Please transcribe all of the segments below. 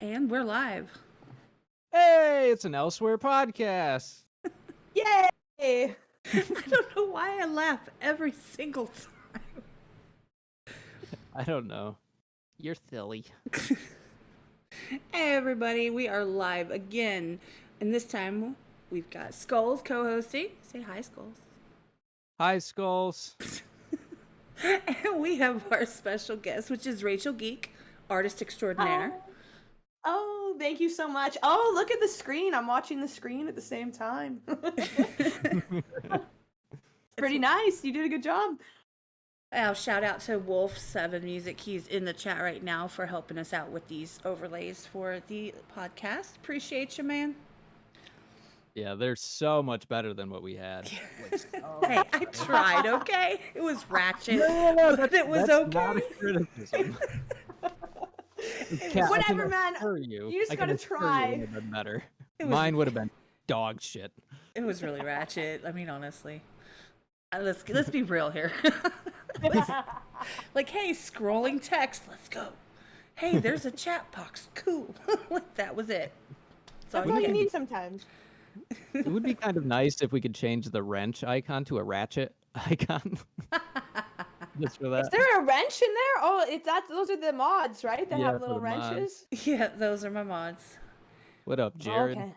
And we're live. Hey, it's an Elsewhere podcast. Yay! I don't know why I laugh every single time. I don't know. You're silly. Hey everybody, we are live again. And this time we've got Skulls co-hosting. Say hi, Skulls. Hi, Skulls. And we have our special guest, which is Rachel Geek, artist extraordinaire. Oh, thank you so much. Oh, look at the screen. I'm watching the screen at the same time. Pretty nice. You did a good job. Shout out to Wolf7 Music. He's in the chat right now for helping us out with these overlays for the podcast. Appreciate you, man. Yeah, they're so much better than what we had. Hey, I tried, okay? It was ratchet, No, but it was that's okay. not a criticism. Kat, Whatever, I can man. assure You You just I can gotta assure try. It would have been better. It was- Mine would have been dog shit. It was really ratchet. I mean, honestly. Let's be real here. Like, hey, scrolling text, let's go. Hey, there's a chat box. Cool. Like, that was it. That's all you need sometimes. It would be kind of nice if we could change the wrench icon to a ratchet icon. Just for that. Is there a wrench in there? Oh, those are the mods, right? That Yeah, have for little the mods. wrenches. Yeah, those are my mods. What up, Jared? Okay.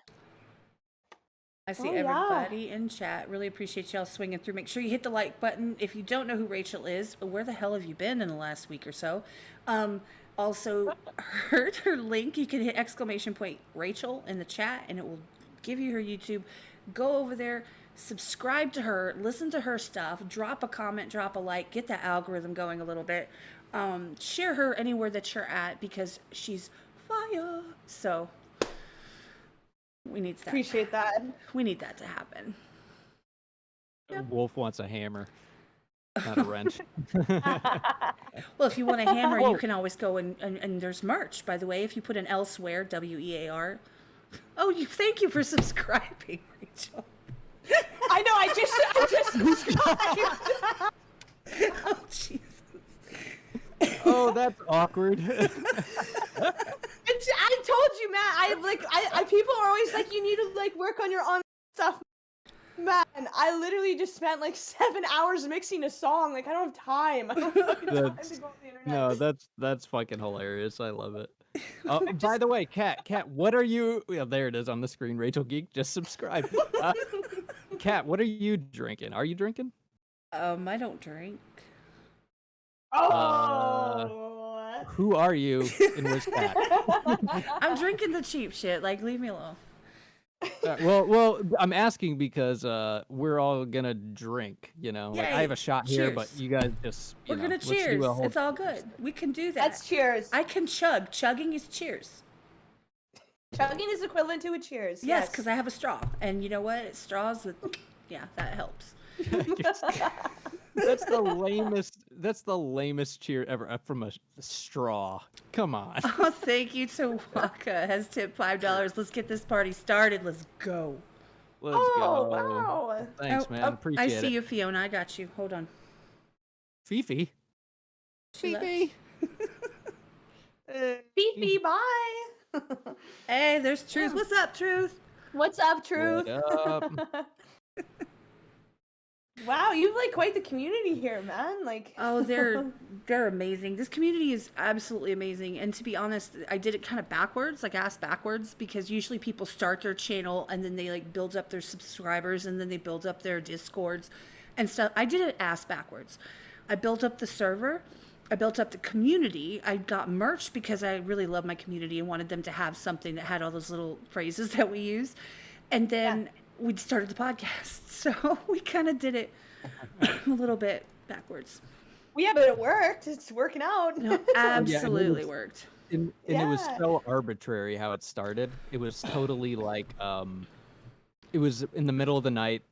I see Oh, yeah. everybody in chat. Really appreciate y'all swinging through. Make sure you hit the like button. If you don't know who Rachel is, where the hell have you been in the last week or so? Also, her link, you can hit !Rachel in the chat and it will give you her YouTube. Go over there, subscribe to her, listen to her stuff, drop a comment, drop a like, get that algorithm going a little bit. Share her anywhere that you're at because she's fire. So we need that. Appreciate that. We need that to happen. Wolf wants a hammer, not a wrench. Well, if you want a hammer, you can always go and there's merch, by the way. If you put in elsewhere, WEAR. Oh, thank you for subscribing, Rachel. I know. I just subscribed. Oh, Jesus. Oh, that's awkward. I told you, man. People are always like, you need to work on your own stuff. Man, I literally just spent 7 hours mixing a song. I don't have time. I don't have time to go on the internet. No, that's fucking hilarious. I love it. By the way, Kat, what are you? Yeah, there it is on the screen. Rachel Geek, just subscribe. Kat, what are you drinking? Are you drinking? I don't drink. Oh. Who are you? And where's Kat? I'm drinking the cheap shit. Leave me alone. Well, I'm asking because we're all gonna drink. I Yay. have a shot here, but Cheers. you guys just We're gonna let's do cheers. a whole- It's all good. We can do that. That's cheers. I can chug. Chugging is cheers. Chugging is equivalent to a cheers. Yes, because I have a straw. And you know what? Straws with... Yeah, that helps. That's the lamest cheer ever from a straw. Come on. Oh, thank you to Waka. Has tipped $5. Let's get this party started. Let's go. Let's Oh, go. wow. Thanks, man. Appreciate I it. see you, Fiona. I got you. Hold on. Fifi. She left. Fifi. Fifi, bye. Hey, there's Truth. What's up, Truth? What's up, Truth? What up? Wow, you've quite the community here, man. Oh, they're amazing. This community is absolutely amazing. And to be honest, I did it kind of backwards, ass backwards, because usually people start their channel and then they build up their subscribers and then they build up their discords and stuff. I did it ass backwards. I built up the server. I built up the community. I got merch because I really love my community and wanted them to have something that had all those little phrases that we use. And then we started the podcast. So we kind of did it a little bit backwards. Yeah, but it worked. It's working out. No, absolutely worked. And it was so arbitrary how it started. It was totally it was in the middle of the night.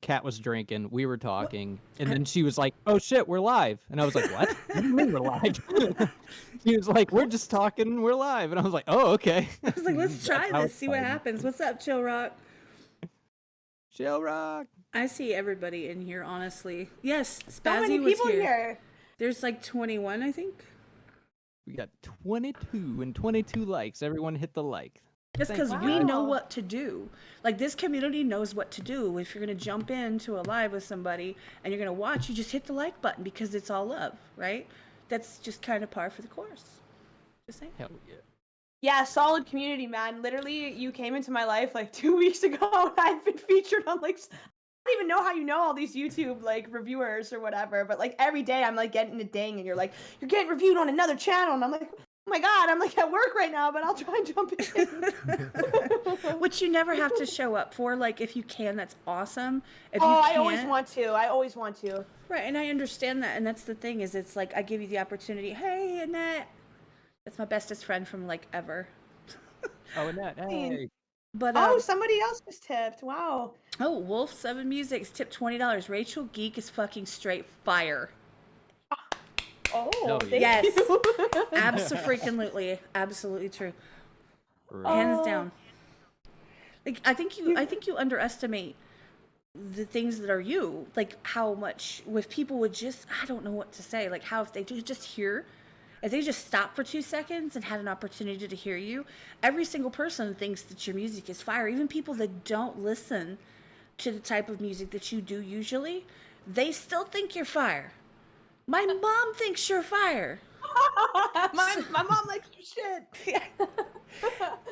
Kat was drinking. We were talking, and then she was like, "Oh shit, we're live!" And I was like, "What? What do you mean we're live?" She was like, "We're just talking. We're live." And I was like, "Oh, okay." I was like, let's try how this, it see what started. happens. What's up, Chill Rock? Chill rock. I see everybody in here, honestly. Yes, So many Spazzy was people here. here. There's 21, I think. We got 22 and 22 likes. Everyone hit the like. It's Thanks, because we guys. know what to do. Like, this community knows what to do. If you're going to jump into a live with somebody and you're going to watch, you just hit the like button because it's all love, right? That's just kind of par for the course. Just saying. Hell yeah. Yeah, solid community, man. Literally, you came into my life like 2 weeks ago, and I've been featured on like I don't even know how you know all these YouTube like reviewers or whatever, but like every day I'm like getting a ding, and you're getting reviewed on another channel, and I'm like, oh my god, I'm like at work right now, but I'll try and jump in. Which you never have to show up for. Like, if you can, that's awesome. If Oh, you I can't, always want to. I always want to. right, and I understand that, and that's the thing is, it's like I give you the opportunity. Hey, Annette, that's my bestest friend from like ever. Oh, Annette, hey. But Oh, somebody else just tipped. Wow. oh, Wolf 7 Music tipped $20. Rachel Geek is fucking straight fire. Oh, Oh, thank yes. you. Absolutely, absolutely true. Right. Hands Oh. down. Like, I think you underestimate the things that are you. Like, how much with people would just, I don't know what to say. Like, how if they do just hear, if they just stop for 2 seconds and had an opportunity to hear you, every single person thinks that your music is fire. Even people that don't listen to the type of music that you do usually, they still think you're fire. My mom thinks you're fire. my mom likes your shit.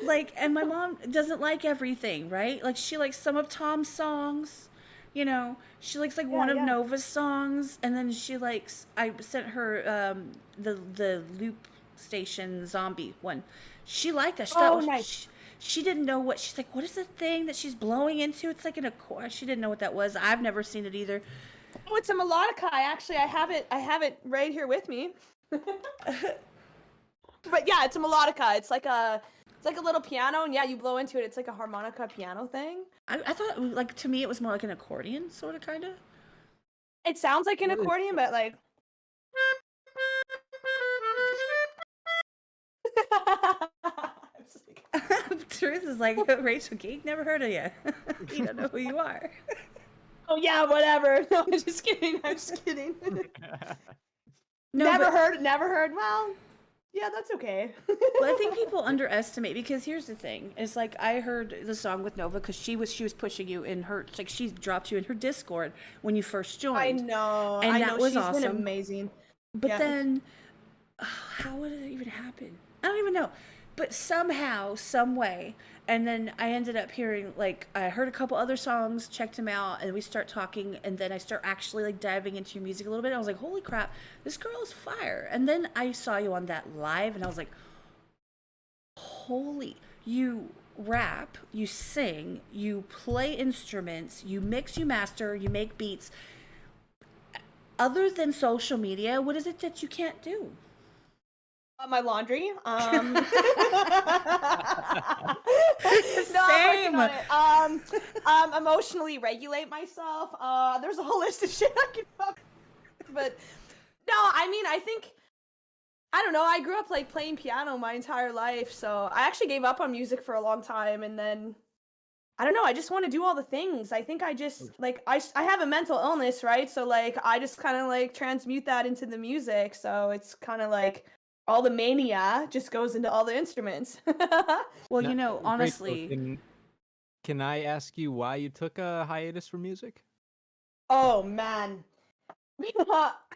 Like, and my mom doesn't like everything, right? Like, she likes some of Tom's songs, you know, she likes like one of yeah. Nova's songs, and then she likes, I sent her the loop station zombie one. She liked that. She thought Oh, it was- nice. she didn't know what she's like. What is the thing that she's blowing into? It's like in a chord. She didn't know what that was. I've never seen it either. Oh, it's a melodica. I have it right here with me. But yeah, it's a melodica. It's like a little piano, and yeah, you blow into it. It's like a harmonica piano thing. I thought, like, to me, it was more like an accordion, sort of, kind of. It sounds like an accordion, but like. Truth is like, Rachel Geek, never heard of you. You don't know who you are. Oh yeah, whatever. No, I'm just kidding. I'm just kidding. No, never but- heard. Never heard. Well, yeah, that's okay. But I think people underestimate, because here's the thing: is like, I heard the song with Nova because she was pushing you in her, it's like she dropped you in her Discord when you first joined. I know. And I that know. was She's been awesome. amazing. But Yeah. then, how would it even happen? I don't even know. But somehow, some way, and then I ended up hearing, like, I heard a couple other songs, checked them out, and we start talking, and then I start actually like diving into your music a little bit. I was like, holy crap, this girl is fire. And then I saw you on that live, and I was like, holy, you rap, you sing, you play instruments, you mix, you master, you make beats. Other than social media, what is it that you can't do? My laundry. No, I'm Same. working on it. Emotionally regulate myself. There's a whole list of shit I can talk. But no, I mean, I don't know. I grew up like playing piano my entire life, so I actually gave up on music for a long time, and then I don't know. I just want to do all the things. I think I just like I have a mental illness, right? So like I just kind of like transmute that into the music. So it's kind of like all the mania just goes into all the instruments. Well, Now, you know, Rachel, honestly, can I ask you why you took a hiatus from music? Oh man.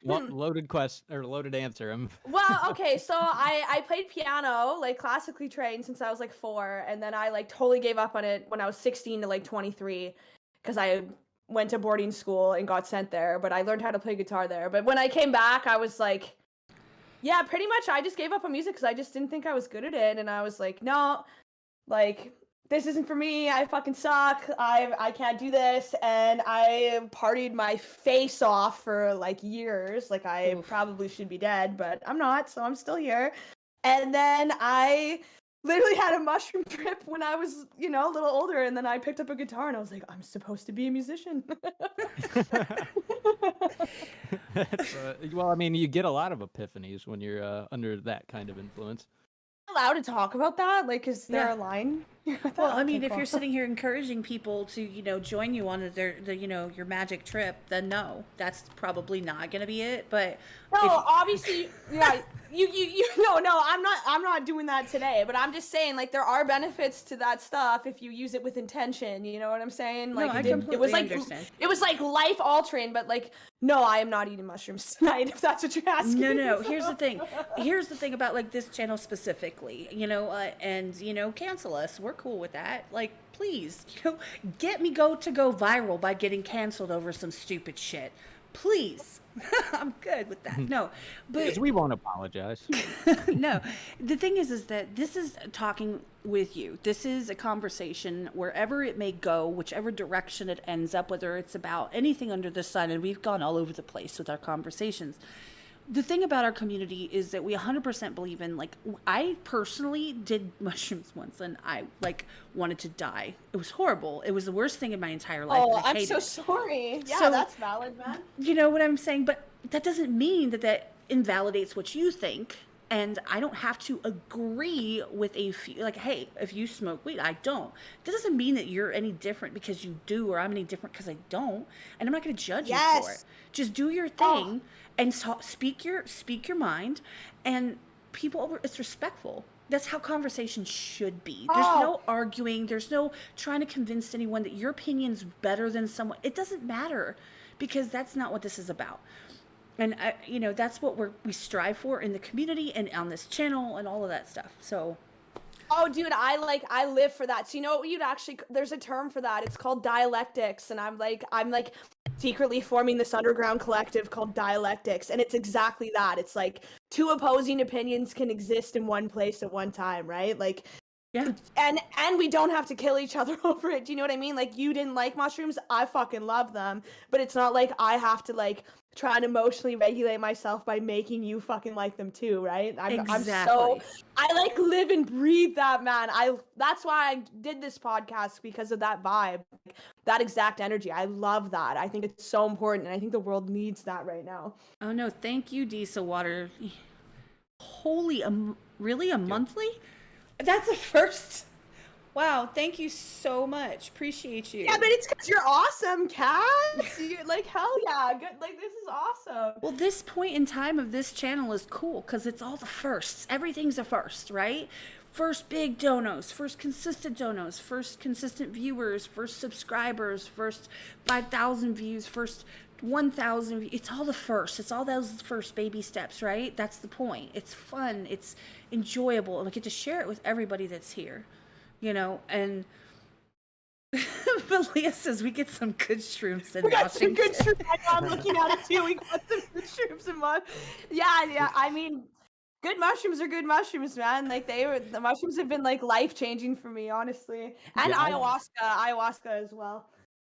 Loaded question or loaded answer. Well, okay, so I played piano, like classically trained since I was like 4, and then I like totally gave up on it when I was 16 to like 23 because I went to boarding school and got sent there, but I learned how to play guitar there. But when I came back, I was like, yeah, pretty much I just gave up on music because I just didn't think I was good at it, and I was like, no, like this isn't for me. I fucking suck. I can't do this, and I partied my face off for like years. Like I Oof. probably should be dead, but I'm not, so I'm still here. And then I literally had a mushroom trip when I was, a little older, and then I picked up a guitar and I was like, I'm supposed to be a musician. Well, I mean, you get a lot of epiphanies when you're under that kind of influence. Allowed to talk about that? Like, is there Yeah. a line? Well, I mean, if you're sitting here encouraging people to, join you on your magic trip, then no, that's probably not going to be it. But no, obviously, yeah, no, I'm not doing that today. But I'm just saying, like, there are benefits to that stuff if you use it with intention. You know what I'm saying? Like, I completely understand. It was like life altering, but like, no, I am not eating mushrooms tonight. If that's what you're asking. No. Here's the thing. Here's the thing about like this channel specifically. And cancel us. We're cool with that. Like, please, get me go viral by getting canceled over some stupid shit. Please. I'm good with that. No, but we won't apologize. No, the thing is that this is talking with you. This is a conversation wherever it may go, whichever direction it ends up, whether it's about anything under the sun, and we've gone all over the place with our conversations. The thing about our community is that we 100% believe in, like, I personally did mushrooms once and I wanted to die. It was horrible. It was the worst thing in my entire life. Oh, I'm so sorry. Yeah, so, that's valid, man. You know what I'm saying? But that doesn't mean that invalidates what you think. And I don't have to agree with like, hey, if you smoke weed, I don't. That doesn't mean that you're any different because you do, or I'm any different because I don't. And I'm not going to judge you for it. Just do your thing and speak your mind. And it's respectful. That's how conversations should be. There's no arguing. There's no trying to convince anyone that your opinion's better than someone. It doesn't matter, because that's not what this is about. And, that's what we strive for in the community and on this channel and all of that stuff. So. Oh, dude, I live for that. So, you know what, there's a term for that. It's called dialectics. And I'm secretly forming this underground collective called Dialectics. And it's exactly that. It's like two opposing opinions can exist in one place at one time, right? Like, yeah. And we don't have to kill each other over it. Do you know what I mean? Like, you didn't like mushrooms. I fucking love them. But it's not like I have to, try and emotionally regulate myself by making you fucking like them too, right? Exactly. I live and breathe that, man. That's why I did this podcast, because of that vibe, that exact energy. I love that. I think it's so important, and I think the world needs that right now. Oh no, thank you, Diesel Water. Holy, really a monthly? That's a first. Wow, thank you so much. Appreciate you. Yeah, but it's because you're awesome, Kat. You're hell yeah. Good. This is awesome. Well, this point in time of this channel is cool because it's all the firsts. Everything's a first, right? First big donos, first consistent donos, first consistent viewers, first subscribers, first 5,000 views, first 1,000 views. It's all the first. It's all those first baby steps, right? That's the point. It's fun. It's enjoyable. And I get to share it with everybody that's here. And Malia says we get some good shrooms in we got Washington. Some good shrooms. I'm looking at it too. We got some good shrooms in Yeah. I mean, good mushrooms are good mushrooms, man. The mushrooms have been life changing for me, honestly. And ayahuasca as well.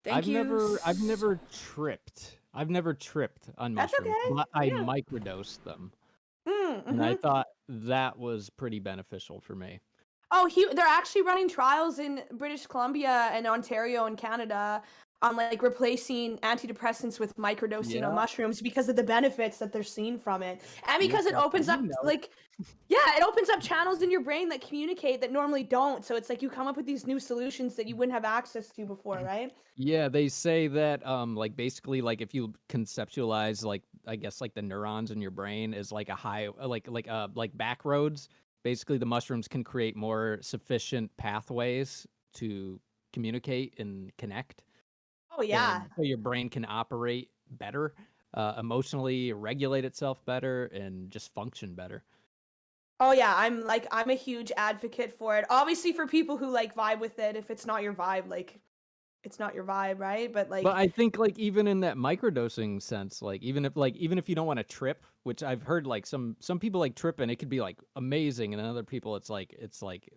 I've never tripped. I've never tripped on mushrooms. That's okay. But I microdosed them, and I thought that was pretty beneficial for me. Oh, they're actually running trials in British Columbia and Ontario and Canada on replacing antidepressants with microdosing on mushrooms because of the benefits that they're seeing from it. And because it opens up it opens up channels in your brain that communicate that normally don't. So it's you come up with these new solutions that you wouldn't have access to before, right? Yeah, they say that basically if you conceptualize I guess the neurons in your brain is a high back roads. Basically, the mushrooms can create more sufficient pathways to communicate and connect. Oh, yeah. And so your brain can operate better, emotionally regulate itself better, and just function better. Oh, yeah. I'm a huge advocate for it. Obviously, for people who vibe with it, if it's not your vibe, it's not your vibe, right? But I think even in that microdosing sense, even if you don't want to trip, which I've heard some people trip and it could be amazing, and other people it's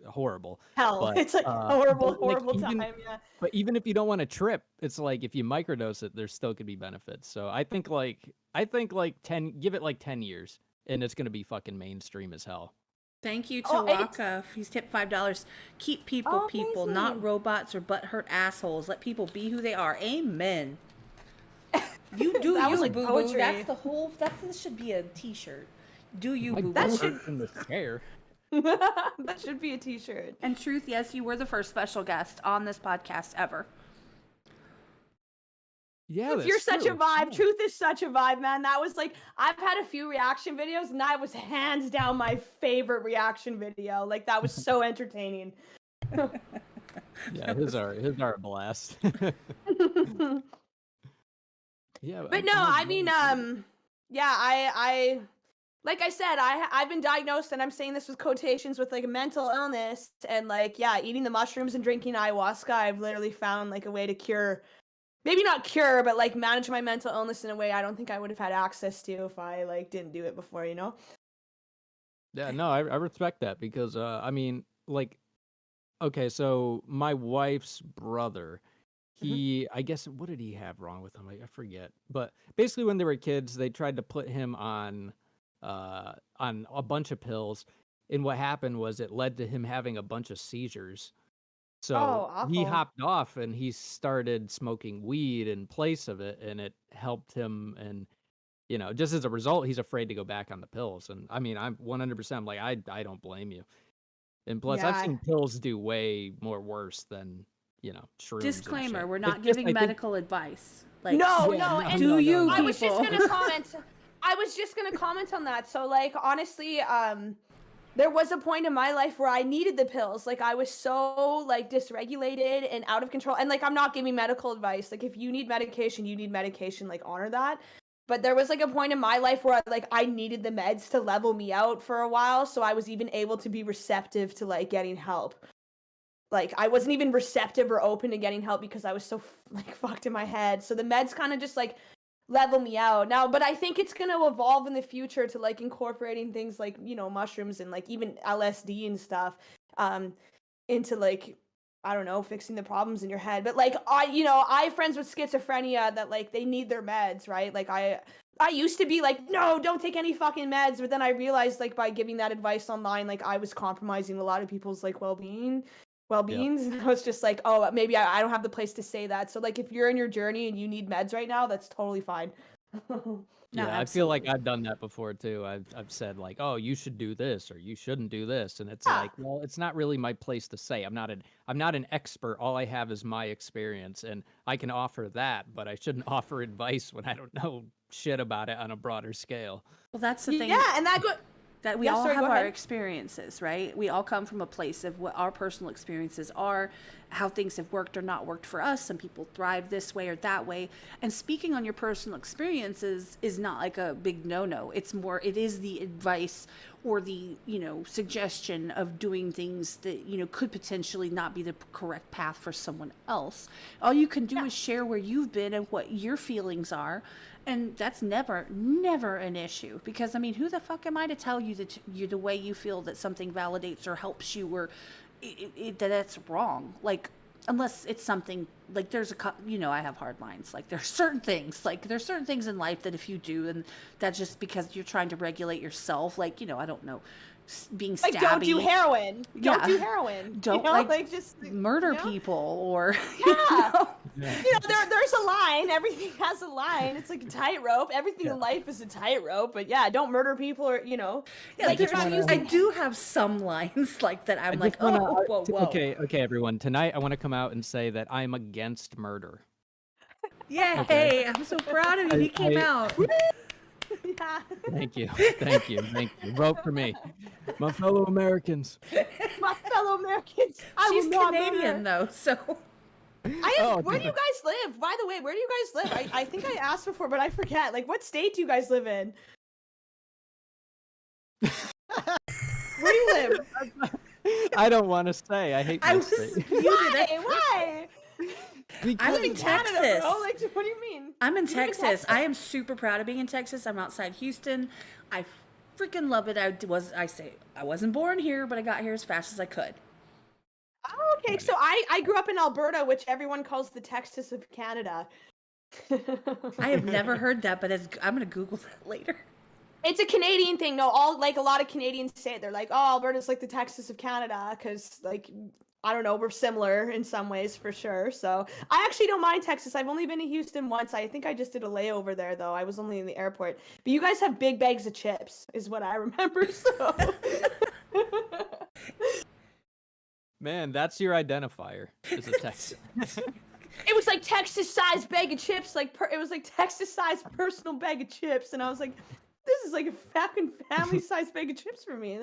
horrible. Hell, but, it's horrible time. Yeah. But even if you don't want to trip, it's if you microdose it, there still could be benefits. So I think 10, give it 10 years, and it's gonna be fucking mainstream as hell. Thank you to Waka. He's tipped $5. Keep people, not robots or butthurt assholes. Let people be who they are. Amen. You do that you, was boo poetry. boo. This should be a T-shirt. Do you, boo boo? That should in the hair. That should be a t-shirt. And truth, yes, you were the first special guest on this podcast ever. Yeah, Truth, that's you're such a true. vibe. Yeah. Truth is such a vibe, man. That was like, I've had a few reaction videos, and that was hands down my favorite reaction video. Like, that was so entertaining. Yeah, his are a blast. Yeah, But no, I mean, yeah, I like I said, I've been diagnosed, and I'm saying this with quotations, with like a mental illness, and like, yeah, eating the mushrooms and drinking ayahuasca, I've literally found like a way to cure, maybe not cure, but like manage my mental illness in a way I don't think I would have had access to if I like didn't do it before, you know? Yeah, no, I respect that because I mean, like, okay, so my wife's brother, I guess, what did he have wrong with him? I forget. But basically, when they were kids, they tried to put him on a bunch of pills, and what happened was it led to him having a bunch of seizures. So he awful. hopped off and he started smoking weed in place of it, and it helped him. And just as a result, he's afraid to go back on the pills. And I mean, I'm 100%. Like, I don't blame you. And plus, I've Yeah. seen pills do way more worse than shrooms. and Disclaimer: shit. we're It's not just, giving I think- medical advice. Like, No, Yeah, no, no, and do you I was just people? gonna comment. I was just gonna comment on that. So, like, honestly, there was a point in my life where I needed the pills. Like, I was so like dysregulated and out of control. And like, I'm not giving medical advice. Like, if you need medication, you need medication. Like, honor that. But there was like a point in my life where I needed the meds to level me out for a while, so I was even able to be receptive to like getting help. Like, I wasn't even receptive or open to getting help because I was so like fucked in my head. So the meds kind of just like level me out now. But I think it's gonna evolve in the future to like incorporating things like mushrooms and like even LSD and stuff into like, I don't know, fixing the problems in your head. But like, I have friends with schizophrenia that like they need their meds, right? Like I used to be like, no, don't take any fucking meds. But then I realized like by giving that advice online, like I was compromising a lot of people's like well-beings. And I was just like, oh, maybe I don't have the place to say that. So like, if you're in your journey and you need meds right now, that's totally fine. No, Yeah, I feel like absolutely. I've done that before too. I've said like, "Oh, you should do this or you shouldn't do this," and it's Yeah. like, well, it's not really my place to say. I'm not an expert. All I have is my experience, and I can offer that, but I shouldn't offer advice when I don't know shit about it on a broader scale. Well, that's the thing. Yeah, and that That we Yeah, all sorry, have go our ahead. experiences, right? We all come from a place of what our personal experiences are, how things have worked or not worked for us. Some people thrive this way or that way. And speaking on your personal experiences is not like a big no-no. It is the advice or the, suggestion of doing things that, could potentially not be the correct path for someone else. All you can do is share where you've been and what your feelings are. And that's never an issue, because I mean, who the fuck am I to tell you that the way you feel that something validates or helps you, or that that's wrong? Like, unless it's something like I have hard lines. Like, there's certain things in life that if you do, and that's just because you're trying to regulate yourself. Like, I don't know, being stabby. Like, don't do heroin. Don't Yeah. do heroin. Don't, like just murder people or Yeah. Yeah. There's a line. Everything has a line. It's like a tightrope. Everything in life is a tightrope. But yeah, don't murder people or Yeah, like you're just not wanna- using. I do have some lines like that. I'm I like, just wanna- whoa. Okay, everyone. Tonight, I want to come out and say that I'm against murder. Yeah, Okay. hey, I'm so proud of you. He came out. Yeah. Thank you. Vote for me, my fellow Americans. My fellow Americans. I She's will not Canadian murder. though, so Where do you guys live? By the way, where do you guys live? I think I asked before, but I forget. Like, what state do you guys live in? Where do you live? I don't want to say. I hate I my was state. muted. Why? I'm in Canada, Texas. bro. Like, what do you mean? I'm in You live in Texas. I am super proud of being in Texas. I'm outside Houston. I freaking love it. I wasn't born here, but I got here as fast as I could. Oh, okay. So I grew up in Alberta, which everyone calls the Texas of Canada. I have never heard that, but I'm gonna Google that later. It's a Canadian thing. No, a lot of Canadians say it. They're like, oh, Alberta's like the Texas of Canada, because like, I don't know, we're similar in some ways for sure. So I actually don't mind Texas. I've only been to Houston once. I think I just did a layover there though. I was only in the airport. But you guys have big bags of chips, is what I remember. So Man, that's your identifier. Is a Texan. It was like Texas-sized bag of chips, it was like Texas-sized personal bag of chips, and I was like, this is like a fucking family-sized bag of chips for me.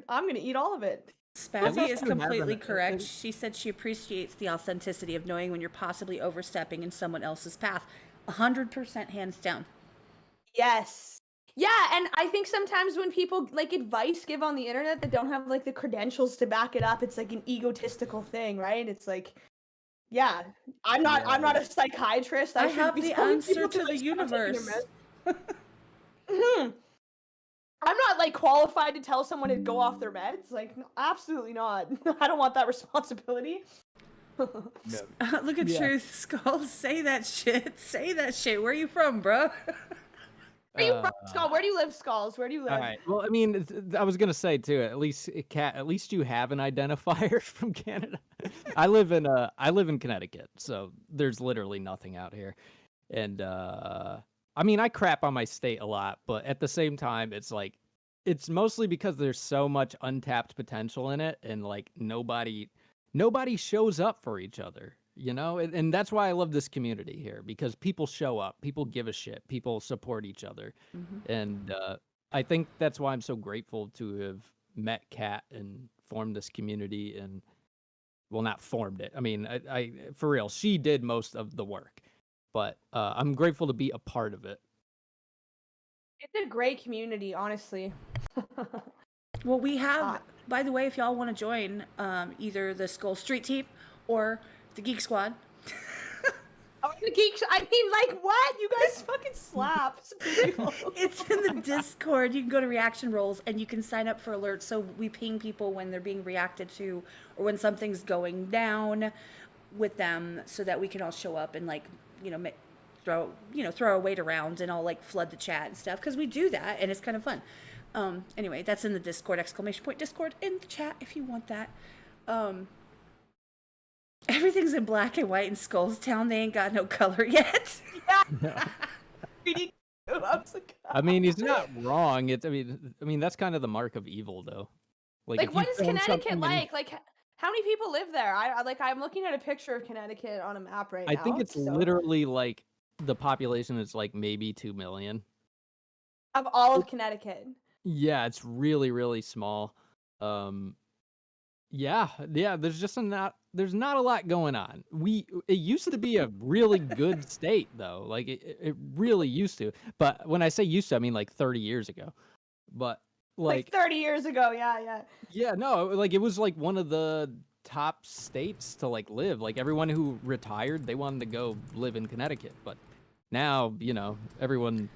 I'm gonna eat all of it. Spazzy is you completely haven't- correct. She said she appreciates the authenticity of knowing when you're possibly overstepping in someone else's path. 100% hands down. Yes. Yeah, and I think sometimes when people like advice give on the internet that don't have like the credentials to back it up, it's like an egotistical thing, right? It's like, yeah, I'm not a psychiatrist. I shouldn't have be the telling answer people to the like, stop taking your universe. meds. I'm not like qualified to tell someone to go off their meds. Like, no, absolutely not. I don't want that responsibility. Look at Yeah. Truth Skull. Say that shit. Say that shit. Where are you from, bro? Where you from, Skull? Where do you live, Skulls? Where do you live? All right. Well, I mean, I was gonna say too. At least, at least you have an identifier from Canada. I live in Connecticut, so there's literally nothing out here. And I mean, I crap on my state a lot, but at the same time, it's like, it's mostly because there's so much untapped potential in it, and like nobody shows up for each other. You know, and that's why I love this community here, because people show up, people give a shit, people support each other. And I think that's why I'm so grateful to have met Kat and formed this community. And well, not formed it. I mean, I for real, she did most of the work, but I'm grateful to be a part of it. It's a great community, honestly. Well, we have, by the way, if y'all want to join either the Skull Street Team or the Geek Squad. Oh, the geeks. I mean, like, what? You guys fucking slap. It's in the Discord. You can go to reaction roles and you can sign up for alerts. So we ping people when they're being reacted to or when something's going down with them, so that we can all show up and like, throw our weight around and all like flood the chat and stuff, because we do that and it's kind of fun. Anyway, that's in the Discord, !Discord in the chat if you want that. Everything's in black and white in Skulls Town. They ain't got no color yet. I mean, he's not wrong. It's I mean that's kind of the mark of evil, though. Like if what you is film Connecticut something like? Like, how many people live there? I'm looking at a picture of Connecticut on a map right now. I think it's literally like the population is like maybe 2 million. Of all of Connecticut. Yeah, it's really, really small. Yeah, there's not a lot going on. It used to be a really good state though. Like it really used to. But when I say used to, I mean like 30 years ago. But like 30 years ago, yeah. Yeah, no, like it was like one of the top states to like live. Like everyone who retired, they wanted to go live in Connecticut. But now, everyone's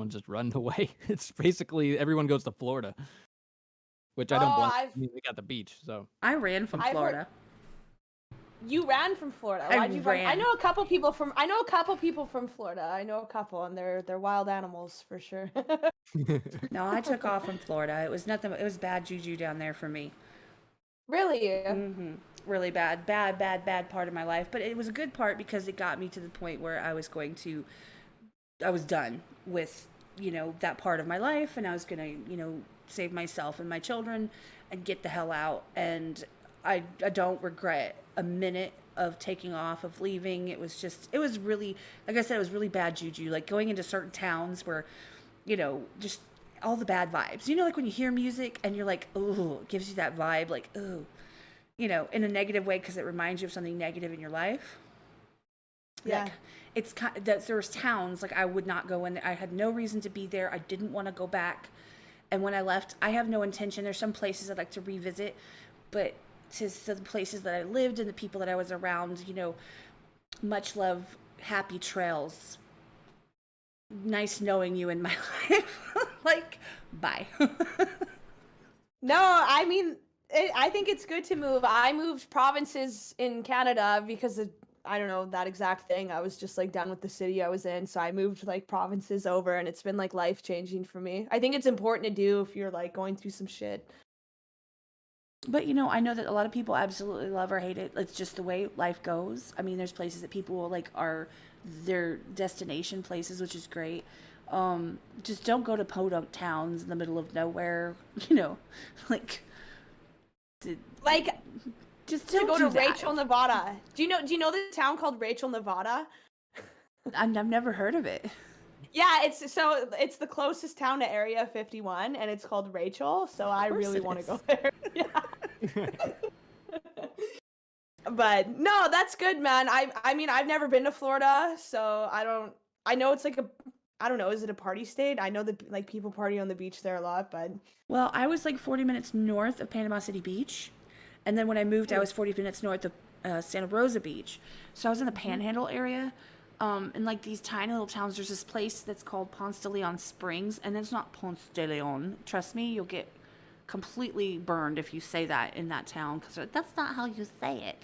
just run away. It's basically everyone goes to Florida. Which I don't blame. I mean, we got the beach, so. I ran from Florida. You ran from Florida. Why'd you run? I know a couple people from Florida. I know a couple, and they're wild animals for sure. No, I took off from Florida. It was nothing. It was bad juju down there for me. Really? Mm-hmm. Really bad part of my life. But it was a good part because it got me to the point where I was done with, that part of my life, and I was gonna, save myself and my children and get the hell out. And I don't regret a minute of taking off, of leaving. It was really, like I said, it was really bad juju, like going into certain towns where, just all the bad vibes, like when you hear music and you're like, oh, it gives you that vibe, like, oh, in a negative way, because it reminds you of something negative in your life. Yeah. Like, it's kind of, there was towns like I would not go in there. I had no reason to be there. I didn't want to go back. And when I left, I have no intention. There's some places I'd like to revisit, but to the places that I lived and the people that I was around, much love, happy trails. Nice knowing you in my life. Like, bye. No, I mean, I think it's good to move. I moved provinces in Canada because of, I don't know, that exact thing. I was just like done with the city I was in, so I moved like provinces over, and it's been like life changing for me. I think it's important to do if you're like going through some shit. But I know that a lot of people absolutely love or hate it. It's just the way life goes. I mean, there's places that people like are their destination places, which is great. Just don't go to podunk towns in the middle of nowhere. Like Just to don't go do to that. Rachel, Nevada. Do you know the town called Rachel, Nevada? I've never heard of it. Yeah, it's the closest town to Area 51, and it's called Rachel. So I course really it want to is. go there. Yeah. But no, that's good, man. I mean, I've never been to Florida, so I know it's like I don't know, is it a party state? I know that like people party on the beach there a lot, but Well, I was like 40 minutes north of Panama City Beach. And then when I moved, I was 40 minutes north of Santa Rosa Beach. So I was in the Panhandle area. In like these tiny little towns, there's this place that's called Ponce de Leon Springs. And it's not Ponce de Leon. Trust me, you'll get completely burned if you say that in that town. Because that's not how you say it.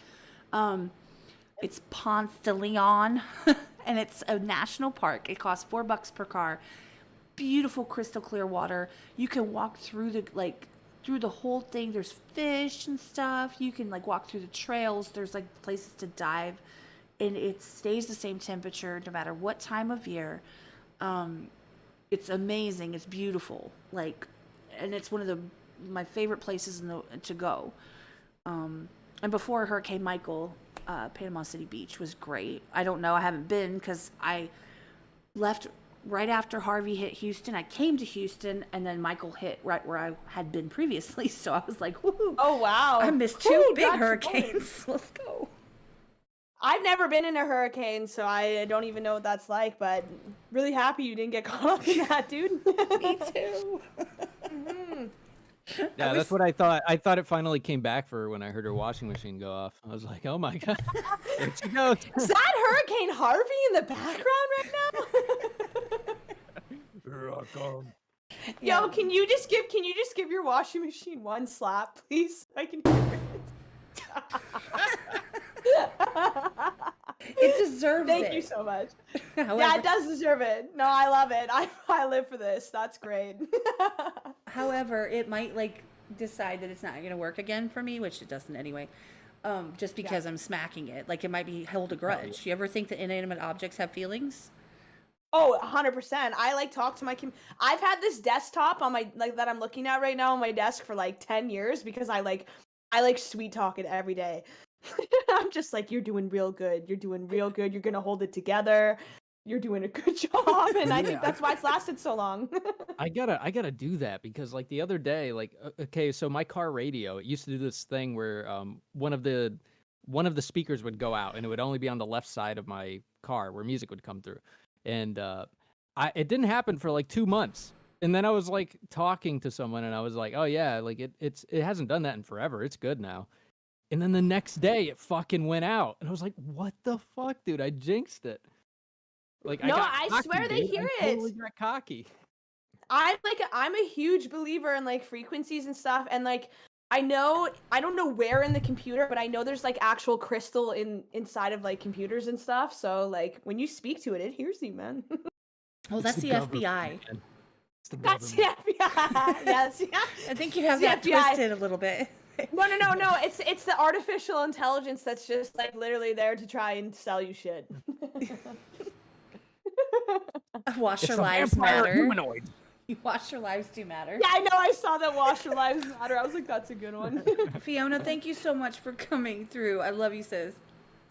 It's Ponce de Leon. And it's a national park. It costs $4 per car. Beautiful crystal clear water. You can walk through through the whole thing. There's fish and stuff. You can like walk through the trails. There's like places to dive, and it stays the same temperature no matter what time of year. It's amazing. It's beautiful. Like, and it's one of my favorite places to go. And before Hurricane Michael, Panama City Beach was great. I don't know. I haven't been because I left right after Harvey hit Houston. I came to Houston, and then Michael hit right where I had been previously. So I was like, woohoo. oh wow. I missed two Woo, big got you hurricanes. Let's go. I've never been in a hurricane, so I don't even know what that's like, but really happy you didn't get caught up in that, dude. Me too. Yeah, that's what I thought. I thought it finally came back for her when I heard her washing machine go off. I was like, oh my god, there she goes. Is that Hurricane Harvey in the background right now? Here I come. Yo, can you just give your washing machine one slap, please? I can hear it. It deserves it. Thank you so much. However, Yeah, it does deserve it. No, I love it. I live for this. That's great. however, it might like decide that it's not going to work again for me, which it doesn't anyway. Just because I'm smacking it. Like it might be held a grudge. You ever think that inanimate objects have feelings? Oh, 100%. I like talk to my I've had this desktop on my like that I'm looking at right now on my desk for like 10 years because I like sweet talk it every day. I'm just like, you're doing real good. You're doing real good. You're going to hold it together. You're doing a good job. And I think that's why it's lasted so long. I gotta do that because like the other day, like okay, so my car radio, it used to do this thing where one of the speakers would go out and it would only be on the left side of my car where music would come through. And it didn't happen for like 2 months. And then I was like talking to someone and I was like, oh yeah, like it hasn't done that in forever. It's good now. And then the next day it fucking went out. And I was like, what the fuck, dude? I jinxed it. Like No, got I cocky, swear they dude. hear I it. totally got cocky. I'm a huge believer in like frequencies and stuff, and like I don't know where in the computer, but I know there's like actual crystal inside of like computers and stuff. So like when you speak to it, it hears you, man. Oh, that's the FBI. Man. It's the That's government. the FBI. Yes, yeah. I think you have The that FBI. twisted a little bit. No. It's the artificial intelligence that's just like literally there to try and sell you shit. Wash It's your a lives vampire matter. humanoid. Wash your lives do matter. Yeah, I know. I saw that Wash Your Lives Matter. I was like, that's a good one. Fiona, thank you so much for coming through. I love you, sis.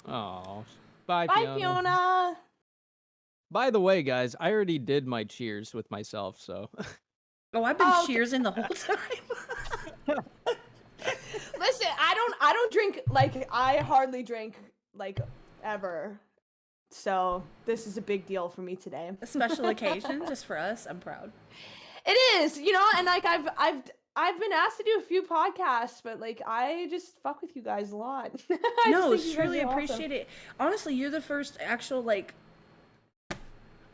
Oh, bye, Bye, Fiona. By the way, guys, I already did my cheers with myself, so. Oh, I've been Oh, okay. cheersing the whole time. Listen, I don't drink like I hardly drink like ever. So this is a big deal for me today. A special occasion just for us. I'm proud. It is, you know, and like I've been asked to do a few podcasts, but like I just fuck with you guys a lot. No, truly appreciate it. Honestly, you're the first actual like.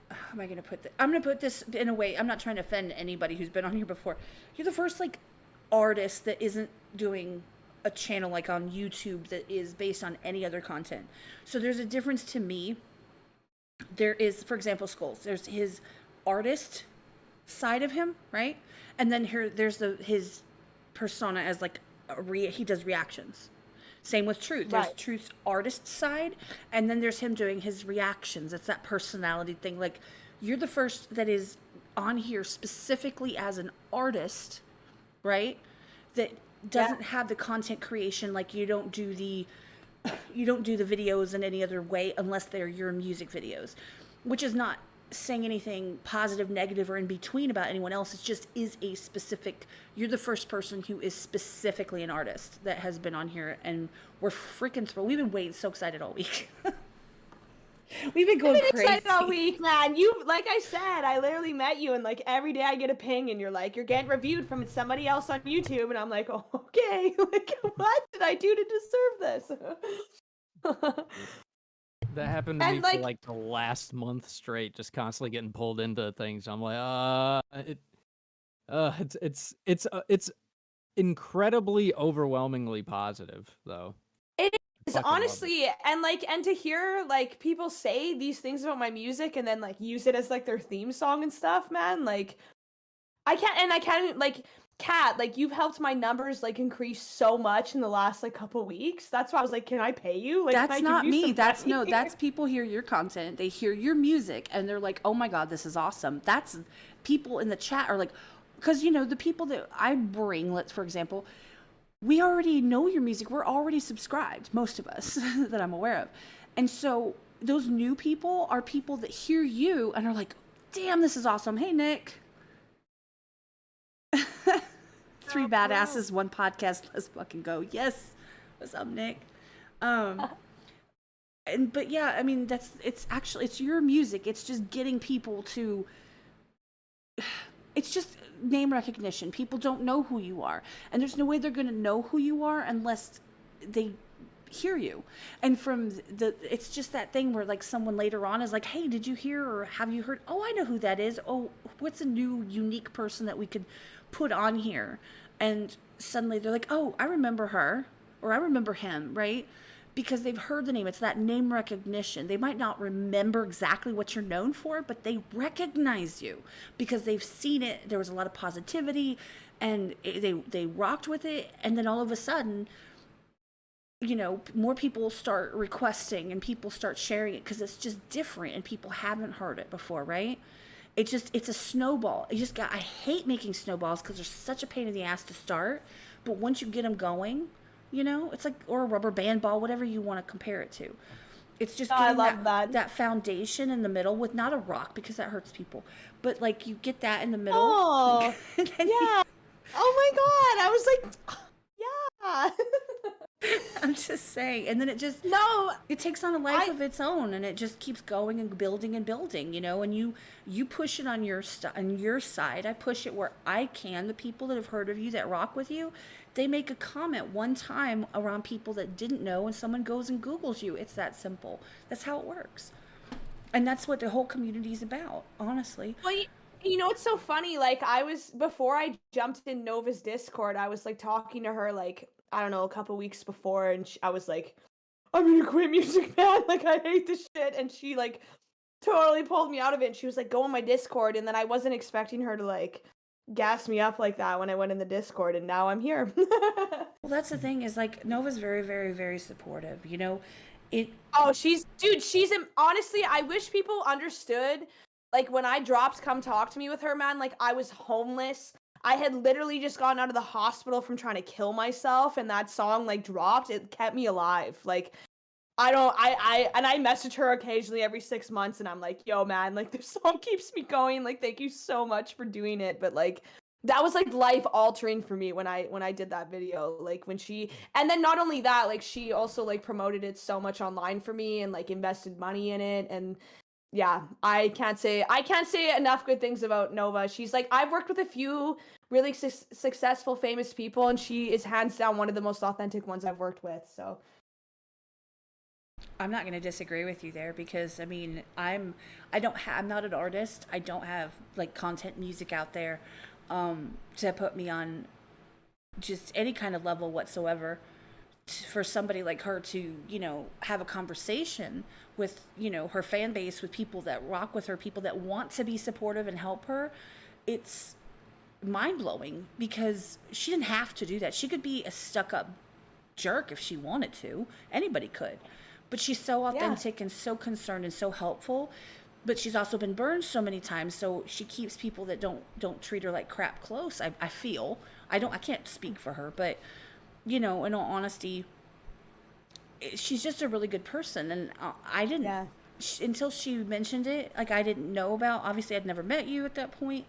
How am I gonna put this? I'm gonna put this in a way. I'm not trying to offend anybody who's been on here before. You're the first like artist that isn't doing a channel like on YouTube that is based on any other content. So there's a difference to me. There is, for example, Skulls. There's his artist side of him, right? And then there's his persona as like he does reactions. Same with Truth. There's Right. Truth's artist side, and then there's him doing his reactions. It's that personality thing. Like, you're the first that is on here specifically as an artist, right? That doesn't have the content creation, like you don't do the videos in any other way unless they're your music videos, which is not saying anything positive, negative, or in between about anyone else. It just is a specific, you're the first person who is specifically an artist that has been on here, and we're freaking thrilled. We've been waiting, so excited all week. We've been going crazy. Excited all week, man. You, like I said, I literally met you, and like every day I get a ping, and you're like, you're getting reviewed from somebody else on YouTube, and I'm like, oh, okay, like what did I do to deserve this? That happened to me for like the last month straight, just constantly getting pulled into things. I'm like, it's incredibly overwhelmingly positive though. It is, honestly, and to hear like people say these things about my music and then like use it as like their theme song and stuff, man, like I can't like Kat, like you've helped my numbers like increase so much in the last like couple weeks. That's why I was like, can I pay you? Like, that's not me. That's that's people hear your content, they hear your music, and they're like, oh my god, this is awesome. That's people in the chat are like, because the people that I bring, let's for example, we already know your music. We're already subscribed, most of us that I'm aware of, and so those new people are people that hear you and are like, damn, this is awesome. Hey, Nick. Three badasses, one podcast. Let's fucking go. Yes. What's up, Nick? But yeah, I mean, it's your music. It's just getting people to, it's just name recognition. People don't know who you are, and there's no way they're going to know who you are unless they hear you. And it's just that thing where like someone later on is like, hey, did you hear or have you heard? Oh, I know who that is. Oh, what's a new unique person that we could put on here? And suddenly they're like, oh, I remember her, or I remember him, right? Because they've heard the name. It's that name recognition. They might not remember exactly what you're known for, but they recognize you because they've seen it. There was a lot of positivity, and they rocked with it. And then all of a sudden, more people start requesting and people start sharing it because it's just different and people haven't heard it before, right? It's a snowball. I hate making snowballs because they're such a pain in the ass to start. But once you get them going, it's like, or a rubber band ball, whatever you want to compare it to. It's just getting that foundation in the middle with not a rock because that hurts people. But like you get that in the middle. Oh, yeah. Oh my God. I was like, yeah. I'm just saying, and then it takes on a life of its own, and it just keeps going and building, and you push it on your side. I push it where I can. The people that have heard of you that rock with you, they make a comment one time around people that didn't know, and someone goes and Googles you. It's that simple. That's how it works, and that's what the whole community is about, honestly. Well, it's so funny. Like before I jumped in Nova's Discord, I was like talking to her like, I don't know, a couple weeks before, and I was like, I'm gonna quit music, man. Like, I hate this shit. And she, like, totally pulled me out of it. And she was like, go on my Discord. And then I wasn't expecting her to, like, gas me up like that when I went in the Discord. And now I'm here. Well, that's the thing is, like, Nova's very, very, very supportive. Honestly, I wish people understood. Like, when I dropped Come Talk to Me with her, man, like, I was homeless. I had literally just gotten out of the hospital from trying to kill myself, and that song like dropped. It kept me alive. Like, I message her occasionally every 6 months, and I'm like, yo, man, like this song keeps me going. Like, thank you so much for doing it. But like, that was like life altering for me when I did that video. Like and then not only that, like she also like promoted it so much online for me and like invested money in it. And yeah, I can't say enough good things about Nova. She's like, I've worked with a few really successful, famous people, and she is hands down one of the most authentic ones I've worked with. So I'm not going to disagree with you there because I mean, I'm not an artist. I don't have like content music out there to put me on just any kind of level whatsoever. For somebody like her to, have a conversation with, her fan base, with people that rock with her, people that want to be supportive and help her, it's mind-blowing because she didn't have to do that. She could be a stuck-up jerk if she wanted to. Anybody could. But she's so authentic and so concerned and so helpful. but she's also been burned so many times, so she keeps people that don't treat her like crap close. I feel. I can't speak for her, but in all honesty, she's just a really good person, and I didn't Yeah. until she mentioned it, like I didn't know about. Obviously, I'd never met you at that point,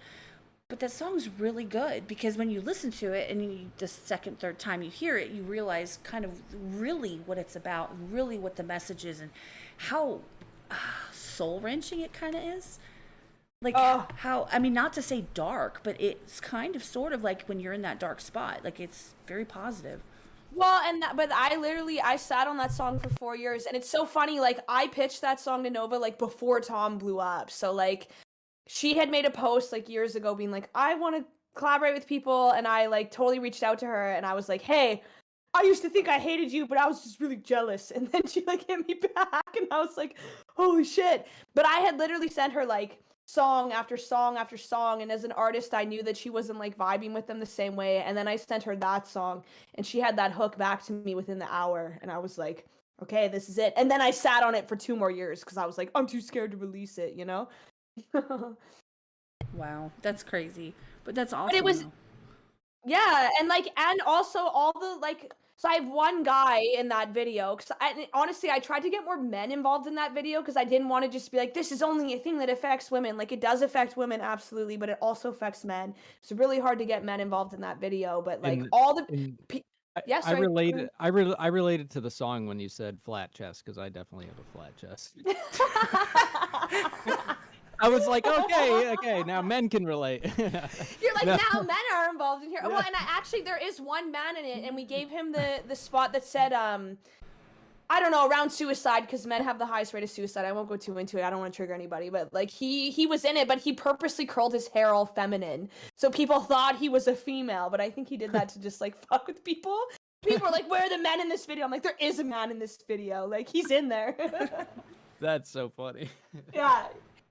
but that song's really good because when you listen to it and the second, third time you hear it, you realize kind of really what it's about, and really what the message is, and how soul wrenching it kind of is. Like Oh. how I mean, not to say dark, but it's kind of sort of like when you're in that dark spot. Like it's very positive. Well, but I sat on that song for 4 years, and it's so funny. Like, I pitched that song to Nova like before Tom blew up. So like, she had made a post like years ago, being like, I want to collaborate with people, and I like totally reached out to her, and I was like, hey, I used to think I hated you, but I was just really jealous. And then she like hit me back, and I was like, holy shit. But I had literally sent her like song after song after song, and as an artist I knew that she wasn't like vibing with them the same way, and then I sent her that song, and she had that hook back to me within the hour, and I was like, okay, this is it. And then I sat on it for 2 more years because I was like, I'm too scared to release it, you know. Wow, that's crazy, but that's awesome. But it was though. Yeah, and also all the like, so I have one guy in that video, because honestly I tried to get more men involved in that video because I didn't want to just be like, this is only a thing that affects women. Like, it does affect women, absolutely, but it also affects men. It's really hard to get men involved in that video, but like And all the and yeah, I sorry. related I related to the song when you said flat chest because I definitely have a flat chest. I was like, okay, now men can relate. You're like, No. now men are involved in here. Yeah. Well, and actually there is one man in it, and we gave him the spot that said I don't know, around suicide, because men have the highest rate of suicide. I won't go too into it. I don't want to trigger anybody, but like he was in it, but he purposely curled his hair all feminine, so people thought he was a female. But I think he did that to just like fuck with people. People are like, where are the men in this video? I'm like, there is a man in this video. Like, he's in there. That's so funny. Yeah.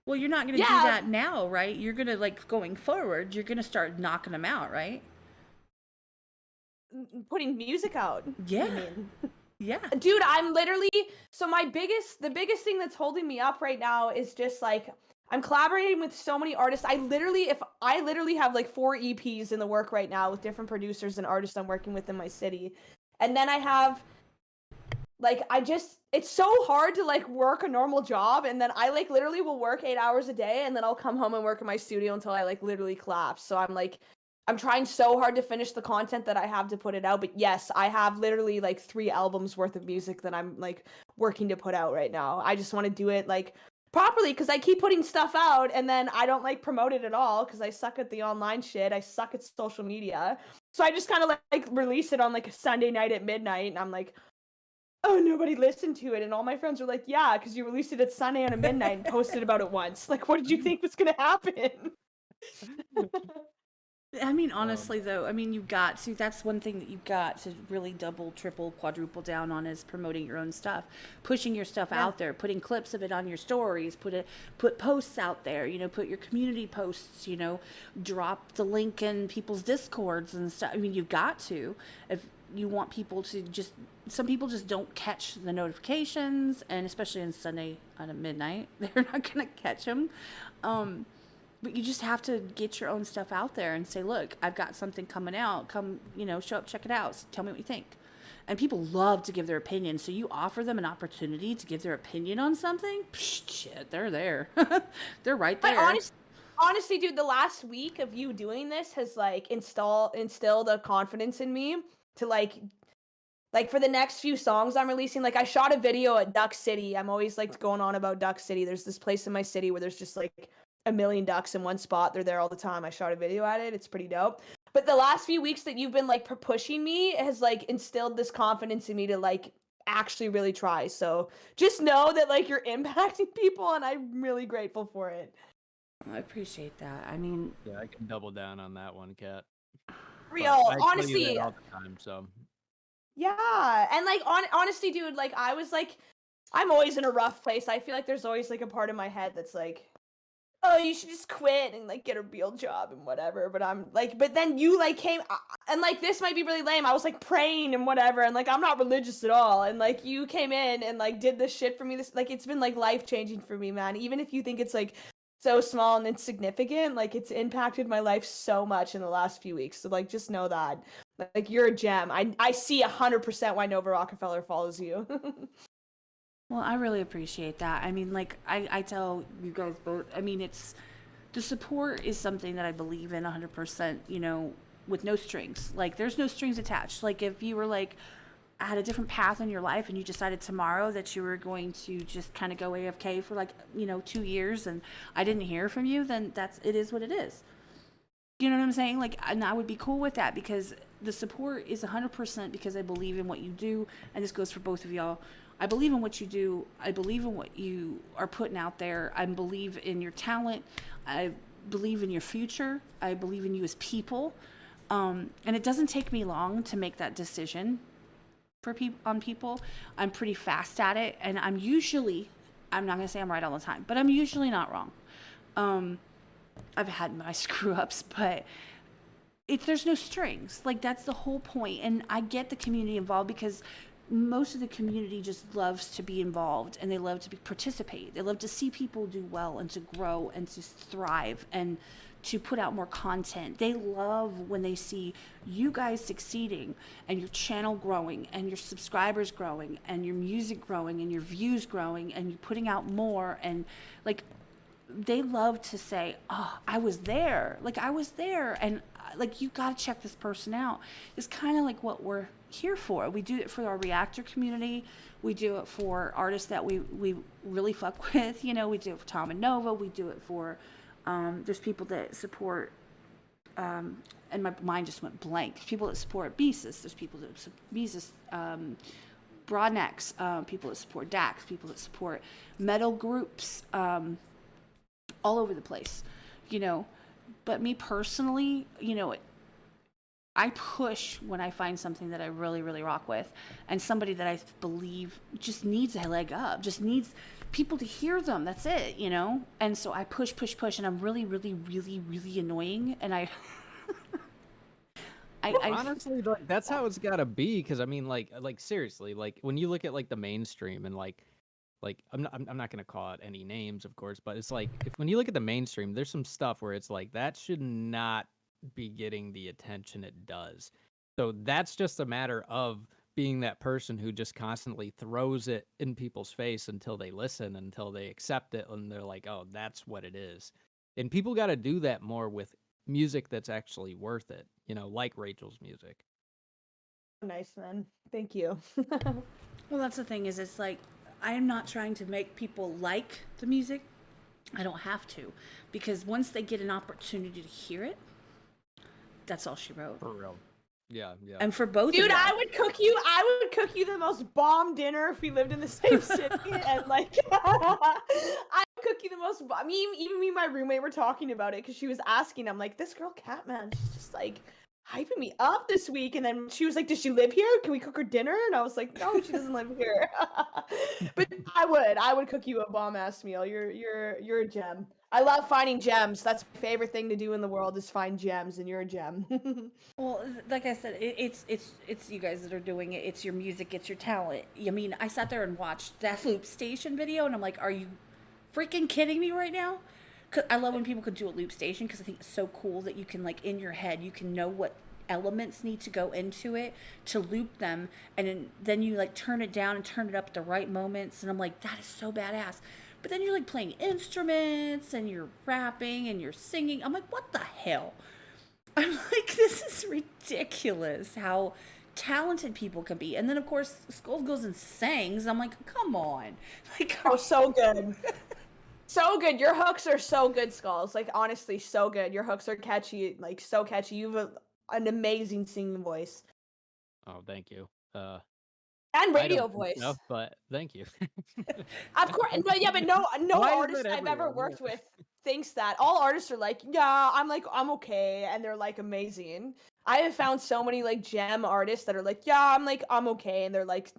Well, you're not going to do Yeah. that now, right? You're going to, like, going forward, you're going to start knocking them out, right? Putting music out. Yeah. You mean? Yeah. Dude, I'm literally, so the biggest thing that's holding me up right now is just like, I'm collaborating with so many artists. I literally have like 4 EPs in the work right now with different producers and artists I'm working with in my city. And then I have like, it's so hard to like work a normal job, and then I like literally will work 8 hours a day, and then I'll come home and work in my studio until I like literally collapse. So I'm trying so hard to finish the content that I have to put it out. But yes, I have literally like 3 albums worth of music that I'm like working to put out right now. I just want to do it like properly, because I keep putting stuff out and then I don't like promote it at all because I suck at the online shit. I suck at social media. So I just kind of like release it on like a Sunday night at midnight, and I'm like, oh, nobody listened to it. And all my friends are like, yeah, because you released it at Sunday on a midnight and posted about it once. Like, what did you think was gonna happen? I mean, honestly, though, I mean, you've got to, that's one thing that you've got to really double, triple, quadruple down on is promoting your own stuff, pushing your stuff out there, putting clips of it on your stories, put posts out there, put your community posts, drop the link in people's Discords and stuff. I mean, you've got to, if you want people to some people just don't catch the notifications, and especially on Sunday at midnight, they're not going to catch them. But you just have to get your own stuff out there and say, look, I've got something coming out. Come, show up, check it out. Tell me what you think. And people love to give their opinion. So you offer them an opportunity to give their opinion on something. Psh, shit, they're there. They're right there. But honestly, dude, the last week of you doing this has like instilled a confidence in me to like for the next few songs I'm releasing. Like, I shot a video at Duck City. I'm always like going on about Duck City. There's this place in my city where there's just like a million ducks in one spot. They're there all the time. I shot a video at it. It's pretty dope. But the last few weeks that you've been like pushing me has like instilled this confidence in me to like actually really try. So just know that like you're impacting people, and I'm really grateful for it. I appreciate that. I mean, Yeah, I can double down on that one, Kat. Real, I tell you honestly. that all the time, so. Yeah, and like honestly, dude, like I was like, I'm always in a rough place. I feel like there's always like a part of my head that's like, oh, you should just quit and like get a real job and whatever. But I'm like, but then you like came and like this might be really lame. I was like praying and whatever, and like I'm not religious at all. And like you came in and like did this shit for me. This like it's been like life changing for me, man. Even if you think it's like so small and insignificant, like it's impacted my life so much in the last few weeks. So like just know that. Like you're a gem. I see 100% why Nova Rockefeller follows you. Well, I really appreciate that. I mean, like, I tell you guys both, I mean, it's the support is something that I believe in 100%, you know, with no strings. Like, there's no strings attached. Like, if you were like, had a different path in your life and you decided tomorrow that you were going to just kind of go AFK for like, you know, 2 years and I didn't hear from you, then it is what it is. You know what I'm saying? Like, and I would be cool with that because the support is 100% because I believe in what you do. And this goes for both of y'all. I believe in what you do. I believe in what you are putting out there. I believe in your talent. I believe in your future. I believe in you as people. And it doesn't take me long to make that decision for on people. I'm pretty fast at it. And I'm not going to say I'm right all the time, but I'm usually not wrong. I've had my screw ups, but there's no strings. Like, that's the whole point. And I get the community involved because most of the community just loves to be involved and they love to participate. They love to see people do well and to grow and to thrive and to put out more content. They love when they see you guys succeeding and your channel growing and your subscribers growing and your music growing and your views growing and you putting out more. And like, they love to say, oh, I was there. Like, I was there. And like, you got to check this person out. It's kind of like what we're here for. We do it for our reactor community. We do it for artists that we really fuck with. You know, we do it for Tom and Nova. We do it for, there's people that support, and my mind just went blank. There's people that support Beezus. There's people that support Beezus, Broadnecks, people that support Dax, people that support metal groups, all over the place, you know. But me personally, you know, I push when I find something that I really, really rock with and somebody that I believe just needs a leg up, just needs people to hear them. That's it, you know? And so I push, and I'm really, really, really, really annoying. And I honestly, like, that's how it's gotta be. Cause I mean, like seriously, like when you look at like the mainstream and like I'm not gonna call it any names, of course, but it's like when you look at the mainstream, there's some stuff where it's like that should not be getting the attention it does. So that's just a matter of being that person who just constantly throws it in people's face until they listen, until they accept it, and they're like, oh, that's what it is. And people got to do that more with music that's actually worth it, you know, like Rachel's music. Nice, man. Thank you. well, that's the thing is, it's like, I am not trying to make people like the music. I don't have to, because once they get an opportunity to hear it, that's all she wrote. For real. Yeah. And for both Dude, of you, I would cook you the most bomb dinner if we lived in the same city. And like, I would cook you the most. I mean, even me and my roommate were talking about it because she was asking. I'm like, this girl, Cat, man, she's just like hyping me up this week. And then she was like, does she live here? Can we cook her dinner? And I was like, no, she doesn't live here. But I would cook you a bomb ass meal. You're a gem. I love finding gems. That's my favorite thing to do in the world is find gems, and you're a gem. well, like I said, it's you guys that are doing it. It's your music, it's your talent. I mean, I sat there and watched that Loop Station video, and I'm like, are you freaking kidding me right now? 'Cause I love when people can do a loop station because I think it's so cool that you can, like, in your head, you can know what elements need to go into it to loop them, and then you like turn it down and turn it up at the right moments, and I'm like, that is so badass. But then you're like playing instruments and you're rapping and you're singing. I'm like, what the hell? I'm like, this is ridiculous how talented people can be. And then of course Skulls goes and sings. I'm like, come on. Like, oh, so good. So good. Your hooks are so good, Skulls. Like, honestly, so good. Your hooks are catchy, like so catchy. You have an amazing singing voice. Oh, thank you. And radio voice. Enough, but thank you. Of course, but no artist I've ever worked with thinks that. All artists are like, yeah, I'm okay, and they're like amazing. I have found so many like gem artists that are like, yeah, I'm okay, and they're like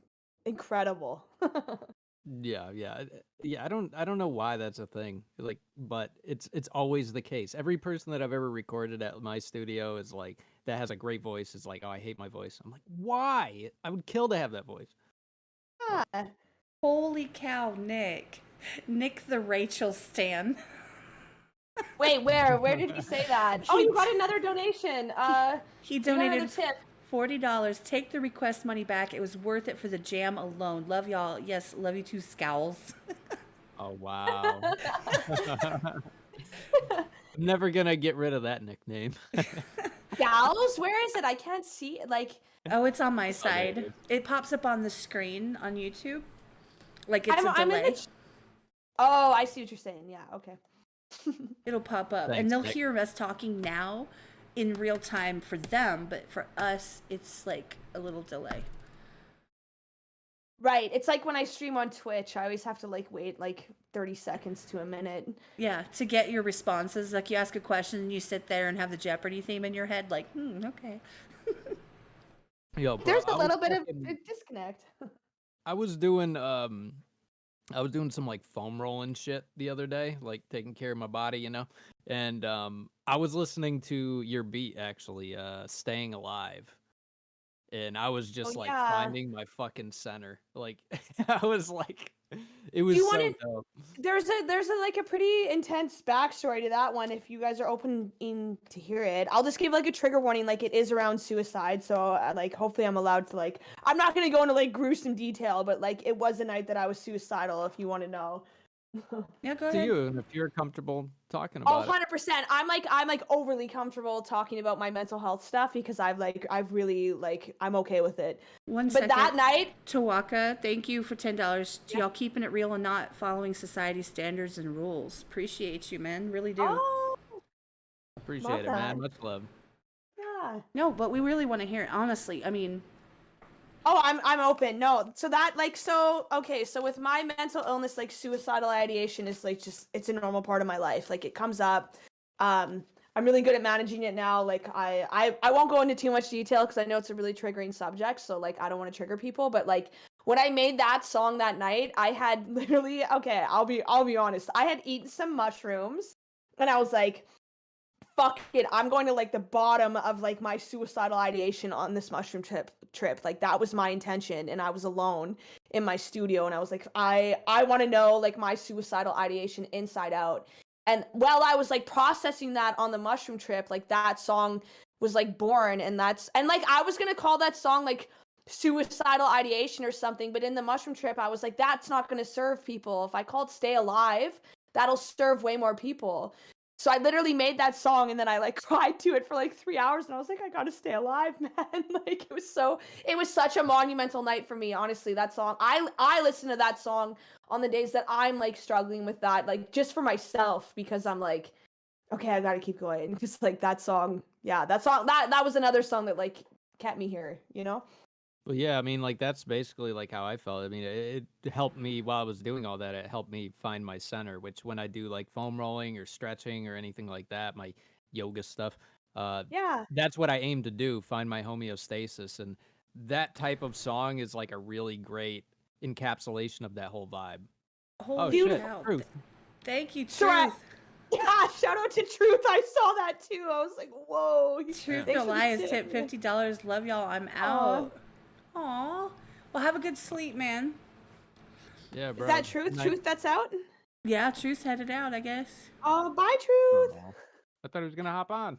incredible. Yeah. I don't know why that's a thing. Like, but it's always the case. Every person that I've ever recorded at my studio is like that has a great voice is like, oh, I hate my voice. I'm like, why? I would kill to have that voice. Yeah. Holy cow, Nick. Nick the Rachel Stan. Wait, where did he say that? Oh, you got another donation. He you got another donated tip. $40. Take the request money back. It was worth it for the jam alone. Love y'all. Yes, love you too, Scowls. Oh wow. I'm never gonna get rid of that nickname. Gals, where is it? I can't see it. Like, Oh, it's on my there side. it is. It pops up on the screen on YouTube. Like it's a I'm in delay. the. Oh, I see what you're saying. Yeah. Okay. It'll pop up. Thanks, And they'll Nick. hear us talking now in real time for them, but for us, it's like a little delay. Right. It's like when I stream on Twitch, I always have to like wait like 30 seconds to a minute. Yeah, to get your responses. Like you ask a question and you sit there and have the Jeopardy theme in your head, like, okay. Yo, bro, There's a I was little bit of fucking- a disconnect. I was doing some like foam rolling shit the other day, like taking care of my body, you know. And I was listening to your beat actually, Staying Alive. And I was just like yeah. finding my fucking center. Like I was like it was you so wanna- dope. There's a like a pretty intense backstory to that one. If you guys are open in to hear it, I'll just give like a trigger warning. Like it is around suicide, so like hopefully I'm allowed to like. I'm not gonna go into like gruesome detail, but like it was a night that I was suicidal. If you want to know. Yeah, go To ahead. you, and if you're comfortable talking Oh, about it. 100%. I'm like overly comfortable talking about my mental health stuff because I've really like I'm okay with it. One But second. that night, Tawaka, thank you for $10. To y'all keeping it real and not following society standards and rules. Appreciate you, man. Really do. oh Appreciate it, that. man. Much love. yeah. No, but we really want to hear it. Honestly, I mean, Oh, I'm open. No, so that like so okay. So with my mental illness, like suicidal ideation is like just it's a normal part of my life. Like it comes up. I'm really good at managing it now. Like I won't go into too much detail because I know it's a really triggering subject. So like I don't want to trigger people. But like when I made that song that night, I had literally okay. I'll be honest. I had eaten some mushrooms, and I was like, fuck it, I'm going to like the bottom of like my suicidal ideation on this mushroom trip. Like that was my intention, and I was alone in my studio, and I was like, I want to know like my suicidal ideation inside out. And while I was like processing that on the mushroom trip, like that song was like born, and like I was gonna call that song like suicidal ideation or something, but in the mushroom trip, I was like, that's not gonna serve people. If I called Stay Alive, that'll serve way more people. So I literally made that song and then I like cried to it for like 3 hours and I was like, I gotta stay alive, man. Like it was such a monumental night for me, honestly. That song. I listen to that song on the days that I'm like struggling with that, like just for myself, because I'm like, okay, I gotta keep going. Just like that song, that was another song that like kept me here, you know? Well, yeah, I mean, like that's basically like how I felt. I mean, it helped me while I was doing all that. It helped me find my center, which when I do like foam rolling or stretching or anything like that, my yoga stuff, Yeah. that's what I aim to do, find my homeostasis. And that type of song is like a really great encapsulation of that whole vibe. holy shit, cow. Truth. Thank you, Truth. So yeah, shout out to Truth. I saw that too. I was like, whoa. Truth Thanks No for the Lies tip, tip man. $50. Love y'all. I'm out. Aw. Well, have a good sleep, man. Yeah, bro. Is that Truth? Night- Truth that's out? Yeah, Truth's headed out, I guess. Oh, bye, Truth. I thought he was gonna hop on.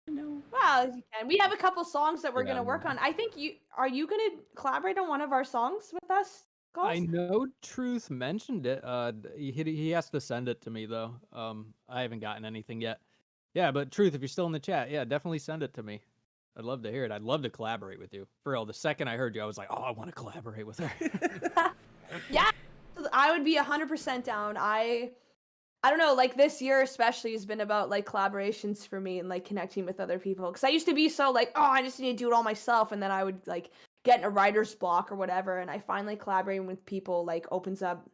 No. Well, you can. We have a couple songs that we're Yeah, gonna work no. on. I think are you gonna collaborate on one of our songs with us, I Ghost? know Truth mentioned it. He has to send it to me though. I haven't gotten anything yet. Yeah, but Truth, if you're still in the chat, yeah, definitely send it to me. I'd love to hear it. I'd love to collaborate with you. For real, the second I heard you, I was like, oh, I want to collaborate with her. Yeah, I would be 100% down. I don't know, like this year especially has been about like collaborations for me and like connecting with other people. Because I used to be so like, oh, I just need to do it all myself, and then I would like get in a writer's block or whatever. And I finally collaborating with people like opens up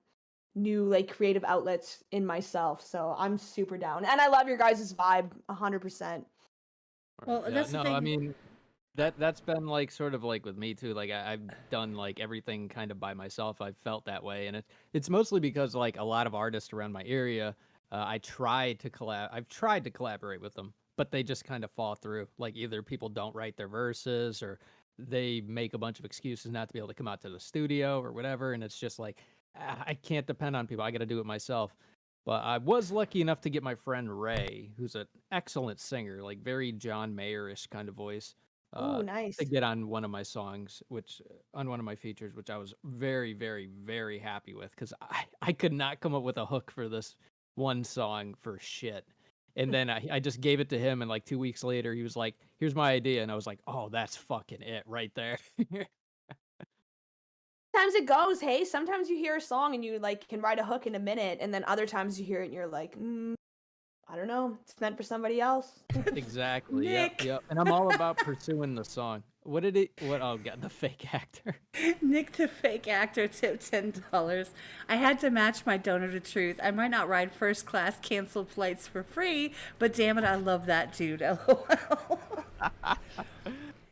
new like creative outlets in myself. So I'm super down, and I love your guys' vibe 100%. Well, Yeah, that's the no, thing. I mean, That's been like sort of like with me too. Like I've done like everything kind of by myself. I've felt that way, and it's mostly because like a lot of artists around my area, I've tried to collaborate with them, but they just kind of fall through. Like either people don't write their verses, or they make a bunch of excuses not to be able to come out to the studio or whatever, and it's just like I can't depend on people. I got to do it myself. But I was lucky enough to get my friend Ray, who's an excellent singer, like very John Mayer-ish kind of voice, Ooh, to nice. get on one of my songs, which on one of my features, which I was very, very, very happy with, because I could not come up with a hook for this one song for shit. And then I just gave it to him, and like 2 weeks later, he was like, "Here's my idea," and I was like, "Oh, that's fucking it right there." Sometimes it goes, hey, sometimes you hear a song and you like can write a hook in a minute, and then other times you hear it and you're like, I don't know, it's meant for somebody else. Exactly. Yep. Nick. Yep. And I'm all about pursuing the song. What did it? What? Oh god, the fake actor. Nick the fake actor tipped $10. I had to match my donor to truth. I might not ride first class canceled flights for free, but damn it, I love that dude. LOL.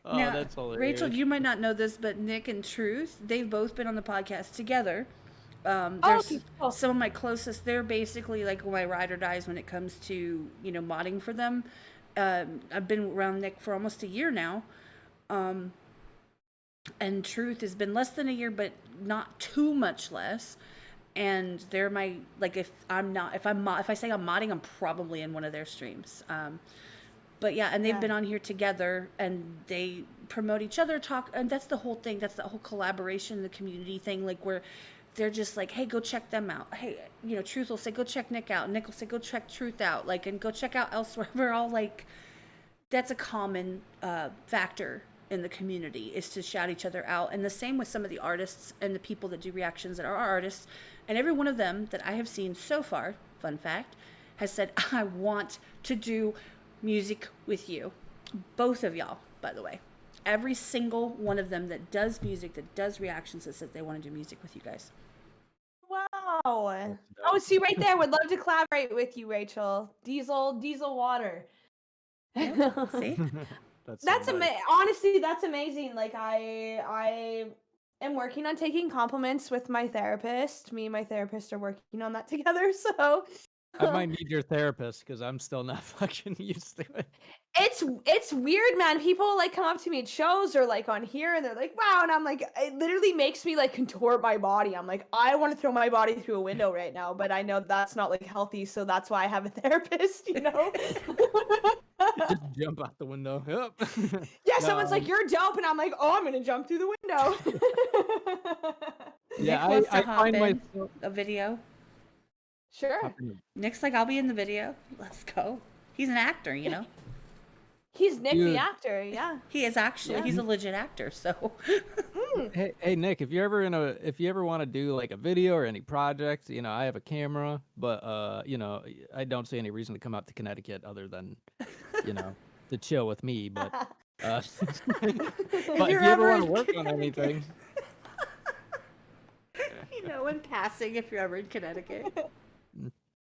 Oh, Now, that's hilarious. Rachel, you might not know this, but Nick and Truth, they've both been on the podcast together. Oh, There's okay, cool. some of my closest. They're basically like my ride or dies when it comes to modding for them. I've been around Nick for almost a year now, and Truth has been less than a year, but not too much less. And they're my like if I say I'm modding, I'm probably in one of their streams. But yeah, and they've Yeah. been on here together, and they promote each other, talk, and that's the whole thing. That's the whole collaboration, the community thing. Like where they're just like, hey, go check them out. Hey, Truth will say, go check Nick out. Nick will say, go check Truth out. Like, and go check out elsewhere. We're all like, that's a common factor in the community, is to shout each other out. And the same with some of the artists and the people that do reactions that are artists. And every one of them that I have seen so far, fun fact, has said, I want to do music with you. Both of y'all, by the way. Every single one of them that does music, that does reactions, that says they want to do music with you guys. Wow. Oh, see right there, would love to collaborate with you, Rachel. Diesel water. See? That's honestly, that's amazing. Like I am working on taking compliments with my therapist. Me and my therapist are working on that together. So I might need your therapist because I'm still not fucking used to it. it's weird, man. People like come up to me at shows or like on here and they're like, wow, and I'm like, it literally makes me like contort my body. I'm like, I want to throw my body through a window right now, but I know that's not like healthy, so that's why I have a therapist, Just jump out the window. Yep. Yeah, someone's like, you're dope, and I'm like, oh, I'm gonna jump through the window. Yeah, Nick wants to I hop find in myself. a video. Sure. Nick's like, I'll be in the video. Let's go. He's an actor, He's Nick Dude. the actor, yeah. He is actually. Yeah. He's a legit actor. So Hey Nick, if you ever want to do like a video or any project, I have a camera, but I don't see any reason to come out to Connecticut other than, to chill with me. But but if you ever want to work on anything, in passing, if you're ever in Connecticut.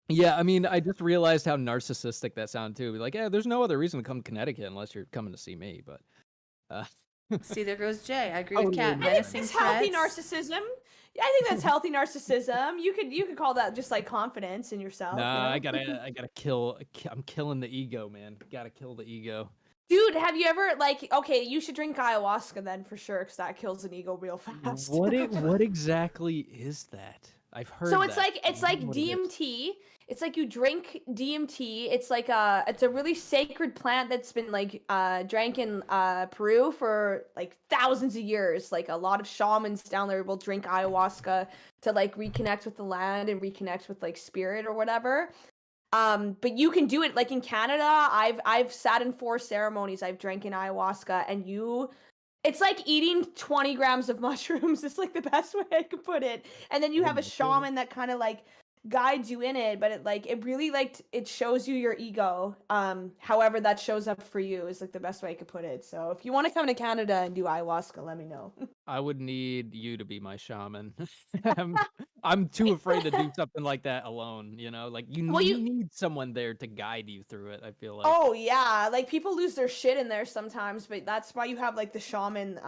yeah, I mean, I just realized how narcissistic that sounded too. Be like, yeah, there's no other reason to come to Connecticut unless you're coming to see me. But See, there goes Jay. I agree Oh, with Kat. yeah. I think Menacing that's healthy threats. narcissism. Yeah, I think that's healthy narcissism. You could call that just like confidence in yourself. nah, you know? I gotta kill. I'm killing the ego, man. Gotta kill the ego. Dude, have you ever like? Okay, you should drink ayahuasca then for sure, because that kills an ego real fast. What exactly is that? I've heard. So that. it's like What it is. DMT. It's like you drink DMT. It's like it's a really sacred plant that's been like drank in Peru for like thousands of years. Like a lot of shamans down there will drink ayahuasca to like reconnect with the land and reconnect with like spirit or whatever. But you can do it like in Canada. I've sat in 4 ceremonies. I've drank in ayahuasca, and it's like eating 20 grams of mushrooms. It's like the best way I could put it. And then you have a shaman that kind of like guides you in it, but it really it shows you your ego. However that shows up for you is like the best way I could put it. So if you want to come to Canada and do ayahuasca, let me know. I would need you to be my shaman. I'm too afraid to do something like that alone, you know? Like Well, you need someone there to guide you through it, I feel like. Oh yeah, like people lose their shit in there sometimes, but that's why you have like the shaman.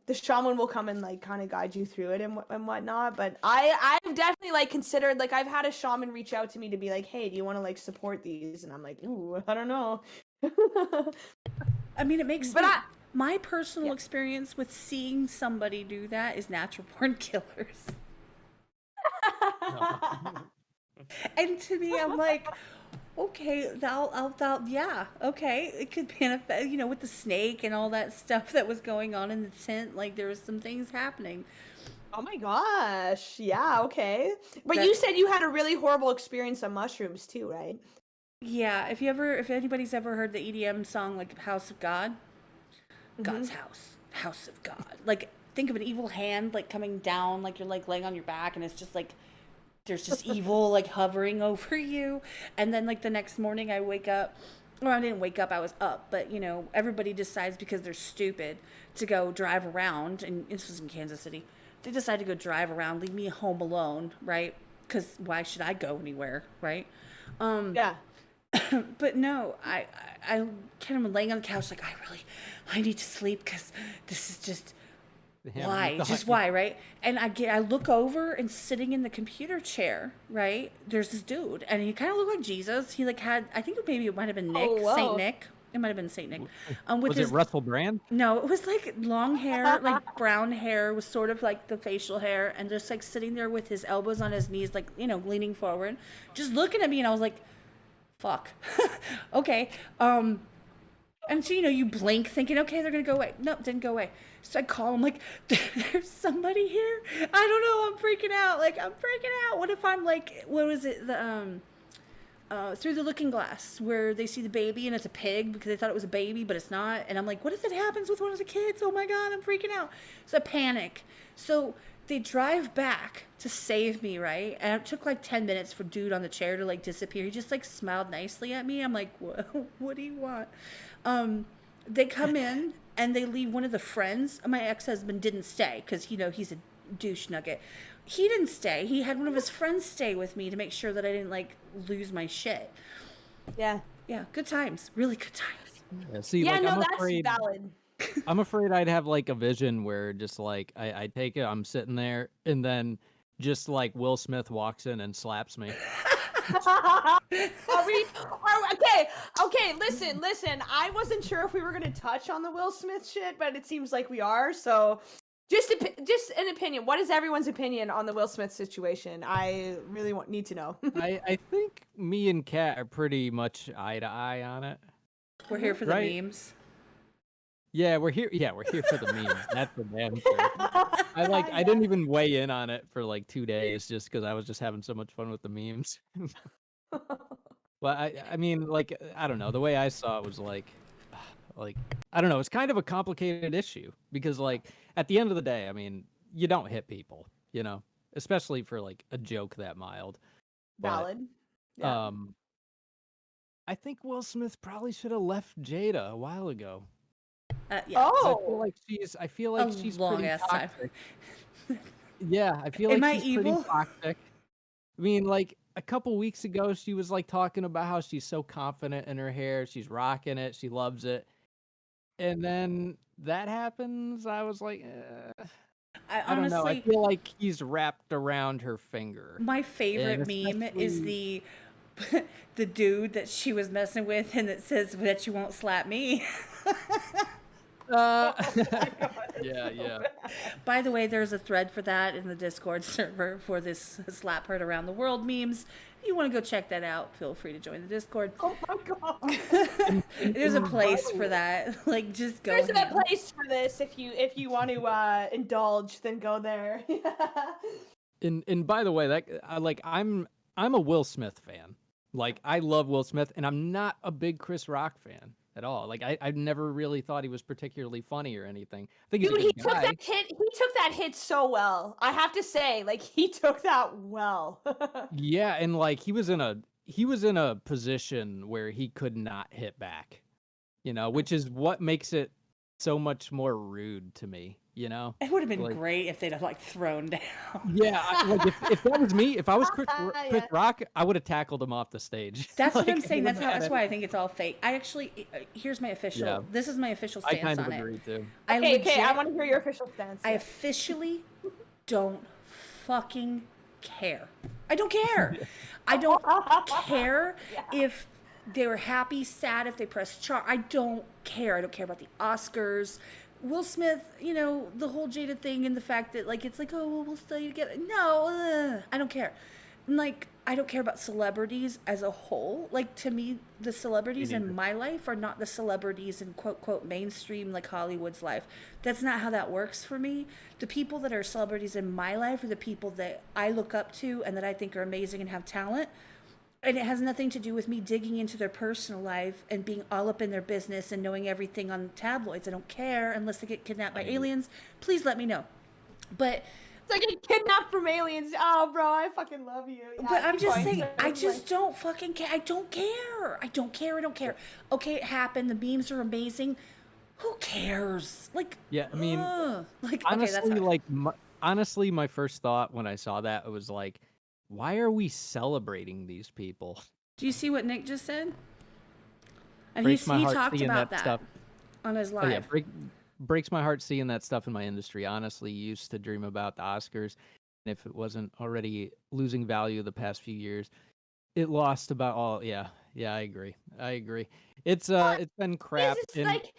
The shaman will come and like kind of guide you through it and whatnot. But I've definitely like considered, like I've had a shaman reach out to me to be like, hey, do you want to like support these? And I'm like, ooh, I don't know. I mean, it makes But me, I- my personal experience with seeing somebody do that is natural born killers. And to me, I'm like, okay, yeah, okay. It could be an effect, you know, with the snake and all that stuff that was going on in the tent. Like, there was some things happening. Oh my gosh, yeah, okay. But That- you said you had a really horrible experience on mushrooms too, right? Yeah, if anybody's ever heard the EDM song, like House of God, God's house, house of God. Like, think of an evil hand, like, coming down, like, you're, like, laying on your back, and it's just, like, there's just evil, like, hovering over you. And then, like, the next morning I wake up, well, I didn't wake up, I was up, but, you know, everybody decides because they're stupid to go drive around, and this was in Kansas City. They decide to go drive around, leave me home alone, right? Because why should I go anywhere, right? Yeah. But no, I kind of laying on the couch like, I need to sleep because this is just, Yeah, why? Just why, right? And I look over and sitting in the computer chair, right? There's this dude, and he kind of looked like Jesus. He like had, I think maybe it might have been Nick, Oh, whoa. Saint Nick. It might have been Saint Nick. With Was his, it Russell Brand? no, it was like long hair, like brown hair, was sort of like the facial hair, and just like sitting there with his elbows on his knees, like, you know, leaning forward, just looking at me, and I was like, fuck. Okay. And so, you know, you blink thinking, okay, they're going to go away. Nope, didn't go away. So I call him like, there's somebody here. I don't know. I'm freaking out. Like, I'm freaking out. What if I'm like, what was it? Through the Looking Glass, where they see the baby and it's a pig because they thought it was a baby, but it's not. And I'm like, what if it happens with one of the kids? Oh my God, I'm freaking out. So I panic. So they drive back to save me, right? And it took like 10 minutes for dude on the chair to like disappear. He just like smiled nicely at me. I'm like, what do you want? They come in and they leave one of the friends. My ex-husband didn't stay because, you know, he's a douche nugget. He didn't stay. He had one of his friends stay with me to make sure that I didn't like lose my shit. Yeah. Yeah, good times. Really good times. Yeah, see, Yeah, like, no, I'm that's afraid, valid. I'm afraid I'd have like a vision where just like I take it, I'm sitting there, and then just like Will Smith walks in and slaps me. Okay, listen. I wasn't sure if we were going to touch on the Will Smith shit, but it seems like we are. So just an opinion. What is everyone's opinion on the Will Smith situation? I really need to know. I think me and Kat are pretty much eye to eye on it. We're here for the Right. memes. Yeah, we're here. Yeah, we're here for the memes. That's for damn sure. I didn't even weigh in on it for like 2 days just because I was just having so much fun with the memes. Well, I mean, like, I don't know. The way I saw it was like I don't know. It's kind of a complicated issue because, like, at the end of the day, I mean, you don't hit people, you know, especially for like a joke that mild. But, Valid. Yeah. I think Will Smith probably should have left Jada a while ago. Yeah. Oh. I feel like she's long pretty ass time. toxic. Yeah, I feel Am like I she's evil? pretty toxic. I mean, like a couple weeks ago, she was like talking about how she's so confident in her hair, she's rocking it, she loves it, and then that happens. I was like, I don't know. I Honestly, feel like he's wrapped around her finger. my favorite And meme is especially- the dude that she was messing with and that says that you won't slap me. Yeah. By the way, there's a thread for that in the Discord server for this slap heard around the world memes. If you want to go check that out, feel free to join the Discord. Oh my god. There's a place for that. Like, just go. There's a ham. place for this. If you want to indulge, then go there. And by the way, that I'm a Will Smith fan. Like I love Will Smith, and I'm not a big Chris Rock fan. at all. Like I never really thought he was particularly funny or anything. I think he's Dude, a he good took guy. that hit. He took that hit so well. I have to say, like, he took that well. Yeah, and like he was in a position where he could not hit back, which is what makes it so much more rude to me, It would have been Like, great if they'd have like thrown down. yeah, like if that was me, if I was Chris Yeah. Rock, I would have tackled him off the stage. That's what Like, I'm saying. it That's wouldn't that's matter. why I think it's all fake. I actually, here's my official. Yeah. This is my official I stance kind of on it. agree too. I Okay, legit, I want to hear your official stance. I officially don't fucking care. I don't care. I don't care if they were happy, sad, if they pressed chart. I don't care. I don't care about the Oscars. Will Smith, the whole Jada thing and the fact that, like, it's like, oh, well, we'll stay together. No, I don't care. And, like, I don't care about celebrities as a whole. Like, to me, the celebrities in my life are not the celebrities in quote, quote, mainstream, like, Hollywood's life. That's not how that works for me. The people that are celebrities in my life are the people that I look up to and that I think are amazing and have talent. And it has nothing to do with me digging into their personal life and being all up in their business and knowing everything on tabloids. I don't care unless they get kidnapped by aliens. Please let me know. But It's like a kidnapped from aliens. Oh, bro, I fucking love you. Yeah, but I'm keep just going. saying, Sorry, I keep just don't fucking care. I don't care. I don't care. I don't care. Okay, it happened. The memes are amazing. Who cares? Like, Yeah, I mean, like, honestly, okay, that's honestly, my first thought when I saw that was like, why are we celebrating these people? Do you see what Nick just said? And Breaks my he heart talked seeing about that that stuff. on his Oh, live. yeah, breaks my heart seeing that stuff in my industry. Honestly, used to dream about the Oscars, and if it wasn't already losing value the past few years, it lost about all. Yeah, I agree. It's been crap. It's And like,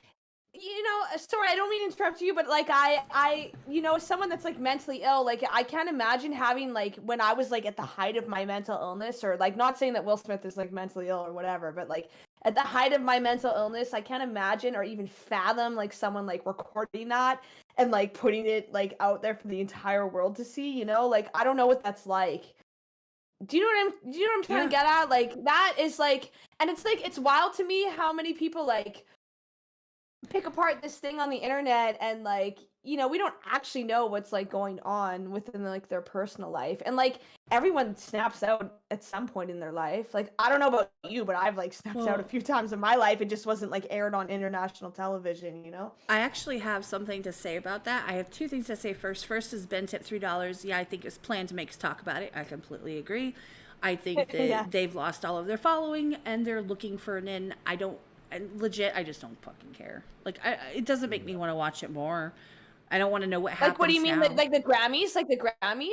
sorry, I don't mean to interrupt you, but like as someone that's like mentally ill, like I can't imagine having like when I was like at the height of my mental illness, or like not saying that Will Smith is like mentally ill or whatever, but like at the height of my mental illness, I can't imagine or even fathom like someone like recording that and like putting it like out there for the entire world to see, like I don't know what that's like. Do you know what I'm trying to get at? Like that is like, and it's like it's wild to me how many people like pick apart this thing on the internet and like we don't actually know what's like going on within like their personal life, and like everyone snaps out at some point in their life. Like I don't know about you, but I've like snapped out a few times in my life. It just wasn't like aired on international television. I actually have something to say about that. I have two things to say first. First is Ben tip $3. Yeah, I think it's planned to make us talk about it. I completely agree. I think that they've lost all of their following and they're looking for an in. I just don't fucking care. Like, it doesn't make me want to watch it more. I don't want to know what happens. Like, what do you mean? now. Like the Grammys? Like the Grammys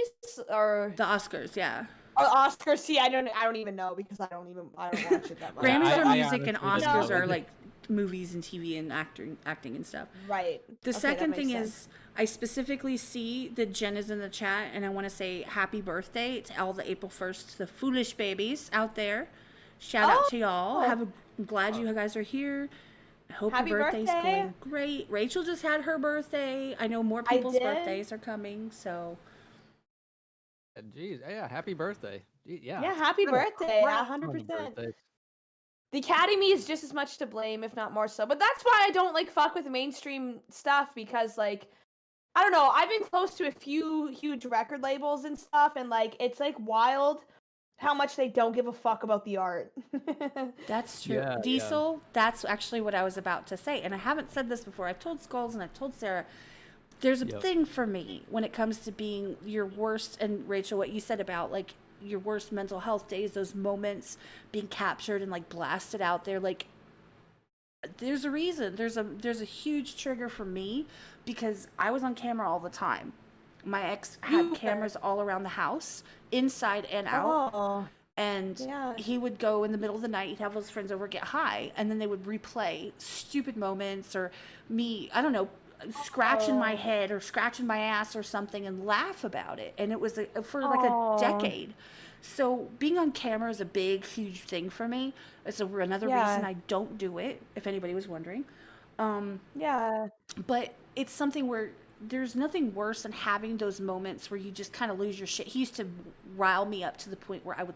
or the Oscars? Yeah. Oh, Oscars. See, I don't even know because I don't watch it that much. Grammys are I music and honestly Oscars don't are know. like movies and TV and acting and stuff. Right. The Okay, second that thing makes is, I specifically see that Jen is in the chat, and I want to say happy birthday to all the April 1st, the foolish babies out there. Shout out to y'all. I'm glad you guys are here. I hope Happy your birthday's birthday. going great. Rachel just had her birthday. I know more people's birthdays are coming, so. Jeez, yeah, happy birthday. Yeah. Yeah, happy birthday. Crap ton of 100%. birthdays. The Academy is just as much to blame, if not more so. But that's why I don't like fuck with mainstream stuff, because like I don't know, I've been close to a few huge record labels and stuff, and like it's like wild how much they don't give a fuck about the art. That's true. Yeah, Diesel, that's actually what I was about to say. And I haven't said this before. I've told Skulls and I've told Sarah. There's a thing for me when it comes to being your worst, and Rachel, what you said about like your worst mental health days, those moments being captured and like blasted out there, like there's a reason. There's a huge trigger for me because I was on camera all the time. My ex had cameras all around the house, inside and out. Oh. And he would go in the middle of the night, he'd have his friends over, get high, and then they would replay stupid moments or me, I don't know, scratching my head or scratching my ass or something and laugh about it. And it was for like a decade. So being on camera is a big, huge thing for me. It's another reason I don't do it, if anybody was wondering. But it's something where there's nothing worse than having those moments where you just kind of lose your shit. He used to rile me up to the point where I would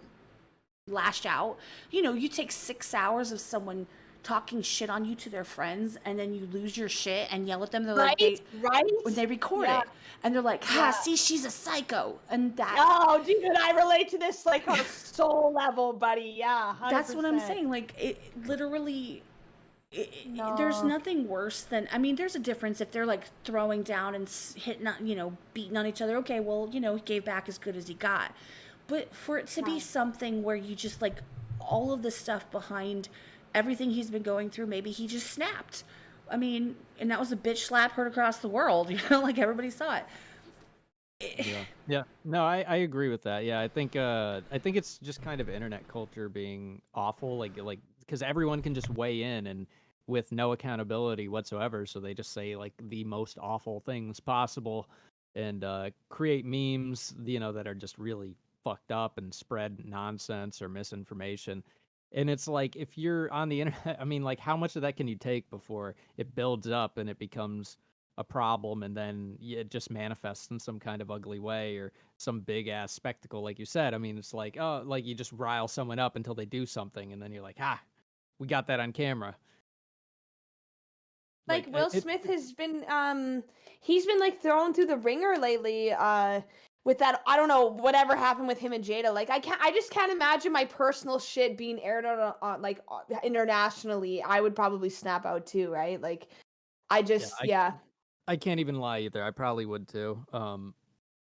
lash out. You take 6 hours of someone talking shit on you to their friends, and then you lose your shit and yell at them. They're Right? like, Right? when they record Yeah. it, and they're like, Yeah. see, she's a psycho, and that. Oh, dude, I relate to this like on a soul level, buddy. Yeah, 100%. That's what I'm saying. Like, it literally. There's No. nothing worse than, I mean, there's a difference if they're like throwing down and hitting on, beating on each other. Okay, well, he gave back as good as he got. But for it to be something where you just like all of the stuff behind everything he's been going through, maybe he just snapped. I mean, and that was a bitch slap heard across the world, like everybody saw it. Yeah. No, I agree with that. Yeah, I think it's just kind of internet culture being awful, like because everyone can just weigh in and with no accountability whatsoever, so they just say like the most awful things possible and create memes, that are just really fucked up and spread nonsense or misinformation. And it's like if you're on the internet, I mean, like how much of that can you take before it builds up and it becomes a problem and then it just manifests in some kind of ugly way or some big ass spectacle like you said. I mean, it's like, oh, like you just rile someone up until they do something and then you're like, we got that on camera. Like Will Smith has been he's been like thrown through the ringer lately with that, I don't know, whatever happened with him and Jada. Like I just can't imagine my personal shit being aired on like internationally. I would probably snap out too, right? Like I just I can't even lie either. I probably would too.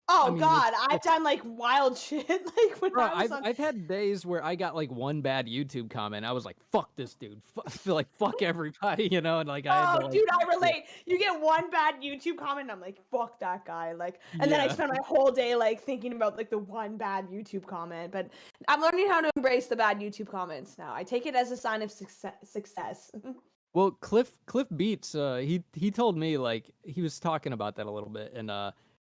Oh I mean, God, I've done like wild shit. Like when bro, I was on... I've had days where I got like one bad YouTube comment. I was like, "Fuck this dude." Like fuck everybody, and like I had to, like, dude, I relate. You get one bad YouTube comment, and I'm like, "Fuck that guy!" Like, and then I spend my whole day like thinking about like the one bad YouTube comment. But I'm learning how to embrace the bad YouTube comments now. I take it as a sign of success. Well, Cliff Beats, he told me like he was talking about that a little bit, and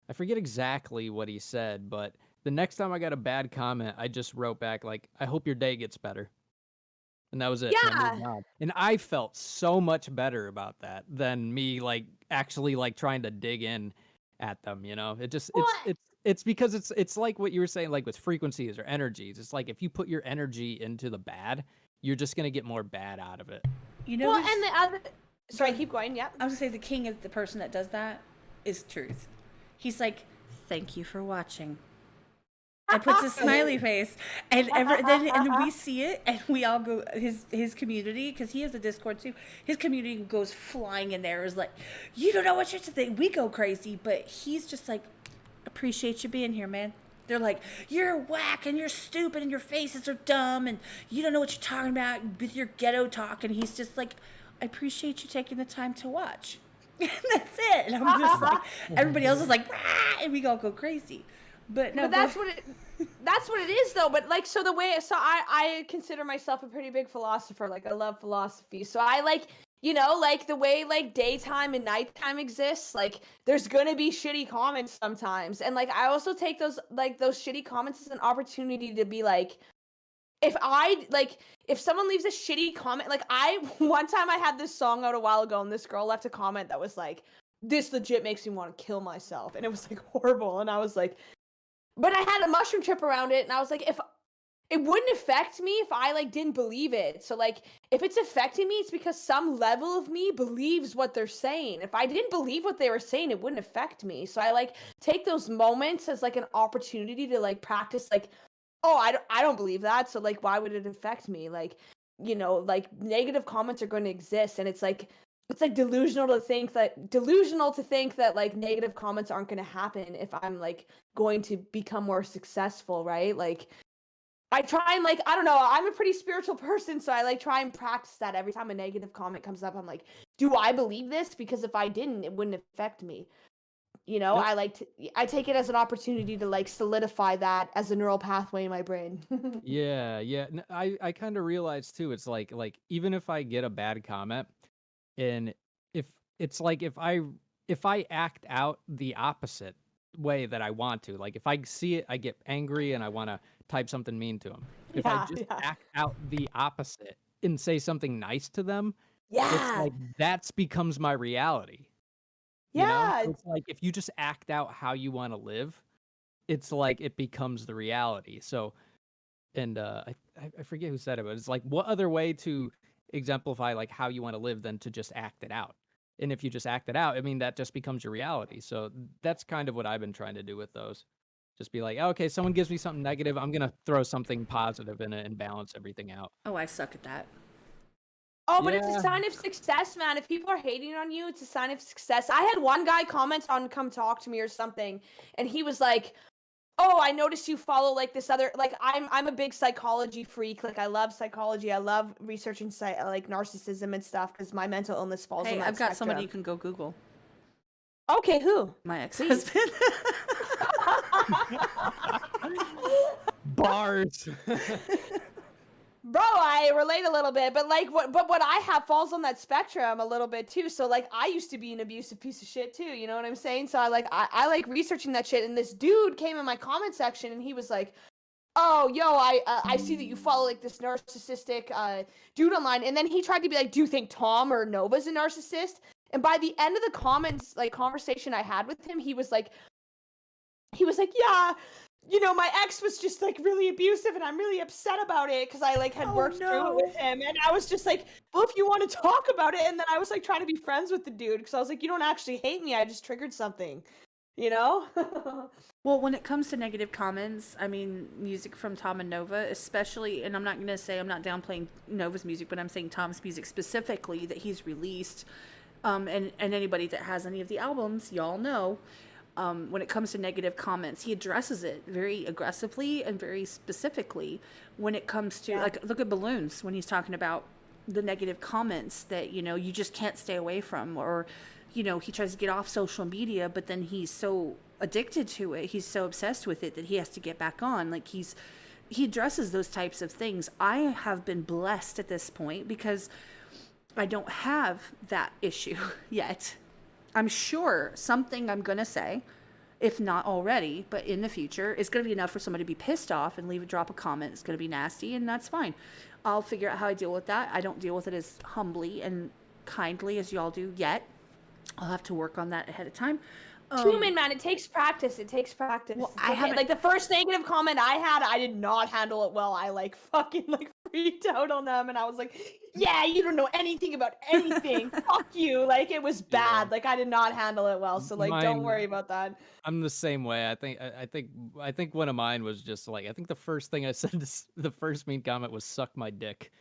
I forget exactly what he said, but the next time I got a bad comment, I just wrote back like, "I hope your day gets better," and that was it. Yeah. And I felt so much better about that than me like actually like trying to dig in at them. It just it's because it's like what you were saying, like with frequencies or energies. It's like if you put your energy into the bad, you're just gonna get more bad out of it. Well, and the other... Sorry, keep going. Yeah. I was gonna say the king of the person that does that is Truth. He's like, "Thank you for watching," and puts a smiley face, and then we see it, and we all go his community, because he has a Discord too. His community goes flying in there, is like, "You don't know what you're to think." We go crazy, but he's just like, "Appreciate you being here, man." They're like, "You're whack and you're stupid and your faces are dumb and you don't know what you're talking about with your ghetto talk," and he's just like, "I appreciate you taking the time to watch." And that's it. And I'm just like, everybody else is like, "Rah!" And we all go crazy. But no, but that's what it is though. But like, so I consider myself a pretty big philosopher. Like I love philosophy. So I like, like the way like daytime and nighttime exists, like there's gonna be shitty comments sometimes. And like I also take those shitty comments as an opportunity to be like, if someone leaves a shitty comment, like one time I had this song out a while ago and this girl left a comment that was like, "This legit makes me want to kill myself." And it was like horrible. And I was like, but I had a mushroom trip around it. And I was like, if it wouldn't affect me if I like didn't believe it. So like, if it's affecting me, it's because some level of me believes what they're saying. If I didn't believe what they were saying, it wouldn't affect me. So I like take those moments as like an opportunity to like practice like, oh, I don't believe that. So like, why would it affect me? Like, like negative comments are going to exist. And it's like delusional to think that like negative comments aren't going to happen if I'm like going to become more successful, right? Like I try and like, I don't know, I'm a pretty spiritual person. So I like try and practice that every time a negative comment comes up. I'm like, do I believe this? Because if I didn't, it wouldn't affect me. I take it as an opportunity to like solidify that as a neural pathway in my brain. Yeah. I kind of realized too. It's like even if I get a bad comment, and if it's like if I act out the opposite way that I want to, like if I see it, I get angry and I want to type something mean to them. If I just act out the opposite and say something nice to them, it's like that's becomes my reality. It's like if you just act out how you want to live, it's like it becomes the reality. So, and I forget who said it, but it's like, what other way to exemplify like how you want to live than to just act it out. And if you just act it out, I mean, that just becomes your reality. So that's kind of what I've been trying to do with those. Just be like, okay, someone gives me something negative, I'm gonna throw something positive in it and balance everything out. Oh, I suck at that. Oh, but it's Yeah. a sign of success, man. If people are hating on you, it's a sign of success. I had one guy comment on Come Talk to Me or something, and he was like, oh, I noticed you follow like this other, like I'm a big psychology freak. Like I love psychology. I love researching like narcissism and stuff because my mental illness falls on Hey, that I've got somebody you spectrum. can go Google. Okay, who? My ex-husband. Bars. Bro, I relate a little bit, but what I have falls on that spectrum a little bit too. So like I used to be an abusive piece of shit too, you know what I'm saying? So I like researching that shit, and this dude came in my comment section and he was like, "Oh, yo, I see that you follow like this narcissistic dude online." And then he tried to be like, "Do you think Tom or Nova's a narcissist?" And by the end of the comments like conversation I had with him, he was like, "Yeah, you know, my ex was just like really abusive and I'm really upset about it because I like had worked through it with him." And I was just like, well, if you want to talk about it. And then I was like trying to be friends with the dude because I was like, you don't actually hate me. I just triggered something, you know? Well, when it comes to negative comments, I mean, music from Tom and Nova, especially, and I'm not going to say I'm not downplaying Nova's music, but I'm saying Tom's music specifically that he's released, and anybody that has any of the albums, y'all know, when it comes to negative comments, he addresses it very aggressively and very specifically. When it comes to, like, look at Balloons, when he's talking about the negative comments that, you know, you just can't stay away from, or, you know, he tries to get off social media, but then he's so addicted to it, he's so obsessed with it that he has to get back on. Like, he addresses those types of things. I have been blessed at this point because I don't have that issue yet. I'm sure something I'm going to say, if not already, but in the future, is going to be enough for somebody to be pissed off and drop a comment. It's going to be nasty, and that's fine. I'll figure out how I deal with that. I don't deal with it as humbly and kindly as y'all do yet. I'll have to work on that ahead of time. Human, man, it takes practice. It takes practice. Well, I haven't, like, the first negative comment I had, I did not handle it well. I like fucking like freaked out on them, and I was like, yeah, you don't know anything about anything. Fuck you. Like, it was bad. Like, I did not handle it well. So like, don't worry about that. I'm the same way. I think one of mine was just like, I think the first thing I said the first mean comment was "suck my dick."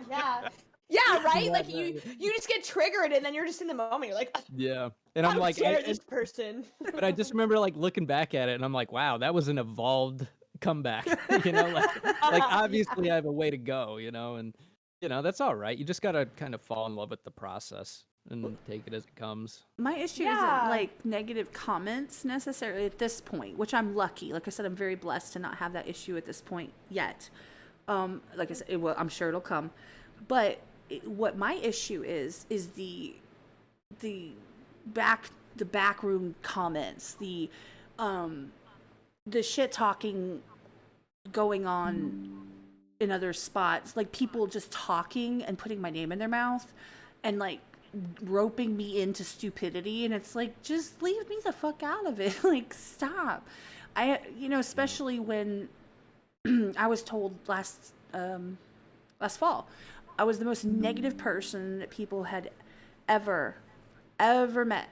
Yeah. Yeah, right? Like you just get triggered and then you're just in the moment. You're like, Yeah. And I'm like, this person. but I just remember like looking back at it and I'm like, wow, that was an evolved comeback. You know, like obviously I have a way to go, you know, and you know, that's all right. You just gotta kind of fall in love with the process and take it as it comes. My issue isn't like negative comments necessarily at this point, which I'm lucky. Like I said, I'm very blessed to not have that issue at this point yet. Like I said, I'm sure it'll come. But what my issue is the backroom comments, the shit talking going on in other spots, like people just talking and putting my name in their mouth and like roping me into stupidity, and it's like, just leave me the fuck out of it. Like, stop. Especially when I was told last fall I was the most negative person that people had ever met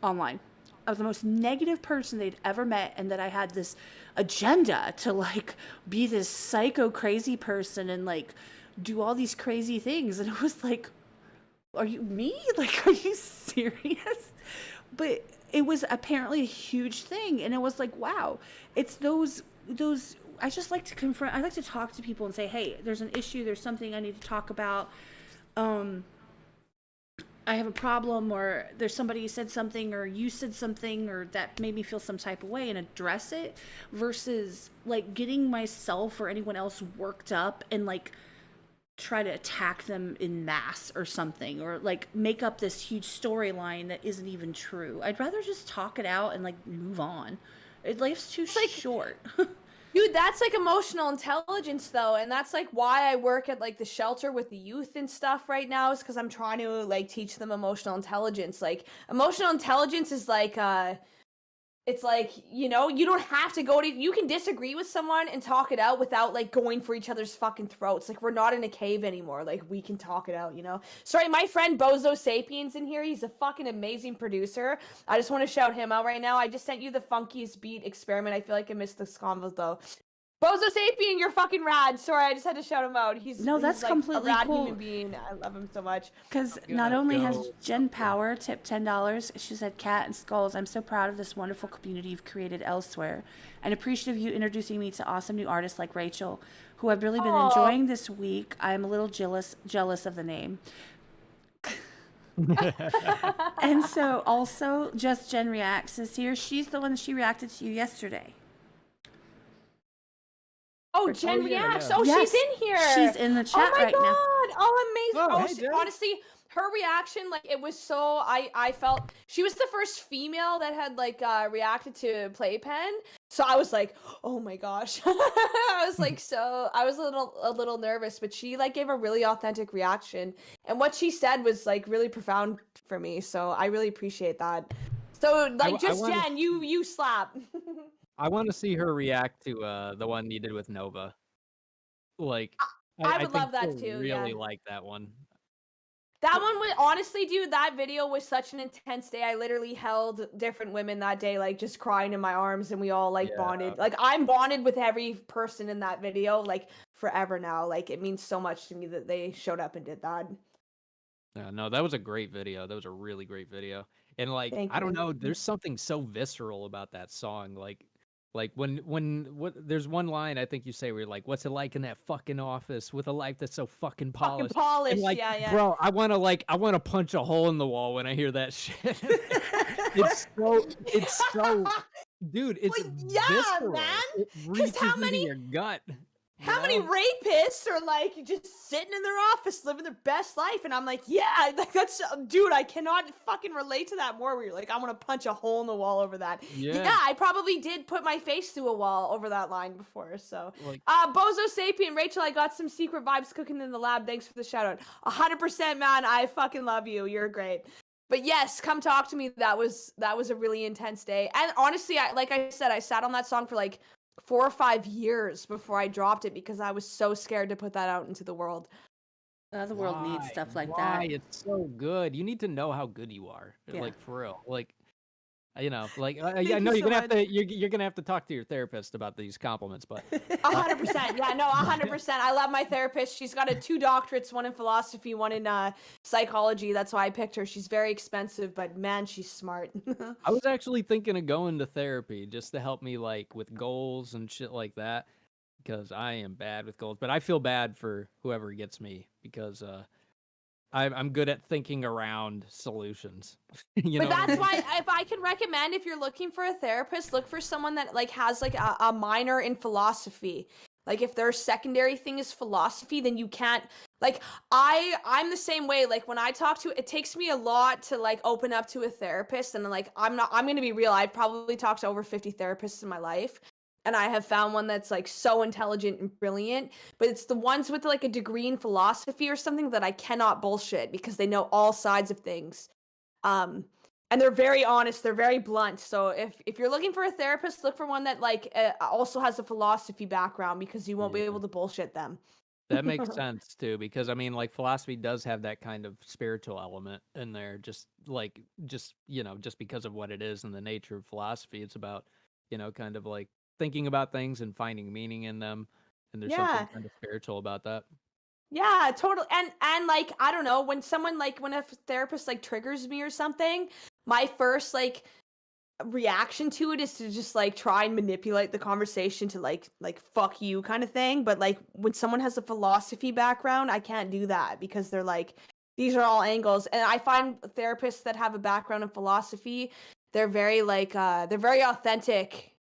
online. I was the most negative person they'd ever met, and that I had this agenda to like be this psycho crazy person and like do all these crazy things. And it was like, are you me? Like, are you serious? But it was apparently a huge thing, and it was like, wow, it's those I just like to confront. I like to talk to people and say, hey, there's an issue. There's something I need to talk about. I have a problem, or there's somebody who said something, or you said something, or that made me feel some type of way, and address it, versus like getting myself or anyone else worked up and like try to attack them in mass or something, or like make up this huge storyline that isn't even true. I'd rather just talk it out and like move on. Life's too short. Dude, that's like emotional intelligence though, and that's like why I work at like the shelter with the youth and stuff right now, is because I'm trying to like teach them emotional intelligence. Like emotional intelligence is like it's like, you know, you don't have to you can disagree with someone and talk it out without like going for each other's fucking throats. Like, we're not in a cave anymore. Like, we can talk it out, you know? Sorry, my friend Bozo Sapiens in here. He's a fucking amazing producer. I just want to shout him out right now. I just sent you the funkiest beat experiment. I feel like I missed the convo though. Bozo Sapien, you're fucking rad. Sorry, I just had to shout him out. He's that's like completely a rad cool. human being. I love him so much. Because not only has Jen Power tipped $10, she said, Cat and Skulls, I'm so proud of this wonderful community you've created elsewhere, and appreciative of you introducing me to awesome new artists like Rachel, who I've really been enjoying this week. I'm a little jealous of the name. And so also, Just Jen Reacts is here. She's the one she reacted to you yesterday. Oh, Jen Reacts. Yeah. Oh, Yes, she's in here. she's in the chat right now. Oh my god. Oh, amazing. hey, Jen. Honestly, her reaction, like, it was so, I felt, she was the first female that had, like, reacted to Playpen. So I was like, oh my gosh. I was like, I was a little nervous, but she, like, gave a really authentic reaction. And what she said was, like, really profound for me. So I really appreciate that. So, like, Jen, you slap. I want to see her react to the one you did with Nova. Like, I would think love that she'll too, really yeah. like that one. That one was, honestly, dude, that video was such an intense day. I literally held different women that day, like, just crying in my arms, and we all, like, bonded. Like, I'm bonded with every person in that video, like, forever now. Like, it means so much to me that they showed up and did that. Yeah, no, that was a great video. That was a really great video. And, like, Thank I don't you. know, there's something so visceral about that song. Like there's one line I think you say where you're like, "What's it like in that fucking office with a life that's so fucking polished?" Fucking polished, And, like, yeah. bro, I wanna punch a hole in the wall when I hear that shit. it's so, dude, it's Well, yeah, visceral. man. It 'Cause reaches how into many- your gut. How many rapists are, like, just sitting in their office living their best life? And I'm like, yeah, like, that's, dude, I cannot fucking relate to that more, where you're like, I want to punch a hole in the wall over that. Yeah, I probably did put my face through a wall over that line before. So, Like- Bozo Sapien, Rachel, I got some secret vibes cooking in the lab. Thanks for the shout out. 100%, man. I fucking love you. You're great. But yes, come talk to me. That was a really intense day. And honestly, like I said, I sat on that song for like 4 or 5 years before I dropped it because I was so scared to put that out into the world. The world needs stuff like Why? that. It's so good. You need to know how good you are. Yeah. Like, for real. Like, you know, like, I Thank know you you're gonna so have to you're gonna have to talk to your therapist about these compliments, but 100%. Yeah, no, 100%. I love my therapist. She's got 2 doctorates, one in philosophy, one in psychology. That's why I picked her. She's very expensive, but man, she's smart. I was actually thinking of going to therapy just to help me, like, with goals and shit like that, because I am bad with goals. But I feel bad for whoever gets me because I'm good at thinking around solutions. You know But what I that's mean? why, if I can recommend, if you're looking for a therapist, look for someone that, like, has, like, a minor in philosophy. Like, if their secondary thing is philosophy, then you can't, like, I'm the same way. Like, when I talk to, it takes me a lot to, like, open up to a therapist, and, like, I'm gonna be real, I've probably talked to over 50 therapists in my life, and I have found one that's, like, so intelligent and brilliant, but it's the ones with, like, a degree in philosophy or something that I cannot bullshit because they know all sides of things. And they're very honest, they're very blunt. So if you're looking for a therapist, look for one that, like, also has a philosophy background, because you won't be able to bullshit them. That makes sense too, because I mean, like, philosophy does have that kind of spiritual element in there, just you know, just because of what it is and the nature of philosophy. It's about, you know, kind of like thinking about things and finding meaning in them, and there's Yeah. something kind of spiritual about that. Yeah, totally. And like, I don't know, when a therapist, like, triggers me or something, my first, like, reaction to it is to just, like, try and manipulate the conversation to, like fuck you kind of thing. But, like, when someone has a philosophy background, I can't do that, because they're like, these are all angles. And I find therapists that have a background in philosophy, they're very, like, they're very authentic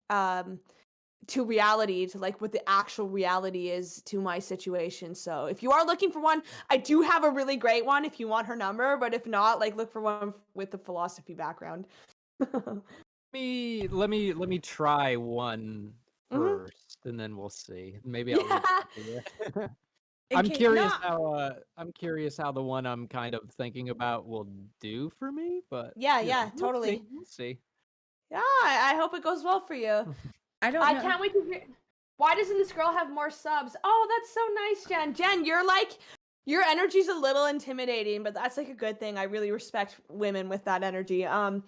to reality, to, like, what the actual reality is to my situation. So if you are looking for one, I do have a really great one if you want her number, but if not, like, look for one with the philosophy background. Let me try one first, and then we'll see. Maybe I'll reach out to you. I'm curious how the one I'm kind of thinking about will do for me, but Yeah, you know, totally. We'll see. Yeah, I hope it goes well for you. I don't I know. can't wait to hear. Why doesn't this girl have more subs? Oh, that's so nice, Jen. Jen, you're like, your energy's a little intimidating, but that's like a good thing. I really respect women with that energy. Oh,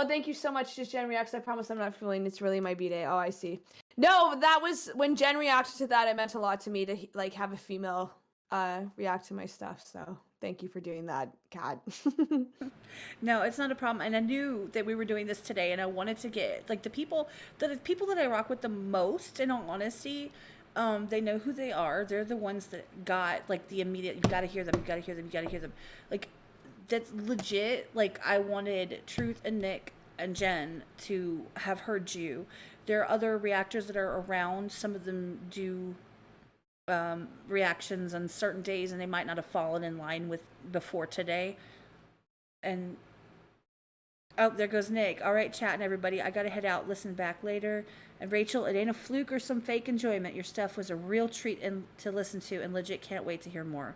thank you so much, just Jen reacts. I promise I'm not feeling it's really my B-day. Oh, I see. No, that was when Jen reacted to that. It meant a lot to me to like have a female react to my stuff. So thank you for doing that, Kat. No, it's not a problem. And I knew that we were doing this today, and I wanted to get like the people that I rock with the most. In all honesty, they know who they are. They're the ones that got like the immediate. You got to hear them. You got to hear them. You got to hear them. Like that's legit. Like I wanted Truth and Nick and Jen to have heard you. There are other reactors that are around. Some of them do reactions on certain days, and they might not have fallen in line with before today. And oh, there goes Nick. All right, chatting everybody. I gotta head out. Listen back later. And Rachel, it ain't a fluke or some fake enjoyment. Your stuff was a real treat to listen to, and legit can't wait to hear more.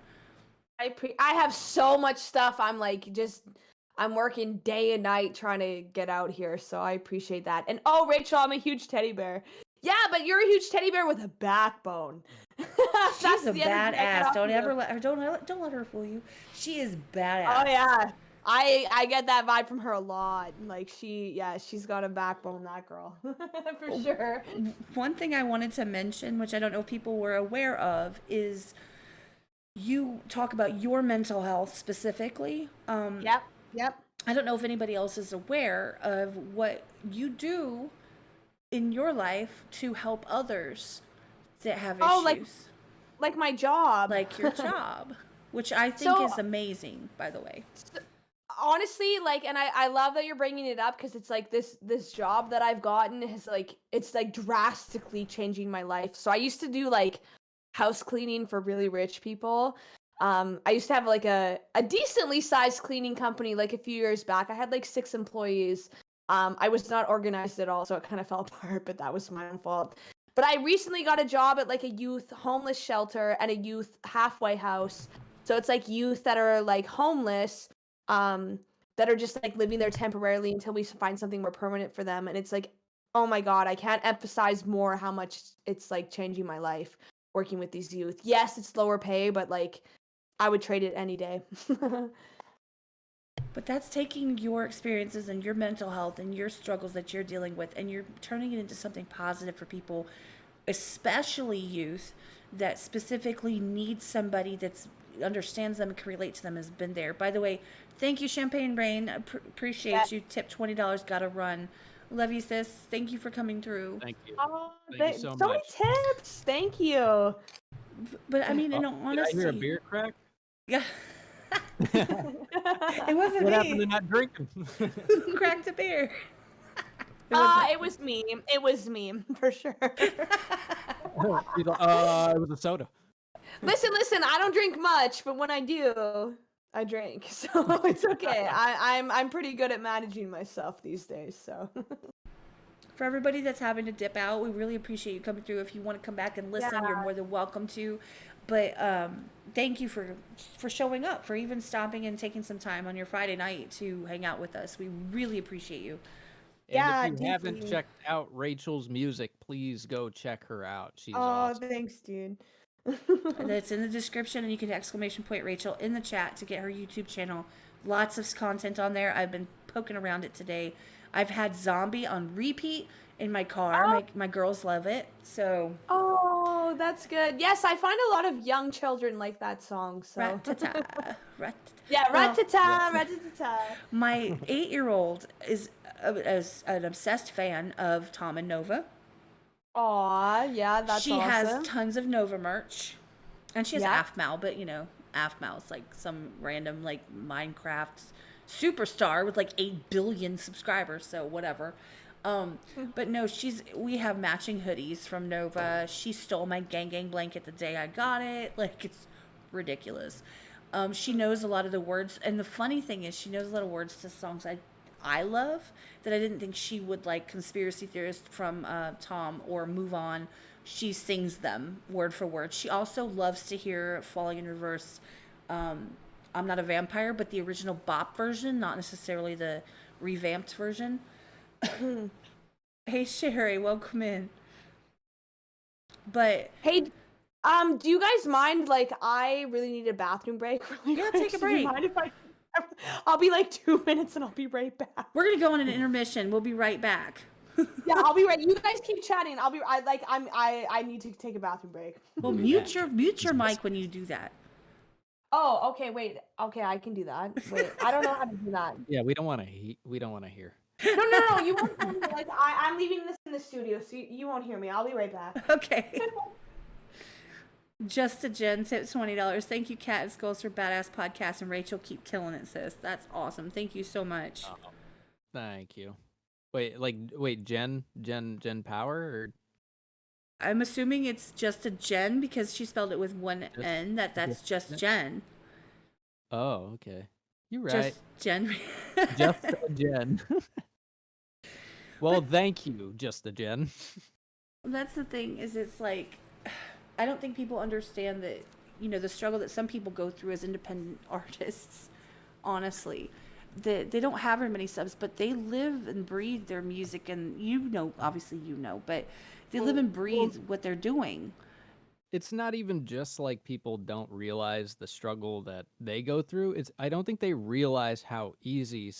I have so much stuff. I'm working day and night trying to get out here, so I appreciate that. And oh, Rachel, I'm a huge teddy bear. Yeah, but you're a huge teddy bear with a backbone. She's a badass. Don't ever let her. Don't let her fool you. She is badass. Oh yeah, I get that vibe from her a lot. Like she's got a backbone, that girl, for sure. One thing I wanted to mention, which I don't know if people were aware of, is you talk about your mental health specifically. Yep. I don't know if anybody else is aware of what you do in your life to help others that have issues. Like my job. Like your job, which I think is amazing, by the way. Honestly, like, and I love that you're bringing it up because it's like this job that I've gotten is like, it's like drastically changing my life. So I used to do like house cleaning for really rich people. I used to have like a decently sized cleaning company like a few years back. I had like 6 employees. I was not organized at all, so it kind of fell apart, but that was my own fault. But I recently got a job at like a youth homeless shelter and a youth halfway house. So it's like youth that are like homeless, that are just like living there temporarily until we find something more permanent for them. And it's like, oh my God, I can't emphasize more how much it's like changing my life working with these youth. Yes, it's lower pay, but like I would trade it any day. But that's taking your experiences and your mental health and your struggles that you're dealing with, and you're turning it into something positive for people, especially youth that specifically need somebody that's understands them and can relate to them, has been there. By the way, thank you, Champagne Rain. Appreciate you. Tip $20. Gotta run. Love you, sis. Thank you for coming through. Thank you. Oh, Thank you so many much. tips. Thank you. But I mean, in all honesty, Did I hear a beer crack? Yeah. It wasn't What me. happened to not drinking? Who cracked a beer? It was me. It was me, for sure. It was a soda. Listen, I don't drink much, but when I do, I drink. So it's okay. I'm pretty good at managing myself these days, so. For everybody that's having to dip out, we really appreciate you coming through. If you want to come back and listen, you're more than welcome to. But thank you for showing up, for even stopping and taking some time on your Friday night to hang out with us. We really appreciate you. And if you haven't checked out Rachel's music, please go check her out. She's awesome. Thanks, dude. And it's in the description, and you can !Rachel in the chat to get her YouTube channel. Lots of content on there. I've been poking around it today. I've had Zombie on repeat in my car. My girls love it. So. Oh, that's good. Yes, I find a lot of young children like that song. So. Rat-ta-ta, rat-ta-ta. Yeah, rat-ta-ta, rat-ta-ta. My 8-year-old is an obsessed fan of Tom and Nova. Aw, yeah, that's She awesome. has tons of Nova merch. And she has AFMAL, but AFMAL is like some random like Minecraft superstar with like 8 billion subscribers, so whatever. But no, we have matching hoodies from Nova. She stole my gang blanket the day I got it. Like, it's ridiculous. She knows a lot of the words, and the funny thing is she knows a lot of words to songs I love that I didn't think she would, like Conspiracy Theorist from Tom or Move On. She sings them word for word. She also loves to hear Falling in Reverse. I'm Not a Vampire, but the original bop version, not necessarily the revamped version. Hey Sherry, welcome in. But Hey, do you guys mind? Like, I really need a bathroom break. Really yeah, quick. take a So do you break. mind if I'll be like 2 minutes and I'll be right back. We're gonna go on an intermission. We'll be right back. Yeah, I'll be right. You guys keep chatting. I need to take a bathroom break. Well, Do mute that. your mic when you do that. Oh, okay. Wait. Okay, I can do that. Wait, I don't know how to do that. Yeah, we don't want to hear. No. You won't hear me. Like, I'm leaving this in the studio, so you won't hear me. I'll be right back. Okay. Just a Jen tips $20. Thank you, Kat and Skulls, for badass podcast, and Rachel, keep killing it, sis. That's awesome. Thank you so much. Thank you. Wait, Jen Power or I'm assuming it's just a Jen because she spelled it with one Just- N. That's just Jen? Jen. Oh, okay. You're right. Just Jen. Just a Jen. Well, thank you, Just a Jen. That's the thing, is it's like, I don't think people understand that, the struggle that some people go through as independent artists, honestly. That they don't have very many subs, but they live and breathe their music, and obviously but they live and breathe what they're doing. It's not even just like people don't realize the struggle that they go through. I don't think they realize how easy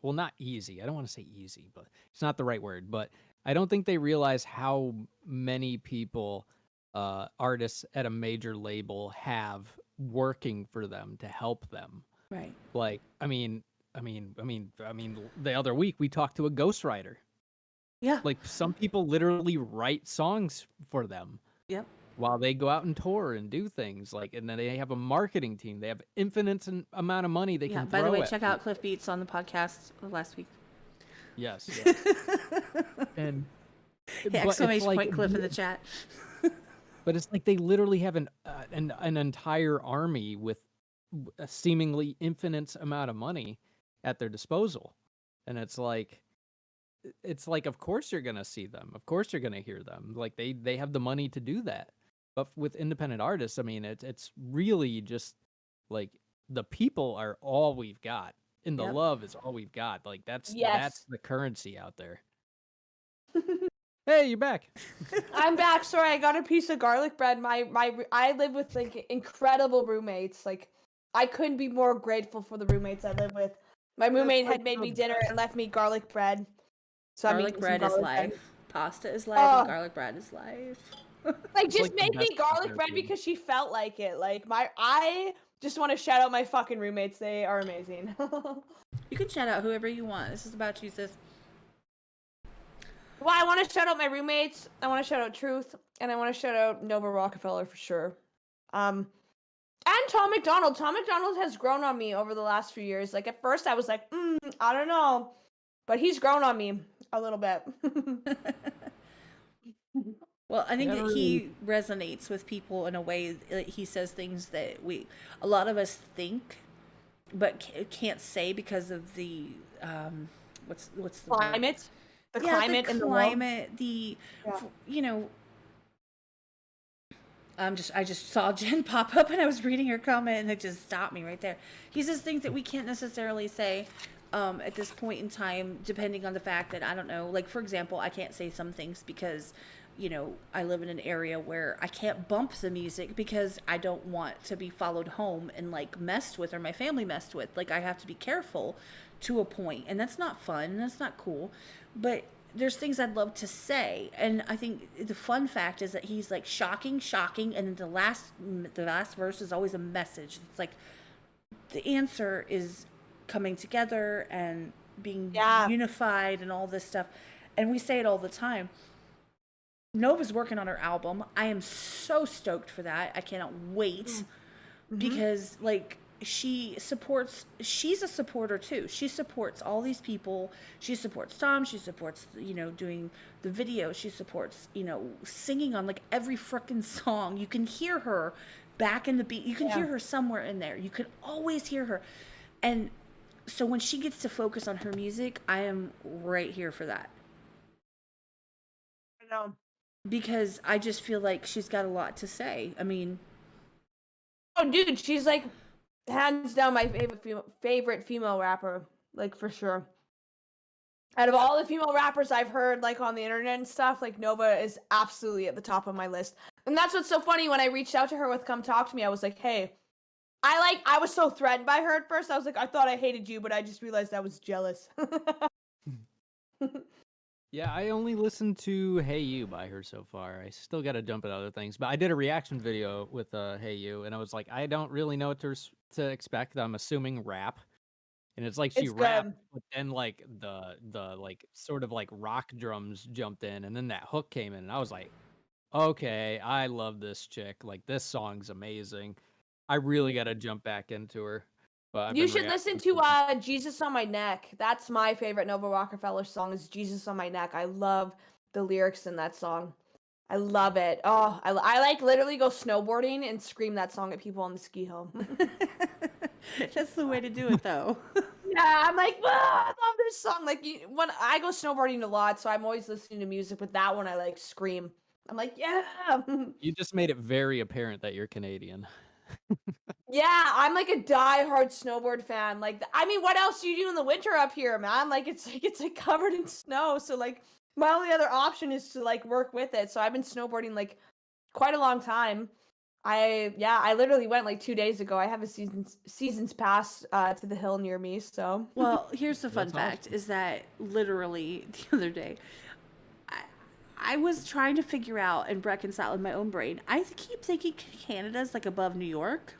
not easy. I don't want to say easy, but it's not the right word, but I don't think they realize how many people artists at a major label have working for them to help them. Right. Like, I mean, the other week we talked to a ghostwriter. Yeah. Like, some people literally write songs for them. Yep. While they go out and tour and do things, like, and then they have a marketing team. They have infinite amount of money they Yeah. can By throw the way, at check out Cliff Beats on the podcast last week. Yes. And Exclamation point Cliff in the chat. but it's like they literally have an entire army with a seemingly infinite amount of money at their disposal, and it's like of course you're gonna see them, of course you're gonna hear them. Like, they have the money to do that. But with independent artists, I mean, it's really just like the people are all we've got, and the Yep. love is all we've got. Like, that's Yes. the currency out there. Hey, you're back. I'm back. Sorry, I got a piece of garlic bread. I live with like incredible roommates. Like, I couldn't be more grateful for the roommates I live with. My roommate had made me dinner and left me garlic bread. So Garlic bread is life. bread. Pasta is life. Oh. And garlic bread is life. Like, It's just like the make me best garlic comfort bread food. because she felt like it. Like, I just want to shout out my fucking roommates. They are amazing. You can shout out whoever you want. This is about you, sis. Well, I want to shout out my roommates. I want to shout out Truth, and I want to shout out Nova Rockefeller for sure. And Tom McDonald. Tom McDonald has grown on me over the last few years. Like, at first I was like, I don't know, but he's grown on me a little bit. Well, I think Yeah, that he resonates with people in a way that he says things that a lot of us think, but can't say because of the what's the word? Climate, the Yeah, climate the in the world. climate, I just saw Jen pop up and I was reading her comment and it just stopped me right there. He says things that we can't necessarily say at this point in time, depending on the fact that, I don't know, like, for example, I can't say some things because, I live in an area where I can't bump the music because I don't want to be followed home and, like, messed with, or my family messed with. Like, I have to be careful to a point, and that's not fun and that's not cool. But there's things I'd love to say, and I think the fun fact is that he's like shocking, and then the last verse is always a message. It's like the answer is coming together and being unified and all this stuff, and we say it all the time. Nova's working on her album. I am so stoked for that. I cannot wait because, like, she's a supporter too. She supports all these people. She supports Tom. She supports, doing the video. She supports, singing on like every frickin' song. You can hear her back in the beat. You can hear her somewhere in there. You can always hear her. And so when she gets to focus on her music, I am right here for that. I know. Because I just feel like she's got a lot to say. I mean, oh, dude, she's like hands down my favorite female rapper, like, for sure. Out of all the female rappers I've heard like on the internet and stuff, like Nova is absolutely at the top of my list. And that's what's so funny. When I reached out to her with Come Talk to Me, I was like, hey, I was so threatened by her at first. I was like, I thought I hated you, but I just realized I was jealous. Yeah, I only listened to Hey You by her so far. I still got to jump at other things, but I did a reaction video with Hey You, and I was like, I don't really know what to expect. I'm assuming rap, and it's like she It's rapped, good. but then like the like sort of like rock drums jumped in, and then that hook came in, and I was like, okay, I love this chick. Like this song's amazing. I really got to jump back into her. But I've You been should listen reacting to Jesus on My Neck. That's my favorite Nova Rockefeller song is Jesus on My Neck. I love the lyrics in that song. I love it. Oh, I like literally go snowboarding and scream that song at people on the ski hill. That's the way to do it, though. Yeah, I'm like, I love this song. Like when I go snowboarding a lot, so I'm always listening to music, but that one I like scream. I'm like, yeah. You just made it very apparent that you're Canadian. Yeah, I'm like a die-hard snowboard fan. Like, I mean, what else do you do in the winter up here, man? Like it's like covered in snow. So like, my only other option is to like work with it. So I've been snowboarding like quite a long time. I literally went like 2 days ago. I have a season's pass to the hill near me. So Well, here's the fun That's fact: is that literally the other day, I was trying to figure out and reconcile in my own brain. I keep thinking Canada's like above New York.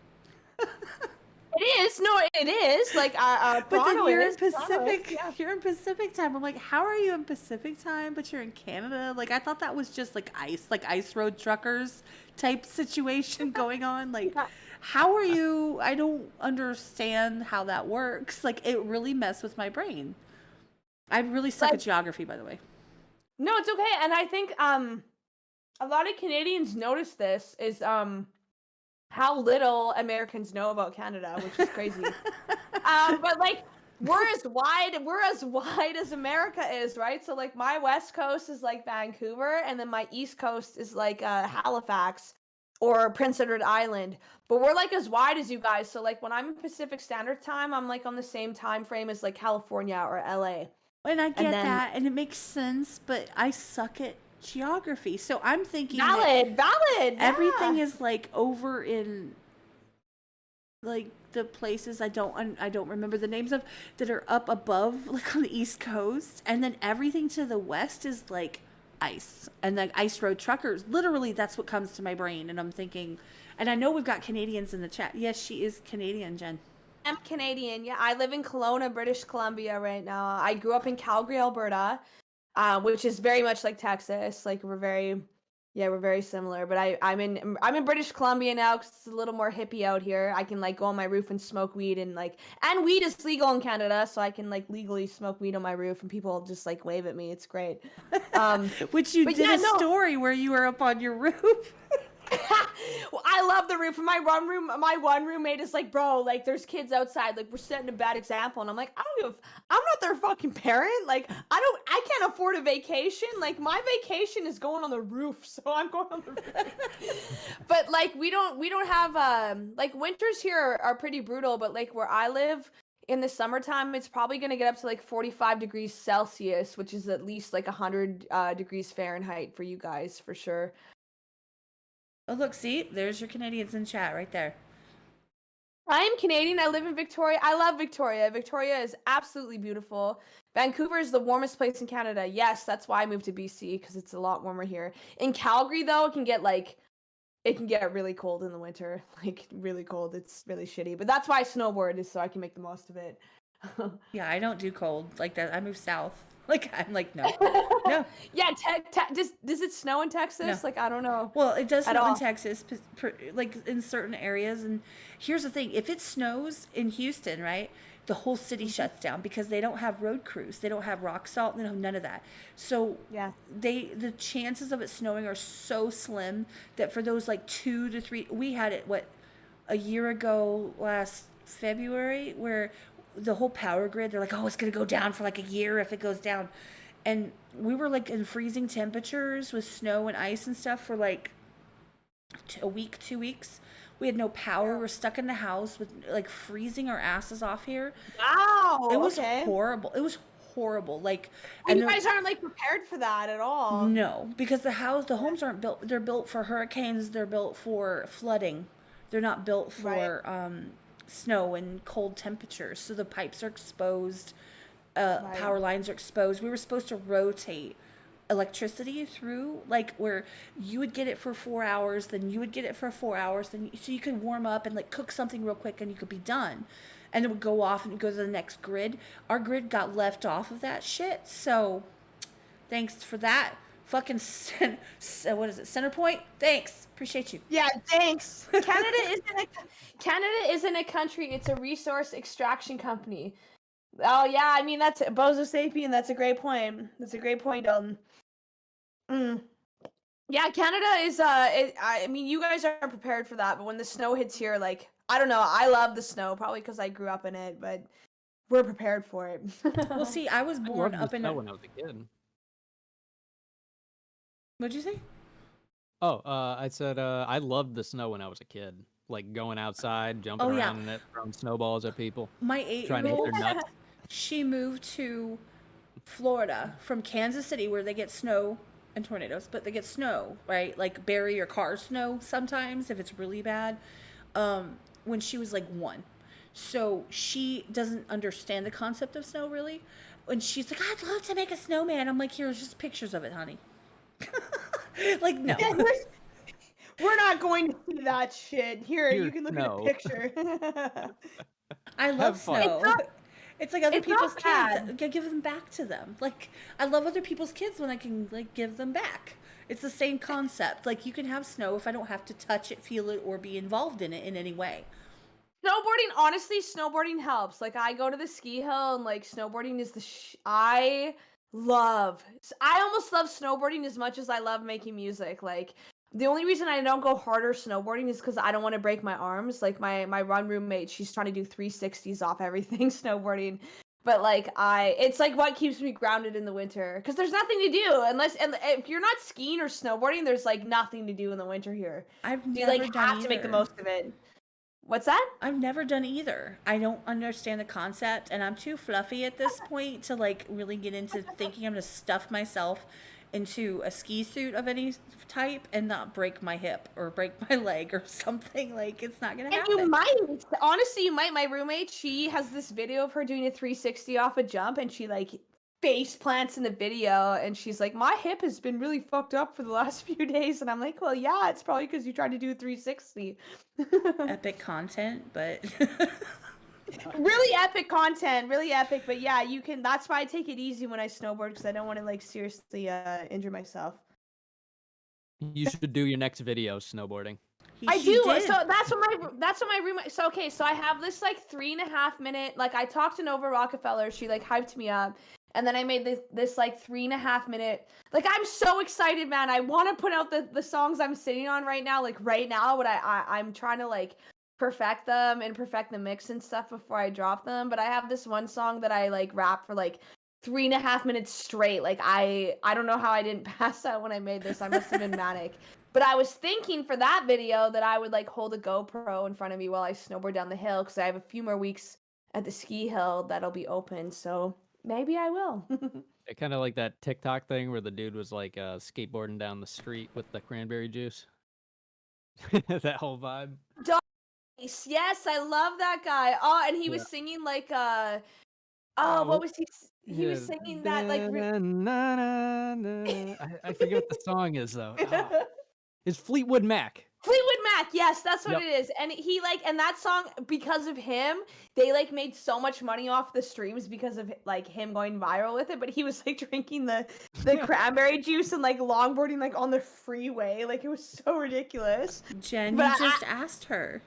it is. No, it is. Like But then Toronto you're in is. Toronto is, Pacific. yeah. You're in Pacific time. I'm like, how are you in Pacific time, but you're in Canada? Like, I thought that was just like ice road truckers type situation going on. Like, how are you? I don't understand how that works. Like, it really messed with my brain. I really suck at geography, by the way. No, it's okay. And I think a lot of Canadians notice this is how little Americans know about Canada, which is crazy. But like we're as wide as America is, right? So like my west coast is like Vancouver, and then my east coast is like Halifax or Prince Edward Island. But we're like as wide as you guys. So like when I'm in Pacific Standard Time, I'm like on the same time frame as like California or LA. And I get that, and it makes sense, but I suck at geography. So I'm thinking valid. Everything is like over in like the places I don't remember the names of that are up above, like on the East Coast, and then everything to the west is like ice and like ice road truckers. Literally, that's what comes to my brain, and I'm thinking, and I know we've got Canadians in the chat. Yes, she is Canadian, Jen. I'm Canadian. Yeah, I live in Kelowna, British Columbia right now. I grew up in Calgary, Alberta, which is very much like Texas. Like we're very similar. But I'm in British Columbia now because it's a little more hippie out here. I can like go on my roof and smoke weed and weed is legal in Canada, so I can like legally smoke weed on my roof and people just like wave at me. It's great. Which you did a story where you were up on your roof. Well, I love the roof. My one roommate is like, bro, like there's kids outside, like we're setting a bad example. And I'm like, I'm not their fucking parent. Like I can't afford a vacation. Like my vacation is going on the roof, so I'm going on the roof. But like we don't have like winters here are pretty brutal. But like where I live in the summertime, it's probably gonna get up to like 45 degrees Celsius, which is at least like 100 degrees Fahrenheit for you guys for sure. Oh, look, see? There's your Canadians in chat right there. I am Canadian. I live in Victoria. I love Victoria. Victoria is absolutely beautiful. Vancouver is the warmest place in Canada. Yes, that's why I moved to BC, because it's a lot warmer here. In Calgary, though, it can get really cold in the winter. Like, really cold. It's really shitty. But that's why I snowboard, is so I can make the most of it. Yeah, I don't do cold like that. I moved south. Like, I'm like, no. No. Yeah, does it snow in Texas? No. Like, I don't know. Well, it does snow in Texas, like in certain areas. And here's the thing. If it snows in Houston, right, the whole city shuts down because they don't have road crews. They don't have rock salt. They don't have none of that. So yeah, the chances of it snowing are so slim that for those like 2 to 3, we had it, a year ago last February, where the whole power grid, they're like, oh, it's going to go down for like a year if it goes down. And we were like in freezing temperatures with snow and ice and stuff for like a week, 2 weeks. We had no power. We're stuck in the house with like freezing our asses off here. Wow. It was horrible. It was horrible. Like, And and you they're- guys aren't like prepared for that at all. no, because the homes aren't built. They're built for hurricanes. They're built for flooding. They're not built for snow and cold temperatures. So the pipes are exposed. Power lines are exposed. We were supposed to rotate electricity through, like where you would get it for 4 hours, then you would get it for 4 hours, then so you could warm up and like cook something real quick and you could be done. And it would go off and go to the next grid. Our grid got left off of that shit. So thanks for that. Fucking what is it? Centerpoint? Thanks. Appreciate you. Yeah, thanks. Canada isn't a country, it's a resource extraction company. Oh yeah, I mean that's Bozo Sapien, that's a great point. That's a great point, Dalton. Yeah, Canada is I mean you guys aren't prepared for that, but when the snow hits here, like I don't know, I love the snow, probably because I grew up in it, but we're prepared for it. Well, see, I was born I loved up the in snow when I was a kid. What'd you say? Oh, I said I loved the snow when I was a kid. Like going outside, jumping around in it, throwing snowballs at people, My trying to hit 8-year-old, their nuts. she moved to Florida from Kansas City, where they get snow and tornadoes, but they get snow, right? Like bury your car snow sometimes if it's really bad. When she was like 1. So she doesn't understand the concept of snow really. And she's like, I'd love to make a snowman. I'm like, here's just pictures of it, honey. Like, no. We're not going to see that shit. Here, you can look at a picture. I love snow. It's like other people's kids. bad. Give them back to them. Like, I love other people's kids when I can like give them back. It's the same concept. Like, you can have snow if I don't have to touch it, feel it, or be involved in it in any way. Snowboarding, honestly, snowboarding helps. Like, I go to the ski hill and, like, snowboarding is the I almost love snowboarding as much as I love making music. Like, the only reason I don't go harder snowboarding is because I don't want to break my arms. Like, my run roommate, she's trying to do 360s off everything snowboarding. But, like, it's, like, what keeps me grounded in the winter. Because there's nothing to do. And if you're not skiing or snowboarding, there's, like, nothing to do in the winter here. You, like, have to make the most of it. What's that? I've never done either. I don't understand the concept, and I'm too fluffy at this point to like really get into thinking I'm gonna stuff myself into a ski suit of any type and not break my hip or break my leg or something. Like, it's not gonna happen. And you might, honestly, you might. My roommate, she has this video of her doing a 360 off a jump, and she like face plants in the video, and she's like, my hip has been really fucked up for the last few days. And I'm like, well, yeah, it's probably because you tried to do a 360. Epic content, but really epic content, really epic. But yeah, you can, that's why I take it easy when I snowboard, because I don't want to like seriously injure myself. You should do your next video snowboarding. I do. So that's what my roommate. So okay, so I have this like 3.5 minute. Like I talked to Nova Rockefeller. She like hyped me up, and then I made this like 3.5 minute. Like I'm so excited, man. I want to put out the songs I'm sitting on right now, like right now. But I'm trying to like perfect them and perfect the mix and stuff before I drop them. But I have this one song that I like rap for like 3.5 minutes straight. Like I don't know how I didn't pass out when I made this. I must have been manic. But I was thinking for that video that I would like hold a GoPro in front of me while I snowboard down the hill, because I have a few more weeks at the ski hill that'll be open. So maybe I will. Kind of like that TikTok thing where the dude was like skateboarding down the street with the cranberry juice. That whole vibe. Yes, I love that guy. Oh, and he was singing like what was he? He was singing that like. I forget what the song is though. It's Fleetwood Mac. Fleetwood Mac, yes, that's what it is. And he like, and that song, because of him, they like made so much money off the streams because of like him going viral with it. But he was like drinking the cranberry juice and like longboarding like on the freeway. Like it was so ridiculous. Jen, you just asked her.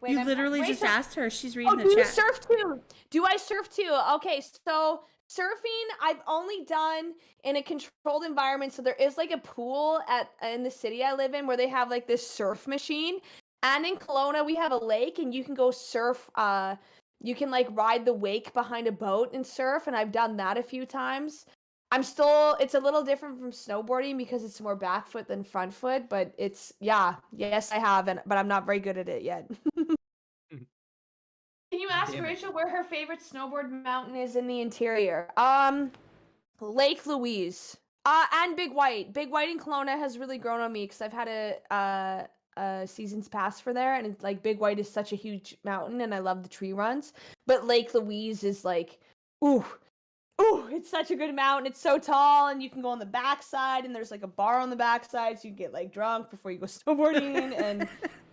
Wait, you literally just asked her. She's reading the chat. Do you chat. surf too? Do I surf too? Okay, so surfing I've only done in a controlled environment. So there is like a pool in the city I live in where they have like this surf machine. And in Kelowna we have a lake and you can go surf. You can like ride the wake behind a boat and surf, and I've done that a few times. It's a little different from snowboarding because it's more back foot than front foot, but yes, I have, but I'm not very good at it yet. Can you ask Damn it. Rachel where her favorite snowboard mountain is in the interior? Lake Louise. And Big White. Big White in Kelowna has really grown on me because I've had a season's pass for there, and it's like Big White is such a huge mountain, and I love the tree runs. But Lake Louise is like, ooh, it's such a good mountain. It's so tall, and you can go on the backside, and there's like a bar on the backside, so you can get like drunk before you go snowboarding. And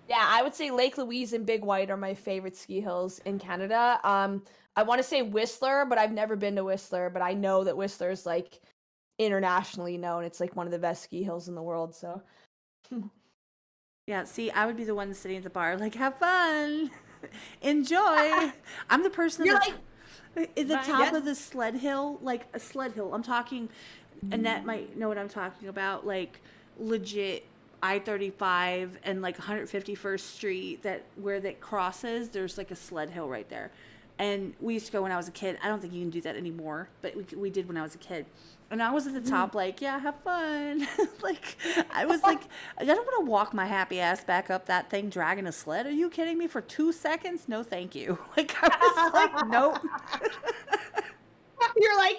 yeah, I would say Lake Louise and Big White are my favorite ski hills in Canada. I want to say Whistler, but I've never been to Whistler, but I know that Whistler is like internationally known. It's like one of the best ski hills in the world. So Yeah, see, I would be the one sitting at the bar, like, have fun, enjoy. I'm the person you're that's like, at the Right, top yes. of the sled hill, like a sled hill. I'm talking, Annette might know what I'm talking about, like legit I-35 and like 151st Street, that where that crosses, there's like a sled hill right there. And we used to go when I was a kid. I don't think you can do that anymore, but we did when I was a kid. And I was at the top, like, yeah, have fun. Like, I was like, I don't want to walk my happy ass back up that thing dragging a sled. Are you kidding me? For 2 seconds? No, thank you. Like, I was like, nope. You're like,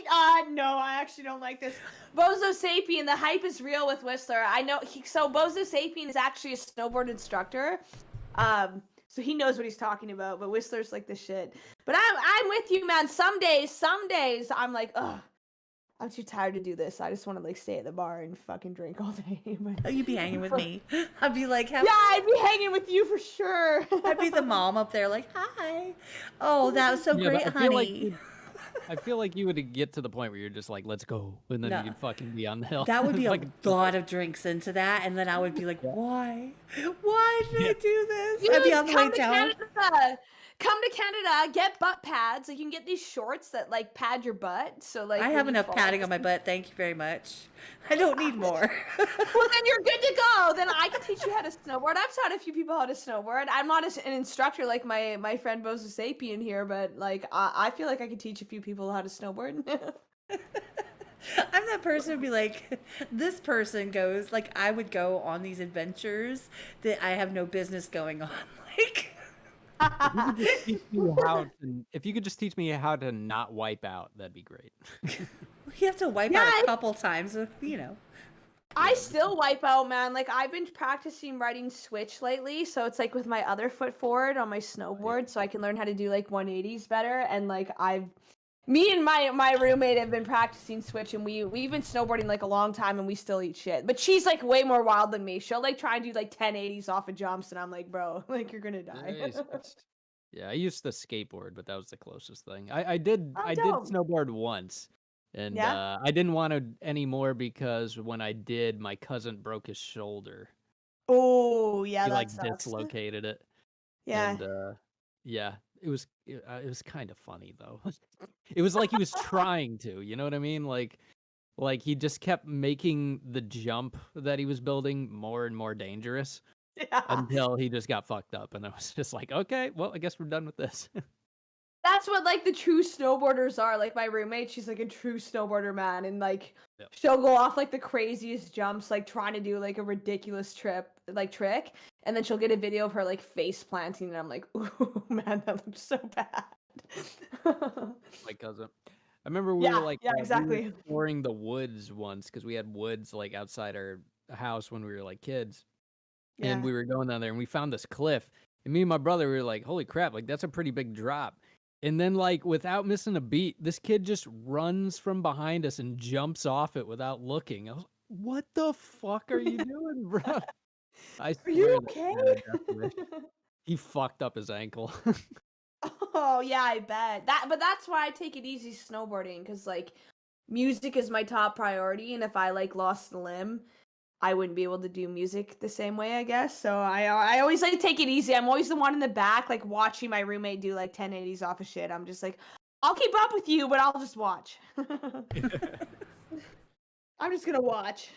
no, I actually don't like this. Bozo Sapien, the hype is real with Whistler. I know. So Bozo Sapien is actually a snowboard instructor. So he knows what he's talking about. But Whistler's like the shit. But I'm with you, man. Some days I'm like, ugh, I'm too tired to do this. I just want to like stay at the bar and fucking drink all day. But You'd be hanging with me. I'd be like, yeah, I'd be hanging with you for sure. I'd be the mom up there, like, hi. Oh, that was so Yeah, great, but I feel like honey. I feel like you would get to the point where you're just like, let's go, and then No. you'd fucking be on the hill. That would be a Like, lot of drinks into that, and then I would be like, why? Why did I do this? You I'd be on the way come to down. Canada. Come to Canada, get butt pads. Like you can get these shorts that like pad your butt. So like I when have you enough fall- padding on my butt. Thank you very much. I don't need more. Well, then you're good to go. Then I can teach you how to snowboard. I've taught a few people how to snowboard. I'm not an instructor like my friend Bozo Sapien here, but like I feel like I could teach a few people how to snowboard. I'm that person who'd be like, this person goes, like, I would go on these adventures that I have no business going on. Like, if you could just teach me how to not wipe out, that'd be great. you have to wipe out a couple times, you know. I still wipe out, man. Like I've been practicing riding switch lately, so it's like with my other foot forward on my snowboard, so I can learn how to do like 180s better. And like me and my roommate have been practicing switch, and we've been snowboarding like a long time, and we still eat shit. But she's like way more wild than me. She'll like try and do like 1080s off of jumps, and I'm like, bro, like you're gonna die. Nice. Yeah, I used to skateboard, but that was the closest thing. I did dope. snowboard once, and Yeah? I didn't want to anymore because when I did, my cousin broke his shoulder. Oh yeah, He that like sucks. dislocated it. Yeah. And yeah, it was kind of funny though. It was like he was trying to, you know what I mean? Like he just kept making the jump that he was building more and more dangerous Yeah. until he just got fucked up, and I was just like, okay, well, I guess we're done with this. That's what like the true snowboarders are. Like my roommate, she's like a true snowboarder, man, and like Yep. she'll go off like the craziest jumps, like trying to do like a ridiculous trick, and then she'll get a video of her like face planting, and I'm like, ooh, man, that looks so bad. My cousin. I remember we Yeah, were like yeah, we were exactly. exploring the woods once because we had woods like outside our house when we were like kids, and Yeah. we were going down there and we found this cliff, and me and my brother we were like, holy crap, like that's a pretty big drop. And then like without missing a beat, this kid just runs from behind us and jumps off it without looking. I was like, what the fuck are you doing, bro? I Are swear you that okay? man had a death wish. He fucked up his ankle. Oh yeah, I bet but that's why I take it easy snowboarding, because like music is my top priority, and if I like lost a limb, I wouldn't be able to do music the same way, I guess. So I always like take it easy. I'm always the one in the back, like watching my roommate do like 1080s off of shit. I'm just like, I'll keep up with you, but I'll just watch. I'm just gonna watch.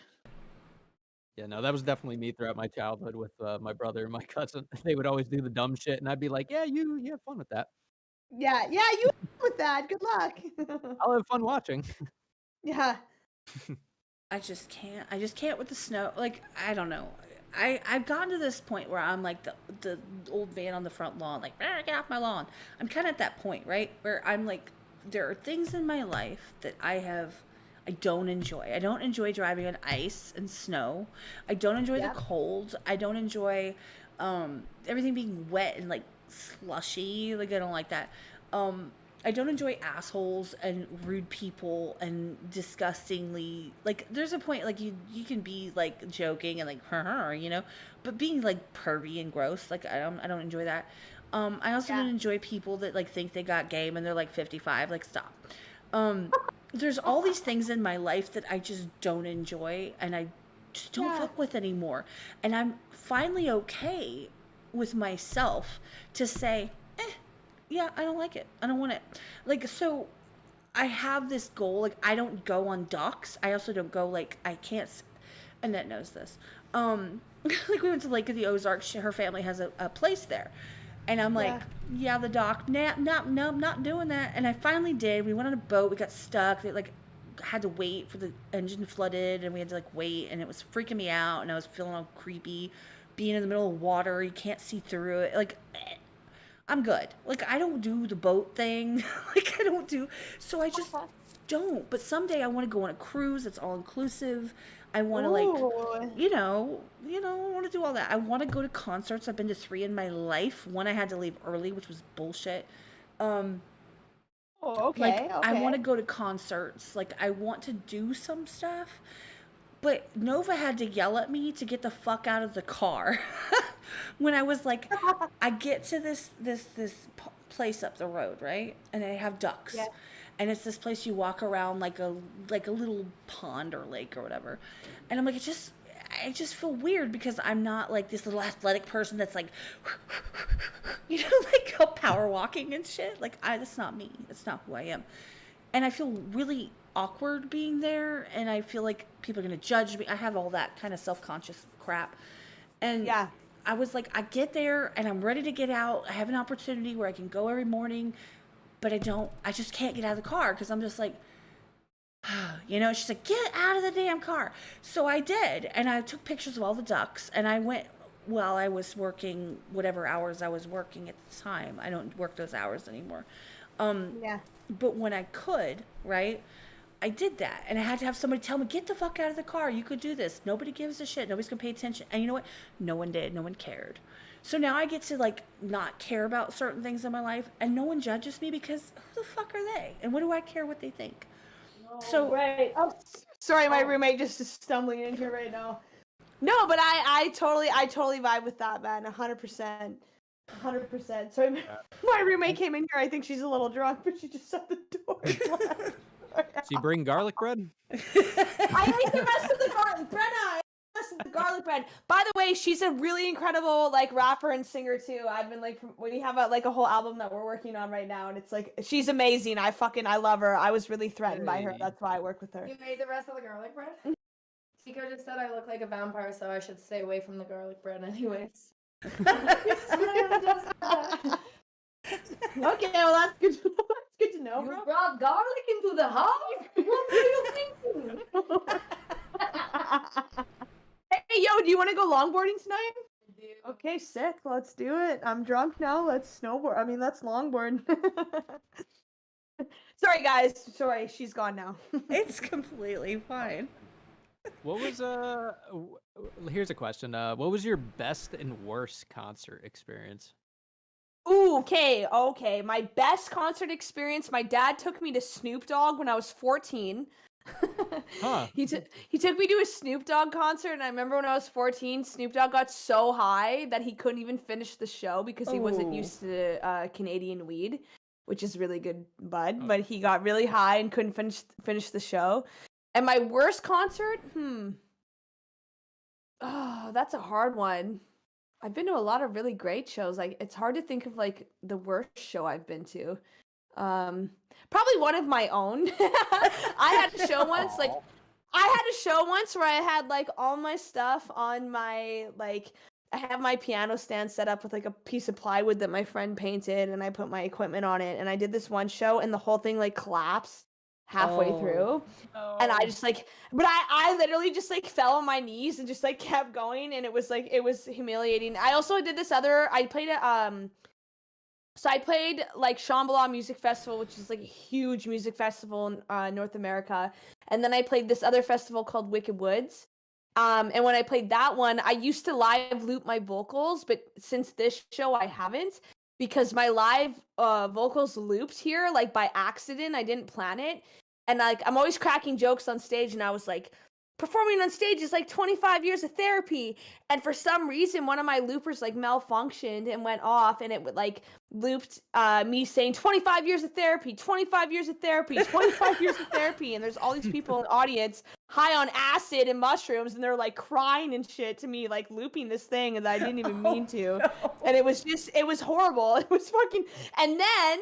Yeah, no, that was definitely me throughout my childhood with my brother and my cousin. They would always do the dumb shit, and I'd be like, "Yeah, you have fun with that. Yeah, you with that. Good luck. I'll have fun watching." Yeah. I just can't with the snow. Like, I don't know. I've gotten to this point where I'm like the old man on the front lawn, like, "Ah, get off my lawn." I'm kind of at that point, right? Where I'm like, there are things in my life that I don't enjoy. I don't enjoy driving on ice and snow. I don't enjoy the Yep. cold. I don't enjoy everything being wet and like slushy. Like I don't like that. I don't enjoy assholes and rude people and disgustingly like. There's a point like you can be like joking and like you know, but being like pervy and gross like I don't enjoy that. I also Yeah. don't enjoy people that like think they got game and they're like 55. Like stop. Um, there's all these things in my life that I just don't enjoy and I just don't Yeah. fuck with anymore. And I'm finally okay with myself to say, yeah, I don't like it. I don't want it. Like, so I have this goal. Like, I don't go on docks. I also don't go, like, I can't. Annette knows this. Like, we went to Lake of the Ozarks. Her family has a place there. And I'm like, Yeah. yeah, the dock. Nah, no, no, not doing that. And I finally did. We went on a boat. We got stuck. They, like, had to wait for the engine flooded. And we had to, like, wait. And it was freaking me out. And I was feeling all creepy. Being in the middle of water. You can't see through it. Like, I'm good. Like I don't do the boat thing. Like I don't do so I just don't. But someday I want to go on a cruise. It's all inclusive. I want to like Ooh. I want to do all that. I want to go to concerts. I've been to 3 in my life. One I had to leave early, which was bullshit. Um Oh, like okay. I want Okay. to go to concerts. Like I want to do some stuff. But Nova had to yell at me to get the fuck out of the car. When I was like, I get to this place up the road, right? And they have ducks. Yeah. And it's this place you walk around like a little pond or lake or whatever. And I'm like, I just feel weird because I'm not like this little athletic person that's like, like power walking and shit. Like that's not me. That's not who I am. And I feel really awkward being there. And I feel like people are gonna judge me. I have all that kind of self-conscious crap. And Yeah. I was like, I get there and I'm ready to get out. I have an opportunity where I can go every morning, but I just can't get out of the car because I'm just like, she's like, get out of the damn car. So I did. And I took pictures of all the ducks and I went while I was working whatever hours I was working at the time. I don't work those hours anymore. Yeah. But when I could, right, I did that. And I had to have somebody tell me, get the fuck out of the car. You could do this. Nobody gives a shit. Nobody's going to pay attention. And you know what? No one did. No one cared. So now I get to, like, not care about certain things in my life. And no one judges me because who the fuck are they? And what do I care what they think? So, Right. Oh, sorry, my roommate just is stumbling in here right now. No, but I totally vibe with that, man. 100%. 100%. Sorry, my roommate came in here. I think she's a little drunk, but she just shut the door. She bring garlic bread? I ate the rest of the garlic bread. I ate the rest of the garlic bread. By the way, she's a really incredible like rapper and singer too. I've been like, we have a whole album that we're working on right now, and it's like she's amazing. I love her. I was really threatened by her. Hey. That's why I work with her. You made the rest of the garlic bread? Chico just said I look like a vampire, so I should stay away from the garlic bread anyways. Okay, well that's good. That's good to know, You bro. brought garlic into the house? What were you thinking? Hey, yo, do you want to go longboarding tonight? Okay, sick. Let's do it. I'm drunk now. Let's snowboard. I mean, let's longboard. Sorry, guys. Sorry, she's gone now. it's completely fine. What was here's a question. What was your best and worst concert experience? Ooh, okay. My best concert experience. My dad took me to Snoop Dogg when I was 14. Huh. He took me to a Snoop Dogg concert, and I remember when I was 14, Snoop Dogg got so high that he couldn't even finish the show because he wasn't Oh. used to Canadian weed, which is really good bud. But he got really high and couldn't finish the show. And my worst concert, oh, that's a hard one. I've been to a lot of really great shows. Like it's hard to think of like the worst show I've been to. Probably one of my own. I had a show once, like I had a show once where I had like all my stuff on my like I have my piano stand set up with like a piece of plywood that my friend painted, and I put my equipment on it, and I did this one show and the whole thing like collapsed. halfway through. And I just like, but I literally just like fell on my knees and just like kept going, and it was humiliating. I also did this other, I played so I played like Shambhala Music Festival, which is like a huge music festival in North America. And then I played this other festival called Wicked Woods. And when I played that one, I used to live loop my vocals, but since this show I haven't, because my live vocals looped here like by accident. I didn't plan it. And like I'm always cracking jokes on stage, and I was like, performing on stage is like 25 years of therapy. And for some reason, one of my loopers like malfunctioned and went off, and it would like looped me saying 25 years of therapy, 25 years of therapy, 25 years of therapy. And there's all these people in the audience high on acid and mushrooms, and they're like crying and shit to me, like looping this thing that I didn't even mean to. No. And it was horrible. It was fucking, and then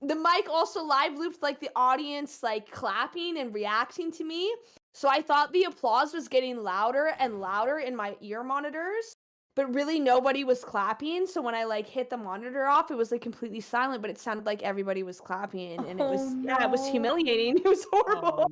the mic also live looped like the audience like clapping and reacting to me. So I thought the applause was getting louder and louder in my ear monitors, but really nobody was clapping. So when I like hit the monitor off, it was like completely silent, but it sounded like everybody was clapping, and it was it was humiliating. It was horrible.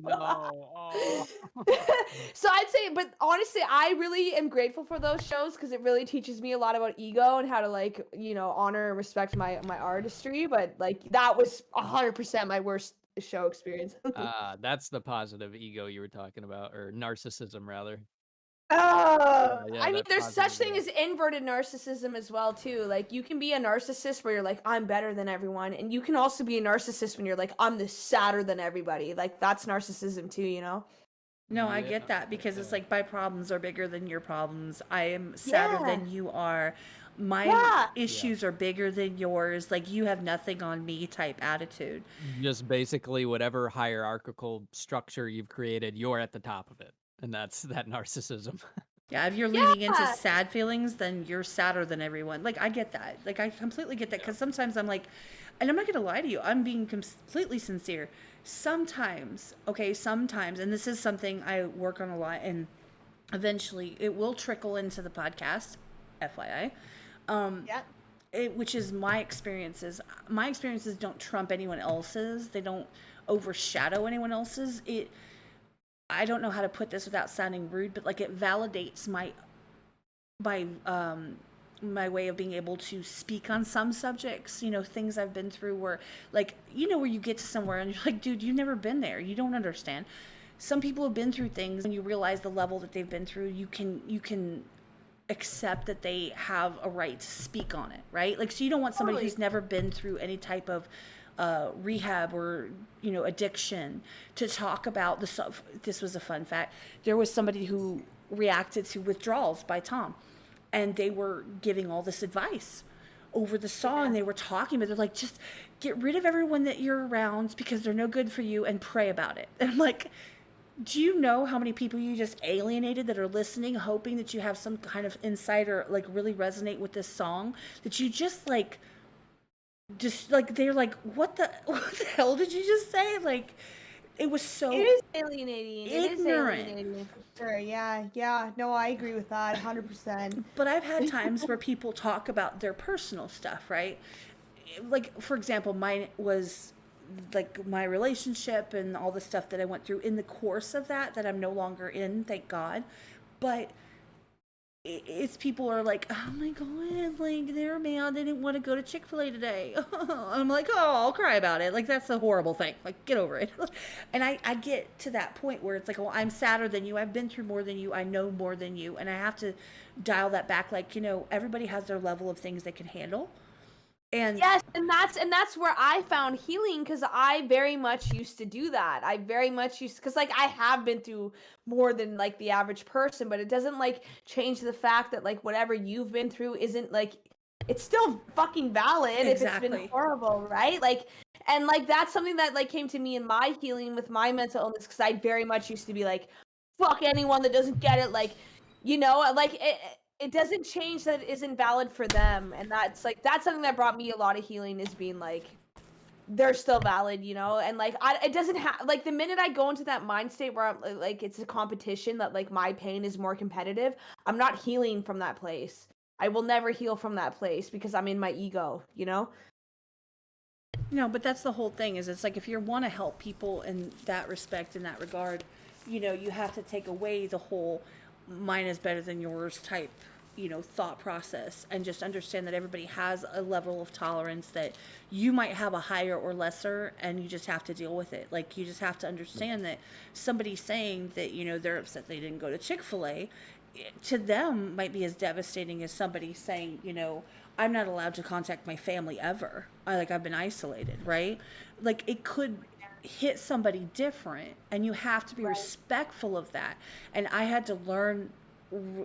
So I'd say, but honestly, I really am grateful for those shows because it really teaches me a lot about ego and how to like, you know, honor and respect my artistry. But like that was 100% my worst show experience. That's the positive ego you were talking about, or narcissism rather. I mean, that's there's such positive thing ego. as inverted narcissism as well too. Like you can be a narcissist where you're like, I'm better than everyone, and you can also be a narcissist when you're like, I'm the sadder than everybody. Like that's narcissism too, you know? No, I Yeah, get that because it's yeah. like my problems are bigger than your problems. I am sadder Yeah. than you are. My Yeah. issues are bigger than yours. Like you have nothing on me type attitude. Just basically whatever hierarchical structure you've created, you're at the top of it. And that's that narcissism. Yeah, if you're leaning into Yeah. sad feelings, then you're sadder than everyone. Like I get that. Like I completely get that because sometimes I'm like, and I'm not gonna lie to you, I'm being completely sincere. Sometimes, okay, sometimes, and this is something I work on a lot, and eventually it will trickle into the podcast, FYI. Yeah. Which is my experiences. My experiences don't trump anyone else's. They don't overshadow anyone else's. I don't know how to put this without sounding rude, but like it validates my way of being able to speak on some subjects, you know, things I've been through where like, you know, where you get to somewhere and you're like, dude, you've never been there. You don't understand. Some people have been through things, when you realize the level that they've been through, you can accept that they have a right to speak on it, right? Like, so you don't want somebody Totally. who's never been through any type of rehab or, you know, addiction to talk about the stuff. This was a fun fact. There was somebody who reacted to Withdrawals by Tom, and they were giving all this advice over the song. And they were talking, but they're like, just get rid of everyone that you're around because they're no good for you and pray about it. And I'm like, do you know how many people you just alienated that are listening, hoping that you have some kind of insight or like really resonate with this song, that you just like they're like, what the hell did you just say? Like, it was so It is alienating. It is ignorant. alienating. For sure. Yeah. No, I agree with that 100%. But I've had times where people talk about their personal stuff, right? Like, for example, mine was like my relationship and all the stuff that I went through in the course of that I'm no longer in, thank God. But it's people are like, oh my God, like they're mad they didn't want to go to Chick-fil-A today. I'm like, oh, I'll cry about it. Like, that's a horrible thing. Like, get over it. And I get to that point where it's like, well, I'm sadder than you. I've been through more than you. I know more than you. And I have to dial that back. Like, you know, everybody has their level of things they can handle. And Yes, and that's where I found healing, because I very much used to do that. I very much used, because like I have been through more than like the average person, but it doesn't like change the fact that like whatever you've been through isn't like, it's still fucking valid if it's Exactly. been horrible, right? Like, and like that's something that like came to me in my healing with my mental illness, because I very much used to be like, fuck anyone that doesn't get it, like, you know, like it doesn't change that it isn't valid for them. And that's something that brought me a lot of healing, is being like, they're still valid, you know? And like, it doesn't have, like, the minute I go into that mind state where I'm like, it's a competition, that like my pain is more competitive, I'm not healing from that place. I will never heal from that place because I'm in my ego, you know? No, but that's the whole thing is it's like if you want to help people in that respect, in that regard, you have to take away the whole mine is better than yours type, thought process and just understand that everybody has a level of tolerance that you might have a higher or lesser and you just have to deal with it. Like you just have to understand that somebody saying that, they're upset they didn't go to Chick-fil-A to them might be as devastating as somebody saying, I'm not allowed to contact my family ever. I've been isolated, right? Like it could hit somebody different and you have to be Right. respectful of that. And I had to learn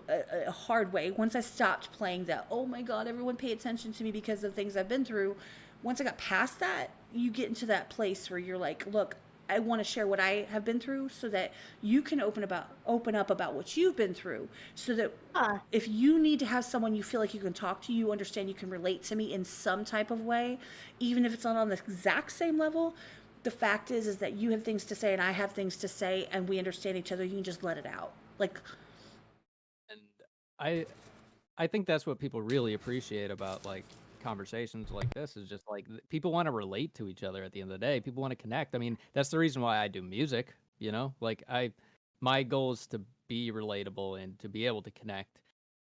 a hard way once I stopped playing that, oh my God, everyone pay attention to me because of things I've been through. Once I got past that, you get into that place where you're like, look, I want to share what I have been through so that you can open up about what you've been through so that Huh. if you need to have someone you feel like you can talk to, you understand you can relate to me in some type of way, even if it's not on the exact same level. The fact is that you have things to say and I have things to say and we understand each other. You can just let it out. Like, And I I think that's what people really appreciate about like conversations like this is just like people want to relate to each other at the end of the day. People want to connect. I mean, that's the reason why I do music, you know? Like my goal is to be relatable and to be able to connect.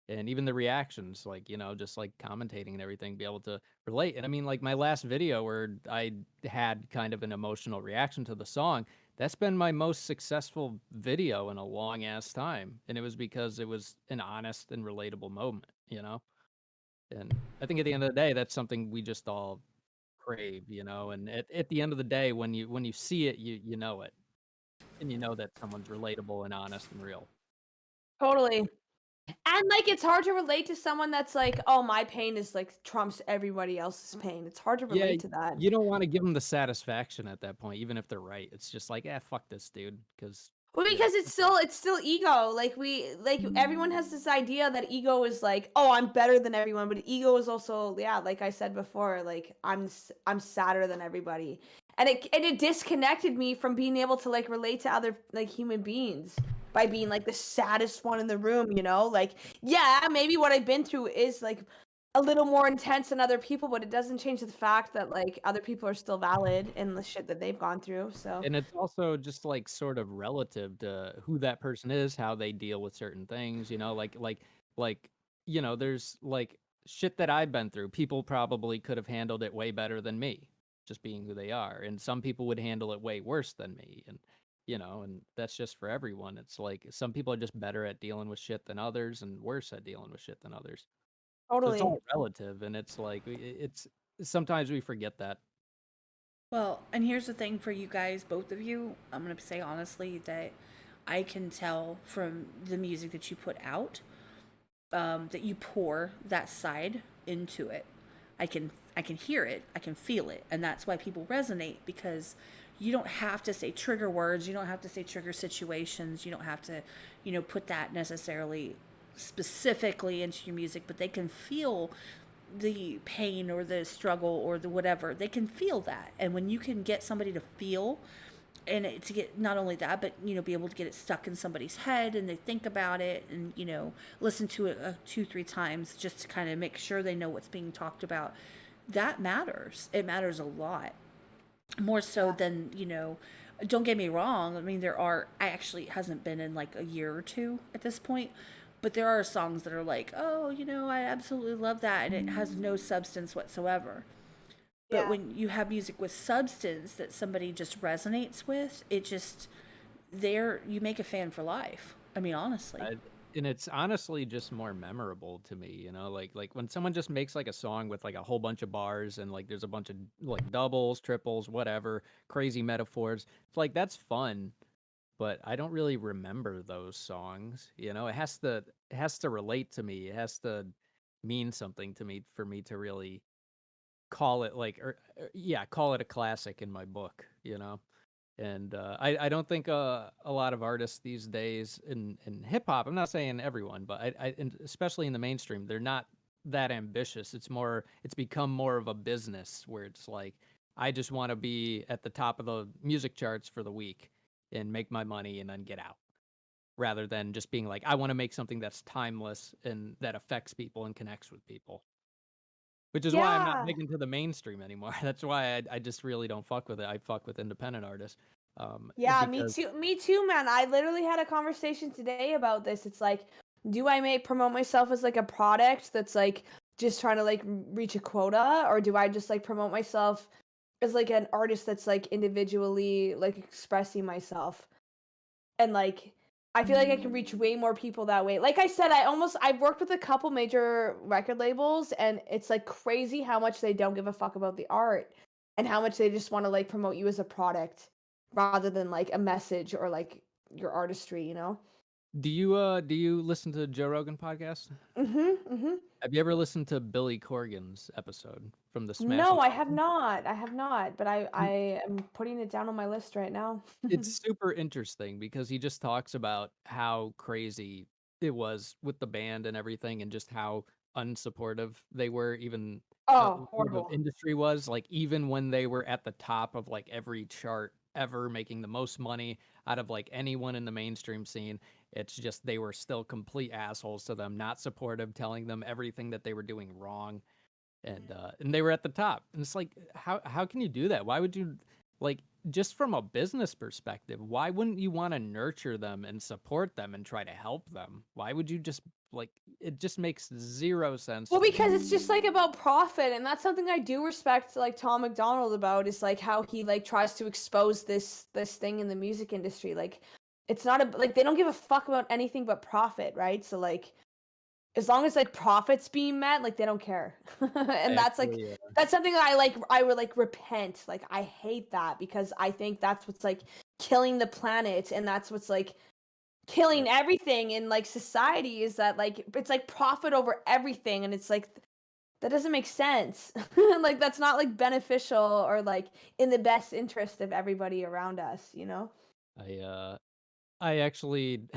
And even the reactions, like, just like commentating and everything, be able to relate. And I mean, like my last video where I had kind of an emotional reaction to the song, that's been my most successful video in a long ass time. And it was because it was an honest and relatable moment, you know? And I think at the end of the day, that's something we just all crave, you know? And at the end of the day, when you see it, you know it. And you know that someone's relatable and honest and real. Totally. And like it's hard to relate to someone that's like, oh, my pain is like trumps everybody else's pain. It's hard to Yeah, relate to that. you don't wanna give them the satisfaction at that point, even if they're right. It's just like, "Eh, fuck this dude," because Well, because it's still ego. Like everyone has this idea that ego is like, oh, I'm better than everyone, but ego is also, yeah, like I said before, like I'm sadder than everybody. And it disconnected me from being able to like relate to other like human beings by being like the saddest one in the room, you know? Like, yeah, maybe what I've been through is like a little more intense than other people, but it doesn't change the fact that like other people are still valid in the shit that they've gone through. So, and it's also just, like, sort of relative to who that person is, how they deal with certain things, like, there's, like, shit that I've been through, people probably could have handled it way better than me, just being who they are, and some people would handle it way worse than me, and that's just for everyone. It's like some people are just better at dealing with shit than others and worse at dealing with shit than others. So it's totally. all relative, and it's like it's sometimes we forget that. well, and here's the thing for you guys, both of you. I'm going to say honestly that I can tell from the music that you put out that you pour that side into it. I can hear it, I can feel it, and that's why people resonate because you don't have to say trigger words, you don't have to say trigger situations, you don't have to, put that necessarily specifically into your music, but they can feel the pain or the struggle or the whatever. They can feel that, and when you can get somebody to feel and to get not only that but be able to get it stuck in somebody's head and they think about it and listen to it 2-3 times just to kind of make sure they know what's being talked about, that matters. It matters a lot more so than don't get me wrong. I mean, I actually it hasn't been in like a year or two at this point, but there are songs that are like, oh, I absolutely love that, and it has no substance whatsoever. But Yeah. when you have music with substance that somebody just resonates with, it just there you make a fan for life. I mean, honestly. I, and it's honestly just more memorable to me, like when someone just makes like a song with like a whole bunch of bars and like there's a bunch of like doubles, triples, whatever, crazy metaphors. It's like that's fun, but I don't really remember those songs. It has to relate to me. It has to mean something to me for me to really call it like yeah, call it a classic in my book, And I don't think a lot of artists these days in hip hop, I'm not saying everyone, but especially in the mainstream, they're not that ambitious. It's become more of a business where it's like, I just want to be at the top of the music charts for the week and make my money and then get out, rather than just being like, I want to make something that's timeless and that affects people and connects with people. which is why I'm not Yeah. big into the mainstream anymore. That's why I just really don't fuck with it. I fuck with independent artists. Yeah, Because me too, man. I literally had a conversation today about this. It's like, do I promote myself as like a product that's like just trying to like reach a quota, or do I just like promote myself as like an artist that's like individually like expressing myself? And like I feel like I can reach way more people that way. Like I said, I've worked with a couple major record labels, and it's like crazy how much they don't give a fuck about the art and how much they just want to like promote you as a product rather than like a message or like your artistry, you know? do you listen to Joe Rogan podcast? Mm-hmm. Have you ever listened to Billy Corgan's episode from the No, Smashing I have Pumpkins? not. I have not, but I am putting it down on my list right now. It's super interesting because he just talks about how crazy it was with the band and everything, and just how unsupportive they were, even Oh, where the horrible. industry was. Like, even when they were at the top of like every chart ever, making the most money out of like anyone in the mainstream scene, it's just they were still complete assholes to them, not supportive, telling them everything that they were doing wrong. And they were at the top, and it's like, how can you do that? Why would you, like, just from a business perspective, why wouldn't you want to nurture them and support them and try to help them? Why would you just, like, it just makes zero sense Well, to me. because it's just like about profit, and that's something I do respect like Tom McDonald about, is like how he like tries to expose this thing in the music industry. Like it's not a like they don't give a fuck about anything but profit, right? So like as long as like profits being met, like they don't care. I And actually that's something that I would like repent. Like I hate that because I think that's what's like killing the planet, and that's what's like killing everything in like society, is that like it's like profit over everything, and it's like that doesn't make sense. Like that's not like beneficial or like in the best interest of everybody around us, you know? I actually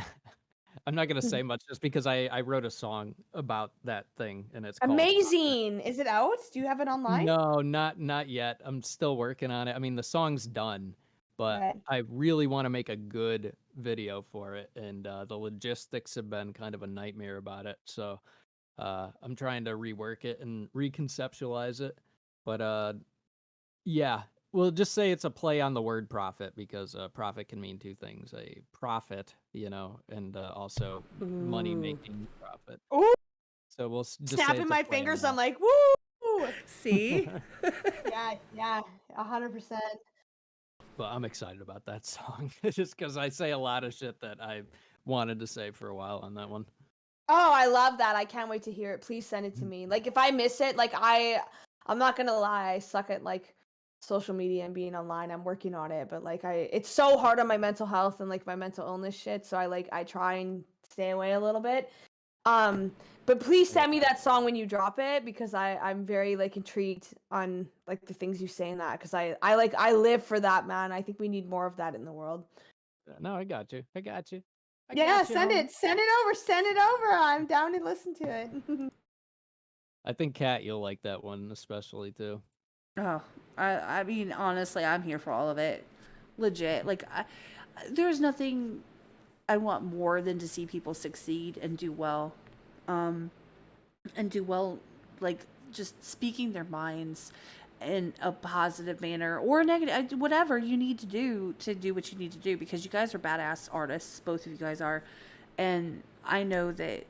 I'm not gonna say much just because I wrote a song about that thing, and it's called Profit. Amazing. Is it out? Do you have it online? No, not yet. I'm still working on it. I mean, the song's done, but Right. I really want to make a good video for it, and the logistics have been kind of a nightmare about it. So I'm trying to rework it and reconceptualize it. But yeah, we'll just say it's a play on the word profit, because profit can mean two things: a profit, and also money Ooh. making profit. Ooh, So we'll just say snapping it's a my play on fingers. that. I'm like, woo! See? Yeah, 100%. But I'm excited about that song. It's just because I say a lot of shit that I wanted to say for a while on that one. Oh, I love that. I can't wait to hear it. Please send it to me. Like if I miss it, like I'm not gonna lie, I suck at like social media and being online. I'm working on it, but like it's so hard on my mental health and like my mental illness shit. So I try and stay away a little bit. Um, but please Yeah. send me that song when you drop it, because I'm very like intrigued on like the things you say in that, because I live for that, man. I think we need more of that in the world. No, I got you. I got you. I Yeah, got you, send homie. it. Send it over. Send it over. I'm down to listen to it. I think Kat, you'll like that one especially too. Oh, I mean, honestly, I'm here for all of it. Legit. There's nothing I want more than to see people succeed and do well. Um, and do well, like, just speaking their minds in a positive manner or a negative, whatever you need to do what you need to do, because you guys are badass artists. Both of you guys are. And I know that,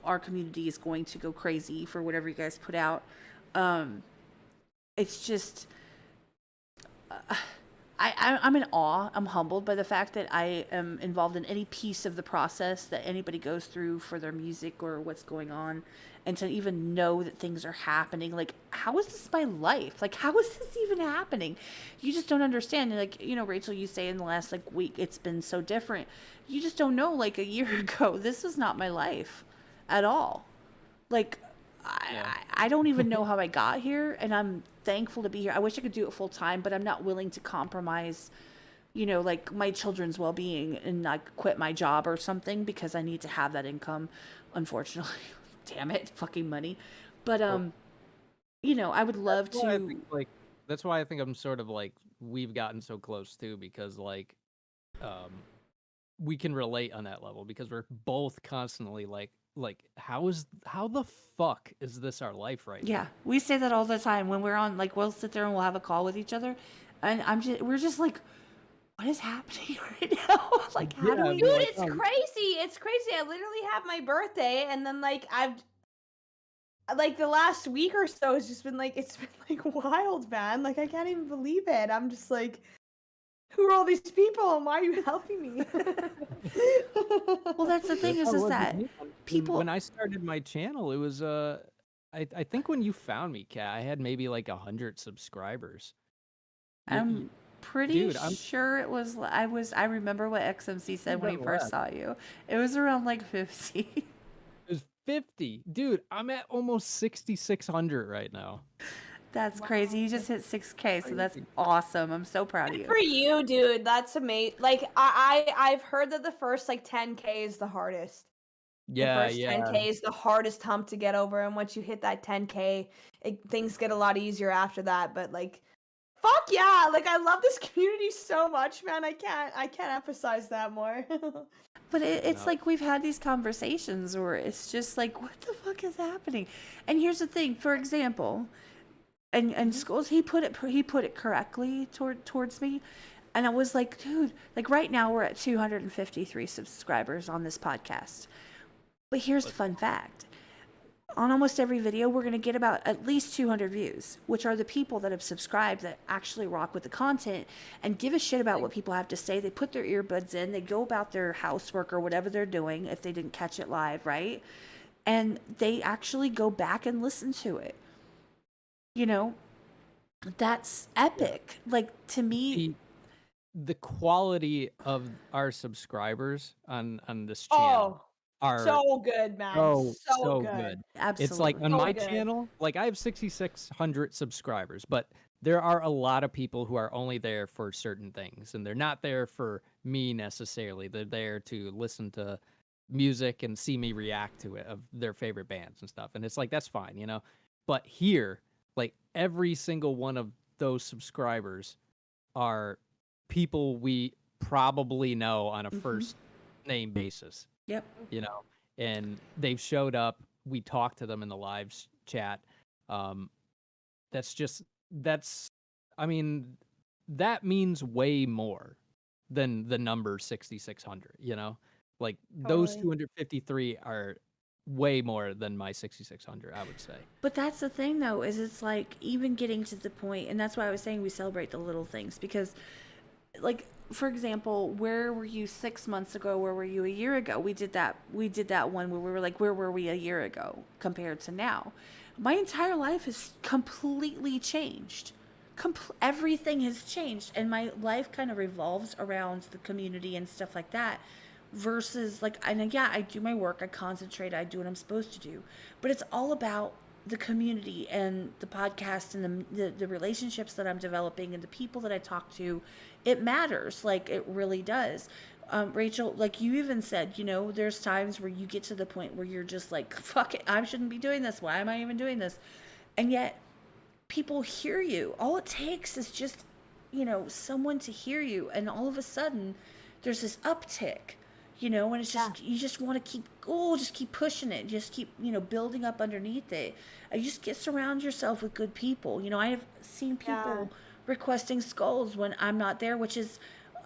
our community is going to go crazy for whatever you guys put out. Um, it's just I'm in awe. I'm humbled by the fact that I am involved in any piece of the process that anybody goes through for their music or what's going on, and to even know that things are happening. Like, how is this my life? Like, how is this even happening? You just don't understand. Like, Rachel, you say in the last like week it's been so different. You just don't know. Like a year ago, this was not my life at all. Like, Yeah. I don't even know how I got here, and I'm thankful to be here. I wish I could do it full time, but I'm not willing to compromise, like my children's well being and like quit my job or something because I need to have that income, unfortunately. Damn it, fucking money. But Well, I would love that's why I to. think, like, that's why I think I'm sort of like we've gotten so close too, because um we can relate on that level, because we're both constantly like like how the fuck is this our life right Yeah, now? we say that all the time when we're on. Like, we'll sit there and we'll have a call with each other, and we're just like, what is happening right now? Like, how do Yeah, we? Dude, we're like, it's oh, crazy. It's crazy. I literally have my birthday, and then like I've like the last week or so has just been like it's been like wild, man. Like I can't even believe it. I'm just like, who are all these people, and why are you helping me? Well, that's the thing that's how it is was with that me. When people. I started my channel, it was I think when you found me, Kat, I had maybe like 100 subscribers. I'm pretty Dude, I'm sure it was. I remember what XMC said when he even first less. saw you. It was around like 50. It was 50. Dude, I'm at almost 6,600 right now. That's crazy. You just hit 6K, so that's Crazy. awesome. I'm so proud of Good you. for you, dude. That's amazing. Like I've heard that the first like 10K is the hardest. The Yeah, first yeah. 10K is the hardest hump to get over, and once you hit that 10K, things get a lot easier after that. But like, fuck yeah! Like I love this community so much, man. I can't emphasize that more. But it's No. like we've had these conversations where it's just like, what the fuck is happening? And here's the thing, for example, and schools, he put it correctly towards me, and I was like, dude, like right now we're at 253 subscribers on this podcast. But here's the fun fact. On almost every video, we're going to get about at least 200 views, which are the people that have subscribed that actually rock with the content and give a shit about what people have to say. They put their earbuds in, they go about their housework or whatever they're doing if they didn't catch it live, right? And they actually go back and listen to it. You know, that's epic. Like, to me, The quality of our subscribers on this channel Oh, are so good, man. So so good. good. absolutely. It's like on So my good. channel, like I have 6,600 subscribers, but there are a lot of people who are only there for certain things, and they're not there for me necessarily. They're there to listen to music and see me react to it of their favorite bands and stuff. And it's like that's fine, you know. But here, like every single one of those subscribers are people we probably know on a first name basis, Yep. you know, and they've showed up. We talked to them in the live chat. That's just, that's, I mean, that means way more than the number 6,600, you know, like those Totally. 253 are way more than my 6,600, I would say. But that's the thing, though, is it's like even getting to the point, and that's why I was saying we celebrate the little things because, like, for example, where were you 6 months ago? Where were you a year ago? We did that one where we were like, where were we a year ago compared to now? My entire life has completely changed. Everything has changed, and my life kind of revolves around the community and stuff like that versus like, and yeah, I do my work, I concentrate, I do what I'm supposed to do, but it's all about the community and the podcast and the relationships that I'm developing and the people that I talk to. It matters, like it really does. Rachel, like you even said, you know, there's times where you get to the point where you're just like, fuck it, I shouldn't be doing this, why am I even doing this? And yet people hear you. All it takes is just, you know, someone to hear you, and all of a sudden there's this uptick, you know, and it's just, you just want to keep, just keep pushing it, just keep, you know, building up underneath it. And you just get surround yourself with good people. You know, I have seen people requesting skulls when I'm not there, which is,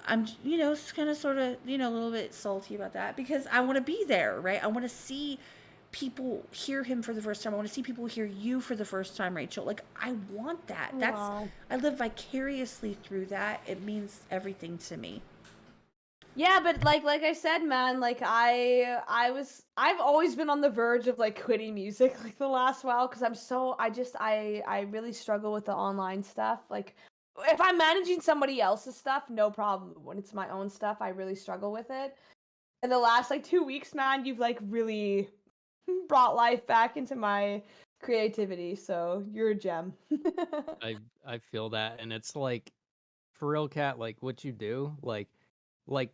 I'm, you know, kind of sort of, you know, a little bit salty about that because I want to be there, right? I want to see people hear him for the first time. I want to see people hear you for the first time, Rachel. Like, I want that. That's, I live vicariously through that. It means everything to me. Yeah, but like I said, man, like I've always been on the verge of like quitting music like the last while because I really struggle with the online stuff. Like if I'm managing somebody else's stuff, no problem. When it's my own stuff, I really struggle with it. In the last like 2 weeks, man, you've like really brought life back into my creativity. So you're a gem. I feel that, and it's like, for real, Kat, like what you do, like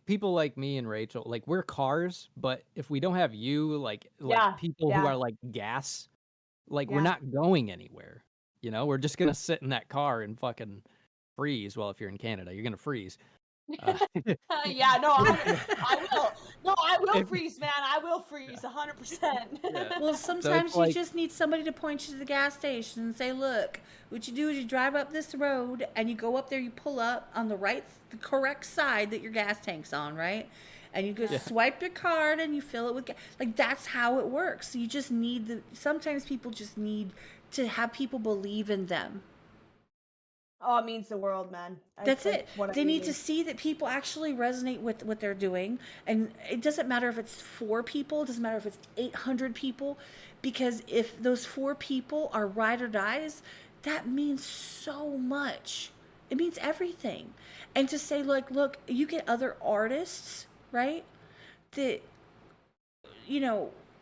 people like me and Rachel, like we're cars, but if we don't have you, like Yeah, people who are like gas, like we're not going anywhere. You know, we're just gonna sit in that car and fucking freeze. Well, if you're in Canada, you're gonna freeze. Yeah, no, I will. No, I will If- freeze, man. I will freeze 100%. Yeah. Well, So it's sometimes you like, just need somebody to point you to the gas station and say, "Look, what you do is you drive up this road and you go up there, you pull up on the correct side that your gas tank's on, right? And you just Yeah. swipe your card and you fill it with gas. Like that's how it works. So you just need sometimes people just need to have people believe in them. Oh, it means the world, man. That's like it. what I They need to needed. see that people actually resonate with what they're doing. And it doesn't matter if it's 4 people, it doesn't matter if it's 800 people, because if those 4 people are ride or dies, that means so much. It means everything. And to say, like, look, you get other artists, right? That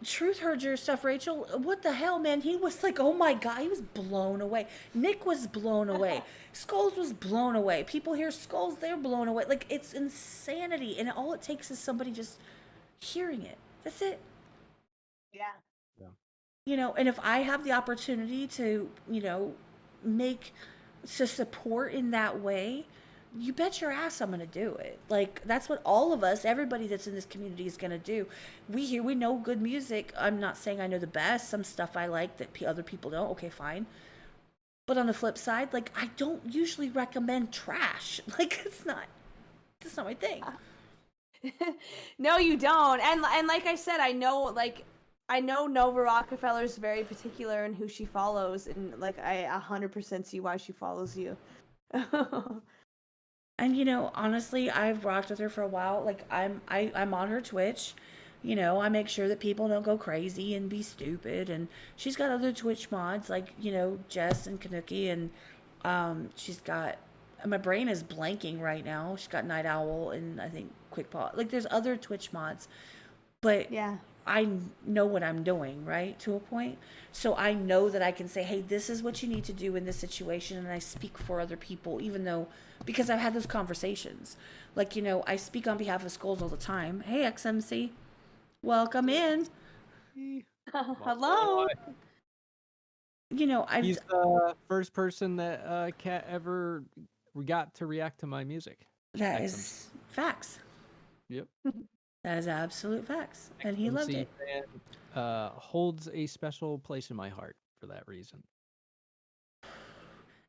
Truth heard your stuff, Rachel. What the hell, man? He was like, oh my God, he was blown away. Nick was blown away. Skulls was blown away. People hear Skulls, they're blown away. Like, it's insanity. And all it takes is somebody just hearing it. That's it. Yeah. And if I have the opportunity to, to support in that way, you bet your ass I'm gonna do it. Like that's what all of us, everybody that's in this community is gonna do. We know good music. I'm not saying I know the best. Some stuff I like that other people don't. Okay, fine. But on the flip side, like I don't usually recommend trash. Like that's not my thing. No, you don't. And like I said, I know Nova Rockefeller's very particular in who she follows, and like I 100% see why she follows you. And honestly, I've rocked with her for a while. Like I'm on her Twitch. I make sure that people don't go crazy and be stupid. And she's got other Twitch mods like Jess and Kanuki, and she's got. My brain is blanking right now. She's got Night Owl and I think QuickPaw. Like there's other Twitch mods, but Yeah. I know what I'm doing, right? To a point. So I know that I can say, hey, this is what you need to do in this situation. And I speak for other people, even though, because I've had those conversations. Like, I speak on behalf of Skulls all the time. Hey, XMC, welcome in. Hello. I've, he's the first person that Kat ever got to react to my music. that XMC. is facts. Yep. That is absolute facts. And he loved XMC it. fan, holds a special place in my heart for that reason.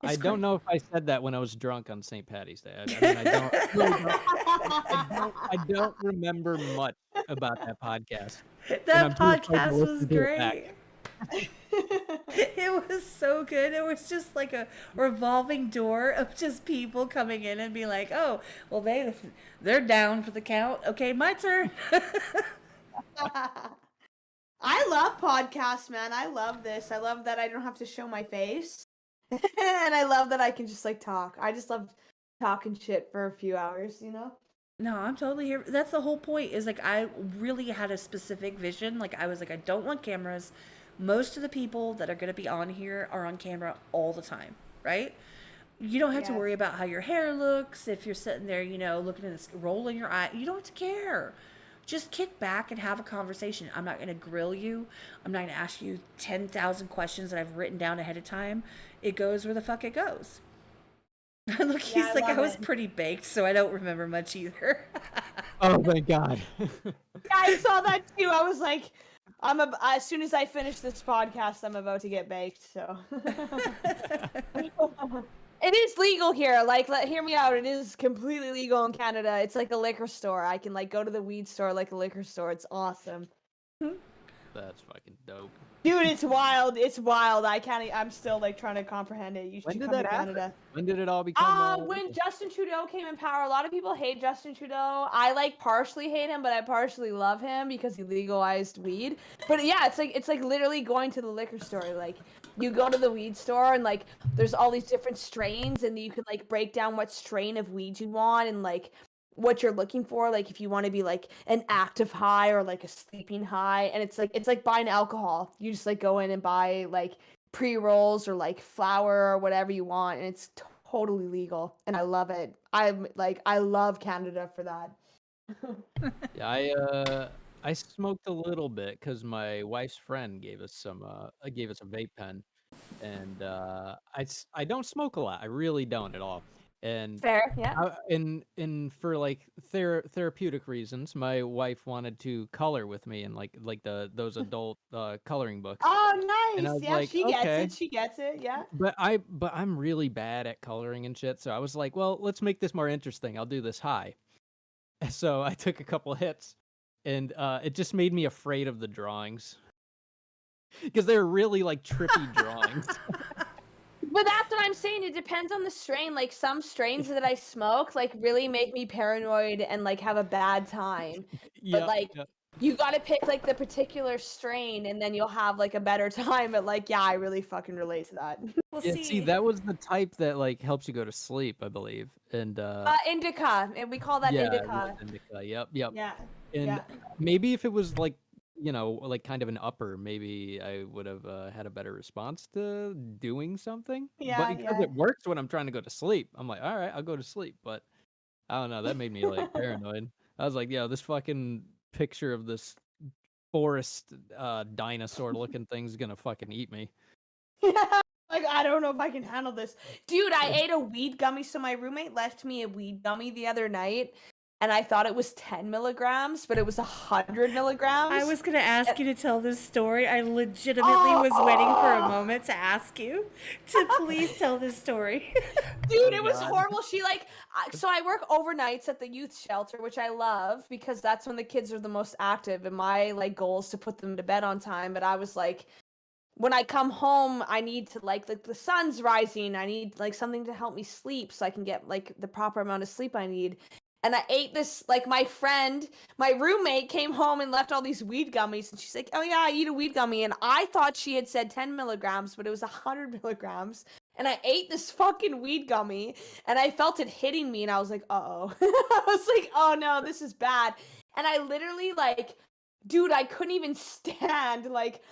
I don't know if I said that when I was drunk on St. Patty's Day. I mean, I don't remember much about that podcast. That podcast was great. It was so good. It was just like a revolving door of just people coming in and be like, oh, well, they're down for the count. Okay, my turn. I love podcasts, man. I love this. I love that I don't have to show my face. And I love that I can just like talk. I just love talking shit for a few hours, No, I'm totally here. That's the whole point is like I really had a specific vision. Like I was like, I don't want cameras. Most of the people that are going to be on here are on camera all the time, right? You don't have to worry about how your hair looks. If you're sitting there, looking at this, rolling your eye, you don't have to care. Just kick back and have a conversation. I'm not going to grill you. I'm not going to ask you 10,000 questions that I've written down ahead of time. It goes where the fuck it goes. Look, he's like, I was pretty baked, so I don't remember much either. Oh, thank God. Yeah, I saw that too. I was like, as soon as I finish this podcast, I'm about to get baked, so. It is legal here. Like, hear me out. It is completely legal in Canada. It's like a liquor store. I can like go to the weed store like a liquor store. It's awesome. That's fucking dope. Dude, it's wild. It's wild. I'm still like trying to comprehend it. You When should did come that to happen? Canada. When did it all become? When Justin Trudeau came in power, a lot of people hate Justin Trudeau. I like partially hate him, but I partially love him because he legalized weed. But yeah, it's like literally going to the liquor store. Like you go to the weed store and like there's all these different strains and you can like break down what strain of weed you want and like what you're looking for, like if you want to be like an active high or like a sleeping high. And it's like buying alcohol. You just like go in and buy like pre-rolls or like flour or whatever you want, and it's totally legal and I love it. I love Canada for that. Yeah, I smoked a little bit because my wife's friend gave us a vape pen, and I don't smoke a lot. I really don't at all. And Fair, yeah. and for like therapeutic reasons, my wife wanted to color with me in like those adult coloring books. Oh, And I nice. was Yeah, like, she gets okay. it. She gets it. Yeah. But I'm really bad at coloring and shit, so I was like, well, let's make this more interesting. I'll do this high. So I took a couple hits, and it just made me afraid of the drawings because they're really like trippy drawings. But that's what I'm saying. It depends on the strain. Like some strains that I smoke, like really make me paranoid and like have a bad time. But Yeah, like yeah. you got to pick like the particular strain, and then you'll have like a better time. But like, yeah, I really fucking relate to that. Well, Yeah, see, see, that was the type that like helps you go to sleep, I believe. And Indica, and we call that yeah, it was indica. indica. Yep, yep. Yeah, And yeah, maybe if it was like, like kind of an upper, maybe I would have had a better response to doing something. But yeah, because yeah. it works when I'm trying to go to sleep, I'm like, all right, I'll go to sleep. But I don't know, that made me like paranoid. I was like, yeah, this fucking picture of this forest dinosaur looking thing's gonna fucking eat me. Like, I don't know if I can handle this. Dude, I ate a weed gummy. So my roommate left me a weed gummy the other night, and I thought it was 10 milligrams, but it was 100 milligrams. I was gonna ask you to tell this story. I legitimately was waiting for a moment to ask you to please tell this story. Dude, Oh, it was God. horrible. She like, so I work overnights at the youth shelter, which I love because that's when the kids are the most active. And my like goal is to put them to bed on time. But I was like, when I come home, I need to like the sun's rising. I need like something to help me sleep so I can get like the proper amount of sleep I need. And I ate this, like my roommate came home and left all these weed gummies, and she's like, oh yeah, I eat a weed gummy. And I thought she had said 10 milligrams, but it was 100 milligrams. And I ate this fucking weed gummy, and I felt it hitting me, and I was like, uh-oh. I was like, oh no, this is bad. And I literally like, dude, I couldn't even stand, like,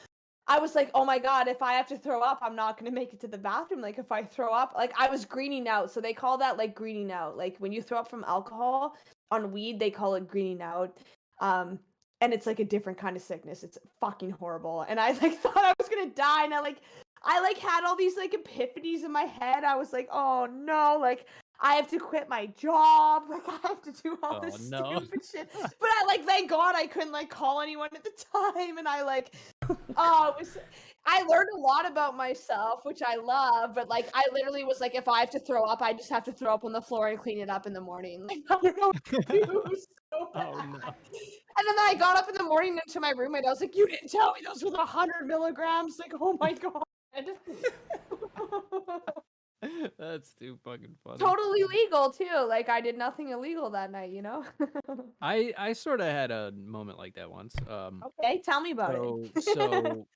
I was like, oh my God, if I have to throw up, I'm not going to make it to the bathroom. Like, if I throw up, like, I was greening out. So they call that, like, greening out. Like, when you throw up from alcohol on weed, they call it greening out. And it's, like, a different kind of sickness. It's fucking horrible. And I, like, thought I was going to die. And I had all these, like, epiphanies in my head. I was like, oh, no. Like, I have to quit my job. Like, I have to do all this stupid shit. But I, like, thank God I couldn't, like, call anyone at the time. And I, like... I learned a lot about myself, which I love, but like I literally was like, if I have to throw up, I just have to throw up on the floor and clean it up in the morning. Like, I don't know what to do. It was so bad. Oh, no. And then I got up in the morning to my roommate. I was like, you didn't tell me those were 100 milligrams. Like, oh my God. That's too fucking funny. Totally legal too. Like I did nothing illegal that night, you know? I sort of had a moment like that once. Okay, tell me about it. So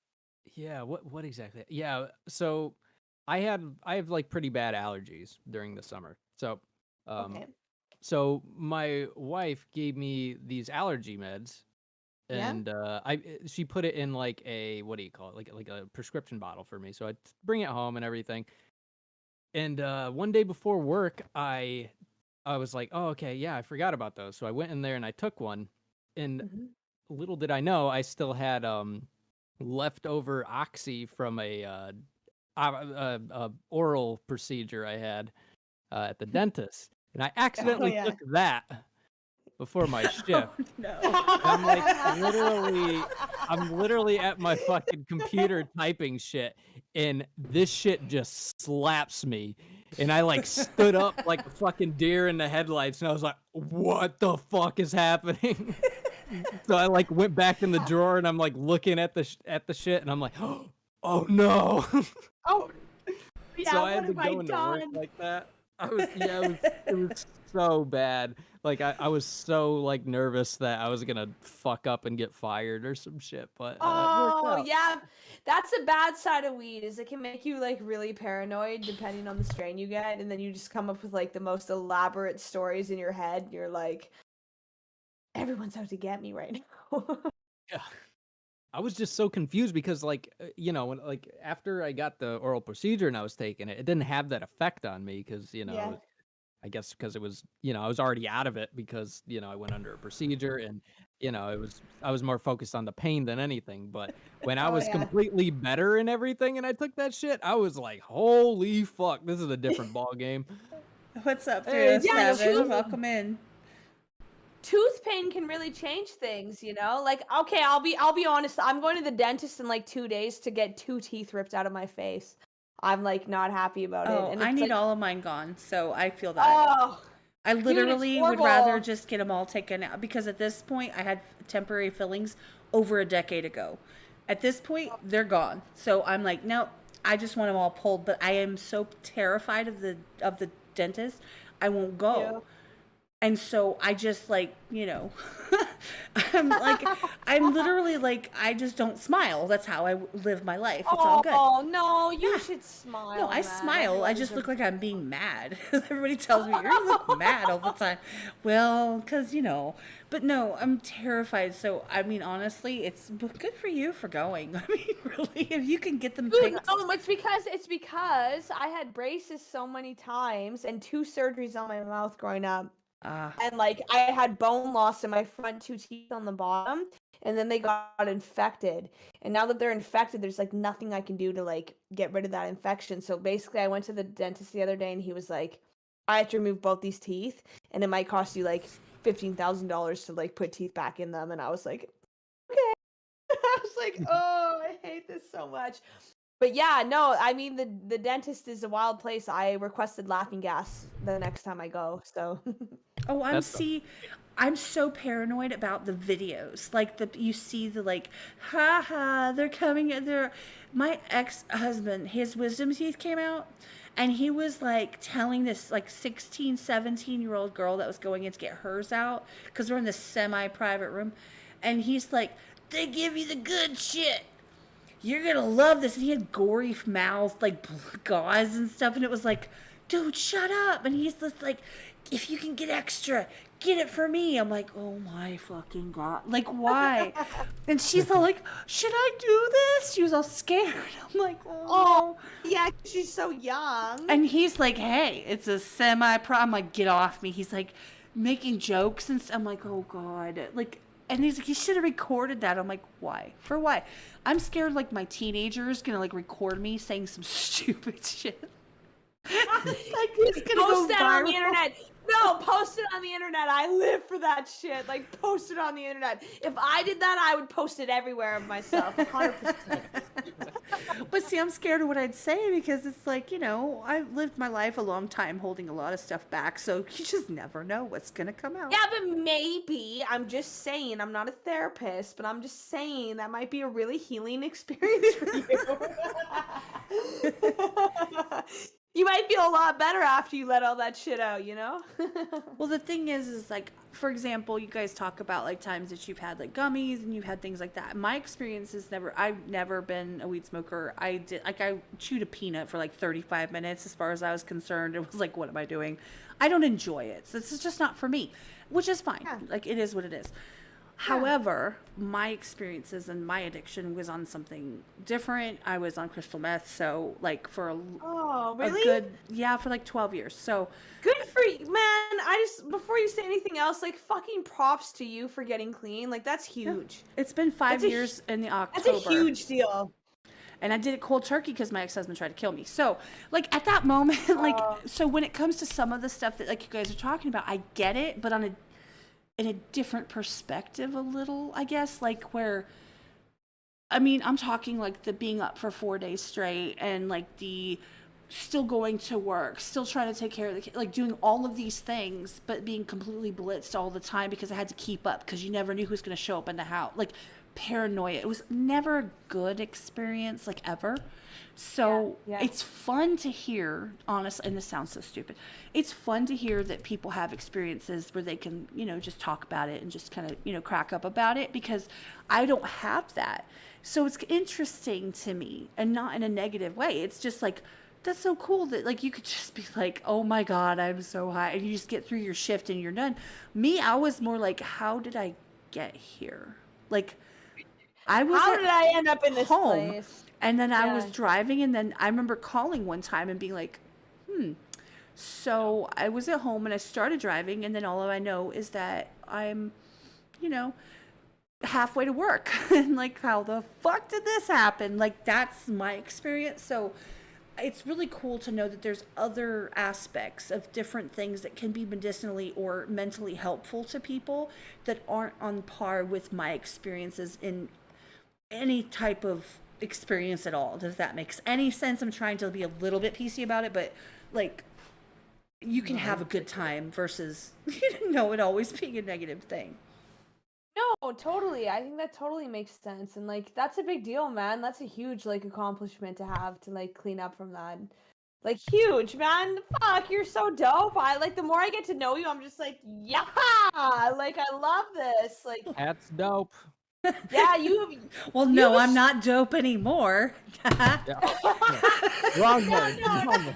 yeah, what exactly? Yeah, so I have like pretty bad allergies during the summer. So Okay. so my wife gave me these allergy meds, Yeah. and she put it in like a, what do you call it? Like a prescription bottle for me. So I bring it home and everything. And one day before work, I was like, oh, okay, yeah, I forgot about those. So I went in there and I took one. And Mhm. little did I know, I still had leftover oxy from a oral procedure I had at the dentist, and I accidentally yeah. took that before my shift. No. And I'm like I'm literally at my fucking computer typing shit, and this shit just slaps me. And I like stood up like a fucking deer in the headlights, and I was like, what the fuck is happening? So I like went back in the drawer, and I'm like looking at the shit, and I'm like, oh no. Oh, yeah, So I what had to have I go into work done? like that. It was so bad. Like I was so like nervous that I was gonna fuck up and get fired or some shit. But it worked Oh, out. yeah. That's the bad side of weed is it can make you like really paranoid depending on the strain you get, and then you just come up with like the most elaborate stories in your head. You're like, everyone's out to get me right now. Yeah. I was just so confused because like when like after I got the oral procedure and I was taking it, it didn't have that effect on me because Yeah. I guess because it was I was already out of it because I went under a procedure, and I was more focused on the pain than anything. But when I Oh was yeah. completely better and everything and I took that shit, I was like, holy fuck, this is a different ball game. What's up, Yeah, 307? Welcome in. Tooth pain can really change things, you know? Like, okay, I'll be honest. I'm going to the dentist in like 2 days to get 2 teeth ripped out of my face. I'm like not happy about it. Oh, And I it's need like, all of mine gone, so I feel that. oh, I dude, it's literally would rather horrible. just get them all taken out because at this point I had temporary fillings over a decade ago. At this point, they're gone. So I'm like, no, I just want them all pulled. But I am so terrified of the dentist, I won't go. Yeah. And so I just like, I'm like, I'm literally like, I just don't smile. That's how I live my life. It's all good. Oh no, you Yeah. should smile. No, I man. smile. I Everyone just look deserves- like I'm being mad. Everybody tells me, you look mad all the time. Well, because, but no, I'm terrified. So, I mean, honestly, it's good for you for going. I mean, really, if you can get them Dude, fixed. no, it's because I had braces so many times and 2 surgeries on my mouth growing up. And like I had bone loss in my front 2 teeth on the bottom, and then they got infected. And now that they're infected, there's like nothing I can do to like get rid of that infection. So basically, I went to the dentist the other day, and he was like, "I have to remove both these teeth, and it might cost you like $15,000 to like put teeth back in them." And I was like, "Okay." I was like, "Oh, I hate this so much." But yeah, no, I mean the dentist is a wild place. I requested laughing gas the next time I go, so. Oh, That's I'm so paranoid about the videos. Like you see the like, haha, they're coming. My ex-husband, his wisdom teeth came out, and he was like telling this like 16, 17-year-old girl that was going in to get hers out because we're in this semi-private room, and he's like, they give you the good shit. You're gonna love this. And he had gory mouth, like gauze and stuff, and it was like, dude, shut up. And he's just like, if you can get extra, get it for me. I'm like, oh my fucking God. Like, why? And she's all like, should I do this? She was all scared. I'm like, oh. Yeah, she's so young. And he's like, hey, it's a semi-pro. I'm like, get off me. He's like making jokes and stuff. I'm like, oh God. Like, and he's like, you should have recorded that. I'm like, why? For why? I'm scared like my teenager is going to like record me saying some stupid shit. Like it's gonna Post go that on the viral. internet. No, post it on the internet. I live for that shit. Like, post it on the internet. If I did that, I would post it everywhere of myself. 100%. But see, I'm scared of what I'd say because it's like, I've lived my life a long time holding a lot of stuff back, so you just never know what's gonna come out. Yeah, but maybe, I'm just saying, I'm not a therapist, but I'm just saying that might be a really healing experience for you. You might feel a lot better after you let all that shit out, you know? Well, the thing is like, for example, you guys talk about like times that you've had like gummies and you've had things like that. My experience is I've never been a weed smoker. I chewed a peanut for like 35 minutes as far as I was concerned. It was like, what am I doing? I don't enjoy it. So this is just not for me, which is fine. Yeah. Like it is what it is. However, my experiences and my addiction was on something different. I was on crystal meth, so like for Oh, a really? good, for like 12 years. So Good for you, man. I just, before you say anything else, like, fucking props to you for getting clean. Like, that's huge. it's been 5 That's a years in the That's October. a huge deal. And I did it cold turkey because my ex-husband tried to kill me. So, like, at that moment, like, so when it comes to some of the stuff that, like, you guys are talking about, I get it, but in a different perspective a little, I guess, like, where, I mean, I'm talking, like, the being up for 4 days straight and, like, the still going to work, still trying to take care of the kid, like, doing all of these things, but being completely blitzed all the time because I had to keep up because you never knew who was going to show up in the house. Like, paranoia. It was never a good experience, like ever. So Yeah. it's fun to hear, honestly, and this sounds so stupid. It's fun to hear that people have experiences where they can, just talk about it and just kind of, crack up about it because I don't have that. So it's interesting to me and not in a negative way. It's just like, that's so cool that like you could just be like, oh my God, I'm so high. And you just get through your shift and you're done. Me, I was more like, how did I get here? Like, I was How at did I end up in this home, place? and then I was Yeah. driving, and then I remember calling one time and being like, So I was at home and I started driving, and then all I know is that I'm, halfway to work. And like, how the fuck did this happen? Like, that's my experience. So it's really cool to know that there's other aspects of different things that can be medicinally or mentally helpful to people that aren't on par with my experiences in any type of experience at all. Does that makes any sense? I'm trying to be a little bit PC about it, but like you can have a good time versus it always being a negative thing. No, totally. I think that totally makes sense. And like that's a big deal, man. That's a huge like accomplishment to have to like clean up from that. Like huge, man. Fuck, you're so dope. I like the more I get to know you, I'm just like, yeah, like I love this. Like That's dope. yeah, you Well, you no, have a I'm not dope anymore. Yeah. Wrong No, word. no. Wrong word.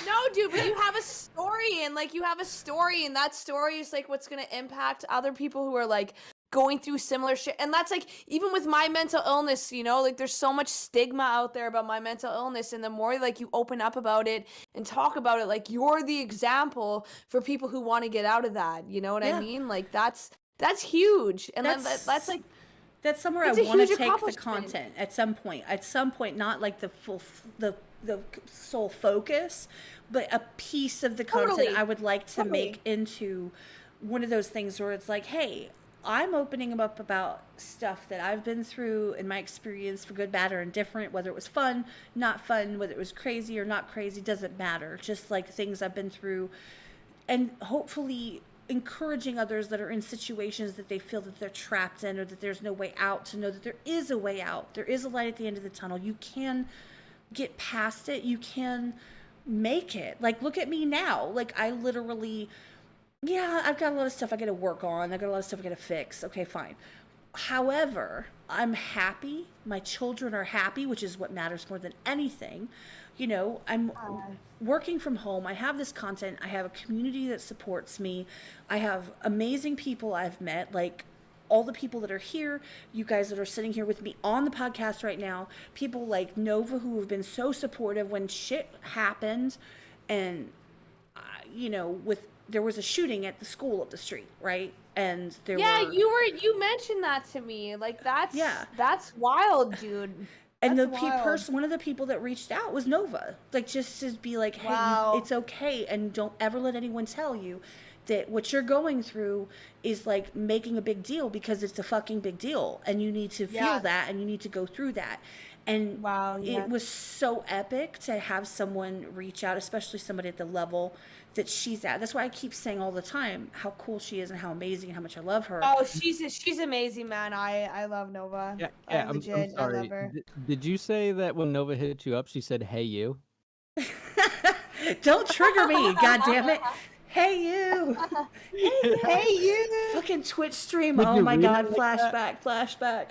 No, dude, but you have a story, and like you have a story, and that story is like what's gonna impact other people who are like going through similar shit. And that's like even with my mental illness, like there's so much stigma out there about my mental illness, and the more like you open up about it and talk about it, like you're the example for people who want to get out of that. You know what I mean? Like that's huge, and then that's like. That's somewhere I It's a want to huge take the accomplishment. content at some point. At some point, not like the sole focus, but a piece of the content Totally. I would like to Totally. make into one of those things where it's like, hey, I'm opening up about stuff that I've been through in my experience, for good, bad, or indifferent, whether it was fun, not fun, whether it was crazy or not crazy, doesn't matter. Just like things I've been through, and hopefully encouraging others that are in situations that they feel that they're trapped in or that there's no way out to know that there is a way out. There is a light at the end of the tunnel. You can get past it. You can make it. Like, look at me now. Like, I literally, yeah, I've got a lot of stuff I got to work on. I got a lot of stuff I got to fix. Okay, fine. However, I'm happy. My children are happy, which is what matters more than anything. I'm working from home. I have this content. I have a community that supports me. I have amazing people I've met, like all the people that are here, you guys that are sitting here with me on the podcast right now, people like Nova who have been so supportive when shit happened. And, there was a shooting at the school up the street, right? And You mentioned that to me. Like that's wild, dude. And That's wild. one of the people that reached out was Nova. Like, just to be like, hey, Wow. it's okay. And don't ever let anyone tell you that what you're going through is like making a big deal, because it's a fucking big deal. And you need to feel that, and you need to go through that. And Wow, yeah. it was so epic to have someone reach out, especially somebody at the level that she's at. That's why I keep saying all the time how cool she is and how amazing and how much I love her. Oh, she's amazing, man. I love Nova. Yeah, I'm I'm legit. I sorry. love her. Did you say that when Nova hit you up, she said, "Hey, you"? Don't trigger me, god damn it. Hey you. Hey, you. Fucking Twitch stream. Did Oh you my read god, it like flashback.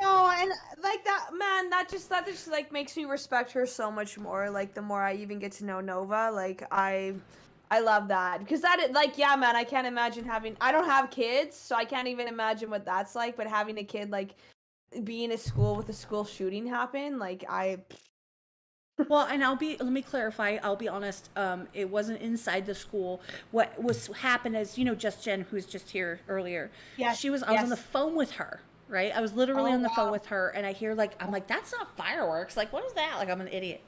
No, and like that, man. That just like makes me respect her so much more. Like the more I even get to know Nova, like I love that, because like, yeah, man. I can't imagine I don't have kids, so I can't even imagine what that's like. But having a kid, like, be in a school with a school shooting happen, like Well, and let me clarify, I'll be honest, it wasn't inside the school. What was happened is, Just Jen, who's just here earlier, Yes, I was on the yes. phone with her, right? I was literally Oh, on the phone wow. with her, and I hear I'm like, that's not fireworks. Like, what is that? Like, I'm an idiot.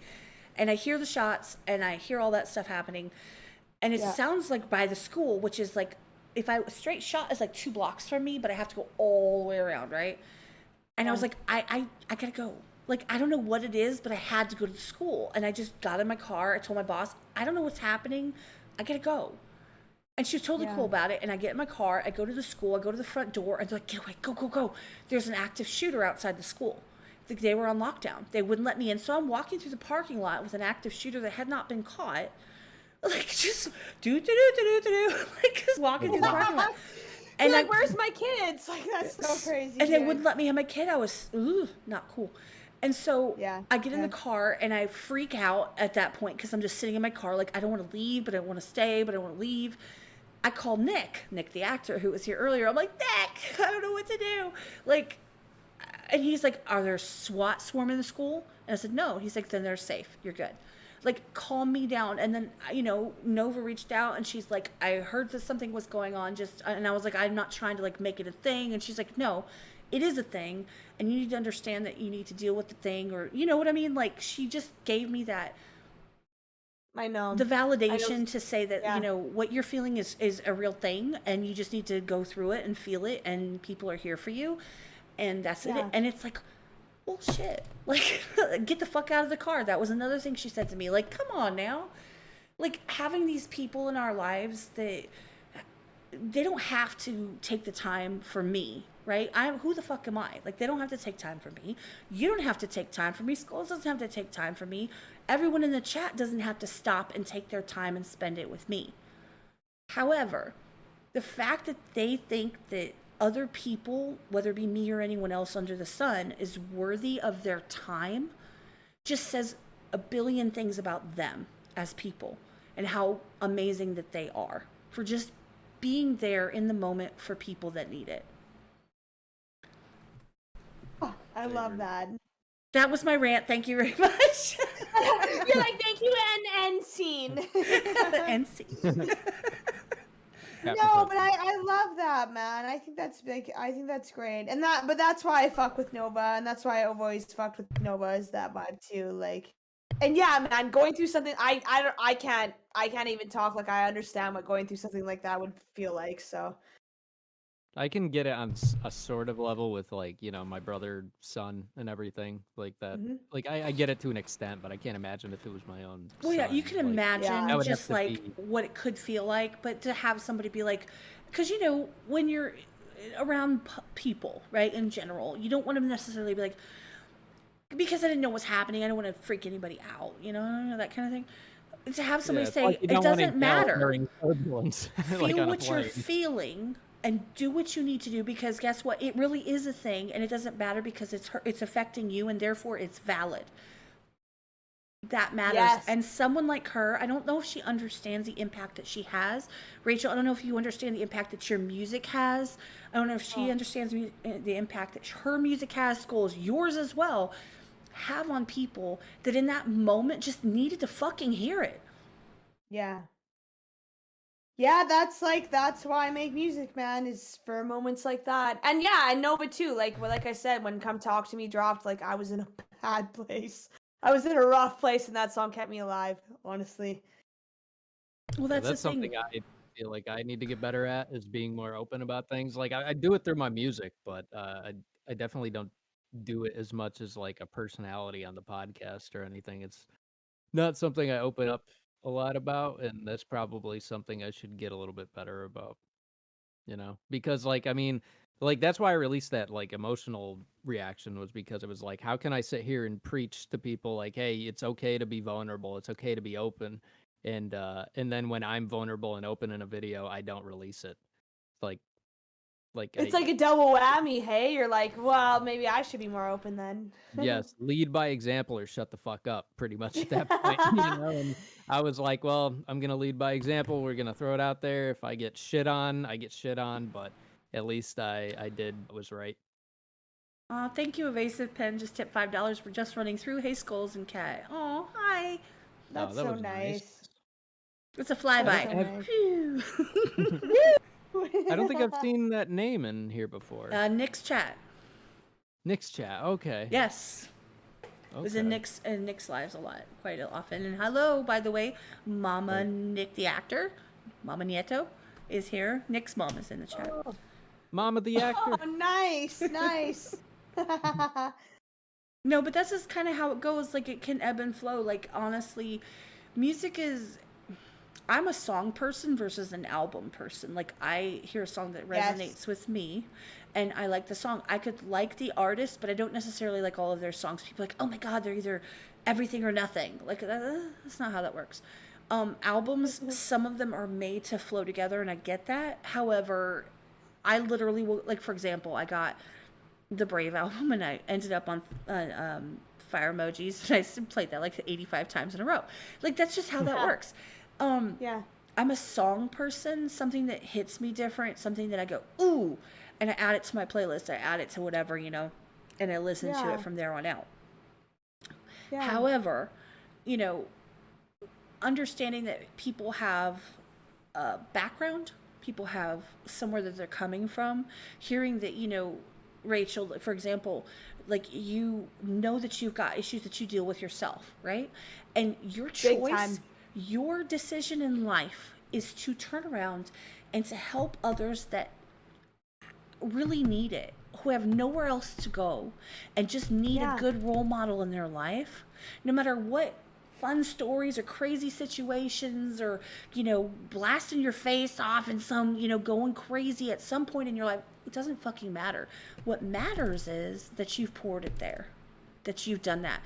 And I hear the shots, and I hear all that stuff happening. And it Yeah. sounds like by the school, which is like, if I straight shot is like 2 blocks from me, but I have to go all the way around, right? And I was like, I gotta go. Like, I don't know what it is, but I had to go to the school. And I just got in my car. I told my boss, I don't know what's happening. I gotta go. And she was totally Yeah. cool about it. And I get in my car. I go to the school. I go to the front door. And they're like, get away. Go, go, go. There's an active shooter outside the school. They were on lockdown. They wouldn't let me in. So I'm walking through the parking lot with an active shooter that had not been caught. Like, just do. Like, just walking through the parking lot. And like, where's my kids? Like, that's so crazy. And they dude. wouldn't let me have my kid. I was not cool. And so Yeah, I get in yeah. the car and I freak out at that point, because I'm just sitting in my car like, I don't want to leave, but I want to stay, but I want to leave. I call Nick the actor who was here earlier. I'm like, Nick, I don't know what to do. Like, and he's like, are there SWAT swarming the school? And I said, no. He's like, then they're safe. You're good. Like, calm me down. And then, Nova reached out and she's like, I heard that something was going on. And I was like, I'm not trying to like make it a thing. And she's like, no, it is a thing, and you need to understand that you need to deal with the thing, or you know what I mean? Like, she just gave me that I know. the validation to say that, yeah. you know, what you're feeling is a real thing, and you just need to go through it and feel it, and people are here for you, and that's it. Yeah. And it's like, well, shit, like, get the fuck out of the car. That was another thing she said to me. Like, come on now. Like, having these people in our lives that they don't have to take the time for me, right? Who the fuck am I? Like, they don't have to take time for me. You don't have to take time for me. Schools doesn't have to take time for me. Everyone in the chat doesn't have to stop and take their time and spend it with me. However, the fact that they think that other people, whether it be me or anyone else under the sun, is worthy of their time just says a billion things about them as people and how amazing that they are for just being there in the moment for people that need it. Oh, I love that. That was my rant. Thank you very much. You're like, thank you, and scene. And see. No, but I love that, man. I think that's great. And but that's why I fuck with Nova, and that's why I've always fucked with Nova, is that vibe too. Like, and yeah, man, going through something, I can't even talk. Like, I understand what going through something like that would feel like. So I can get it on a sort of level with, like, you know, my brother, son, and everything like that. Mhm. Like, I get it to an extent, but I can't imagine if it was my own. Well, yeah, you son, can like, imagine Yeah. that would have just to like be- what it could feel like, but to have somebody be like, because you know, when you're around people, right, in general, you don't want to necessarily be like, because I didn't know what's happening, I don't want to freak anybody out, you know, that kind of thing. To have somebody it's say, like you it don't wanna doesn't yell matter. during turbulence, Feel like on a what you're plane. feeling and do what you need to do, because guess what? It really is a thing, and it doesn't matter because it's affecting you, and therefore it's valid. That matters. Yes. And someone like her, I don't know if she understands the impact that she has. Rachel, I don't know if you understand the impact that your music has. I don't know if she understands the impact that her music has, Skulls, yours as well, have on people that in that moment just needed to fucking hear it. yeah. Yeah, that's why I make music, man, is for moments like that. And yeah, and Nova too. Like I said, when Come Talk to Me dropped, like, I was in a bad place. I was in a rough place, and that song kept me alive, honestly. Well, Yeah, that's that's the thing. something I feel like I need to get better at, is being more open about things. Like, I do it through my music, but I definitely don't do it as much as like a personality on the podcast or anything. It's not something I open up a lot about, and that's probably something I should get a little bit better about, you know? Because, like, I mean, like, that's why I released that, like, emotional reaction, was because it was like, how can I sit here and preach to people like, hey, it's okay to be vulnerable, it's okay to be open, and then when I'm vulnerable and open in a video, I don't release it. Like It's like a double whammy, hey? You're like, well, maybe I should be more open then. yes, lead by example or shut the fuck up, pretty much at that point, you know? And I was like, well, I'm gonna lead by example. We're gonna throw it out there. If I get shit on, I get shit on, but at least I did what was right. Thank you, Evasive Pen. Just tipped $5 for just running through. Hey, Skulls and Cat. Oh, hi. That's that so was nice. It's a That's flyby. so nice. Phew. I don't think I've seen that name in here before. Nick's chat. Nick's chat. Okay. Yes. It was in Nick's lives a lot, quite often. And hello, by the way, Mama Nick the actor, Mama Nieto, is here. Nick's mom is in the chat. Mama the actor. Oh, nice, nice. No, but that's just kind of how it goes. Like, it can ebb and flow. Like, honestly, music is. I'm a song person versus an album person. Like, I hear a song that resonates with me, and I like the song. I could like the artist, but I don't necessarily like all of their songs. People are like, oh my God, they're either everything or nothing. Like, that's not how that works. Albums, some of them are made to flow together, and I get that. However, I literally will, like, for example, I got the Brave album, and I ended up on fire emojis, and I played that like 85 times in a row. Like, that's just how that works. Yeah. I'm a song person, something that hits me different, something that I go, ooh, and I add it to my playlist. I add it to whatever, you know, and I listen to it from there on out. Yeah. However, you know, understanding that people have a background, people have somewhere that they're coming from, hearing that, you know, Rachel, for example, like you know that you've got issues that you deal with yourself, right? And your Big choice, time. your decision in life is to turn around and to help others that really need it, who have nowhere else to go and just need a Yeah. good role model in their life, no matter what fun stories or crazy situations or, blasting your face off in some, going crazy at some point in your life. It doesn't fucking matter. What matters is that you've poured it there, that you've done that.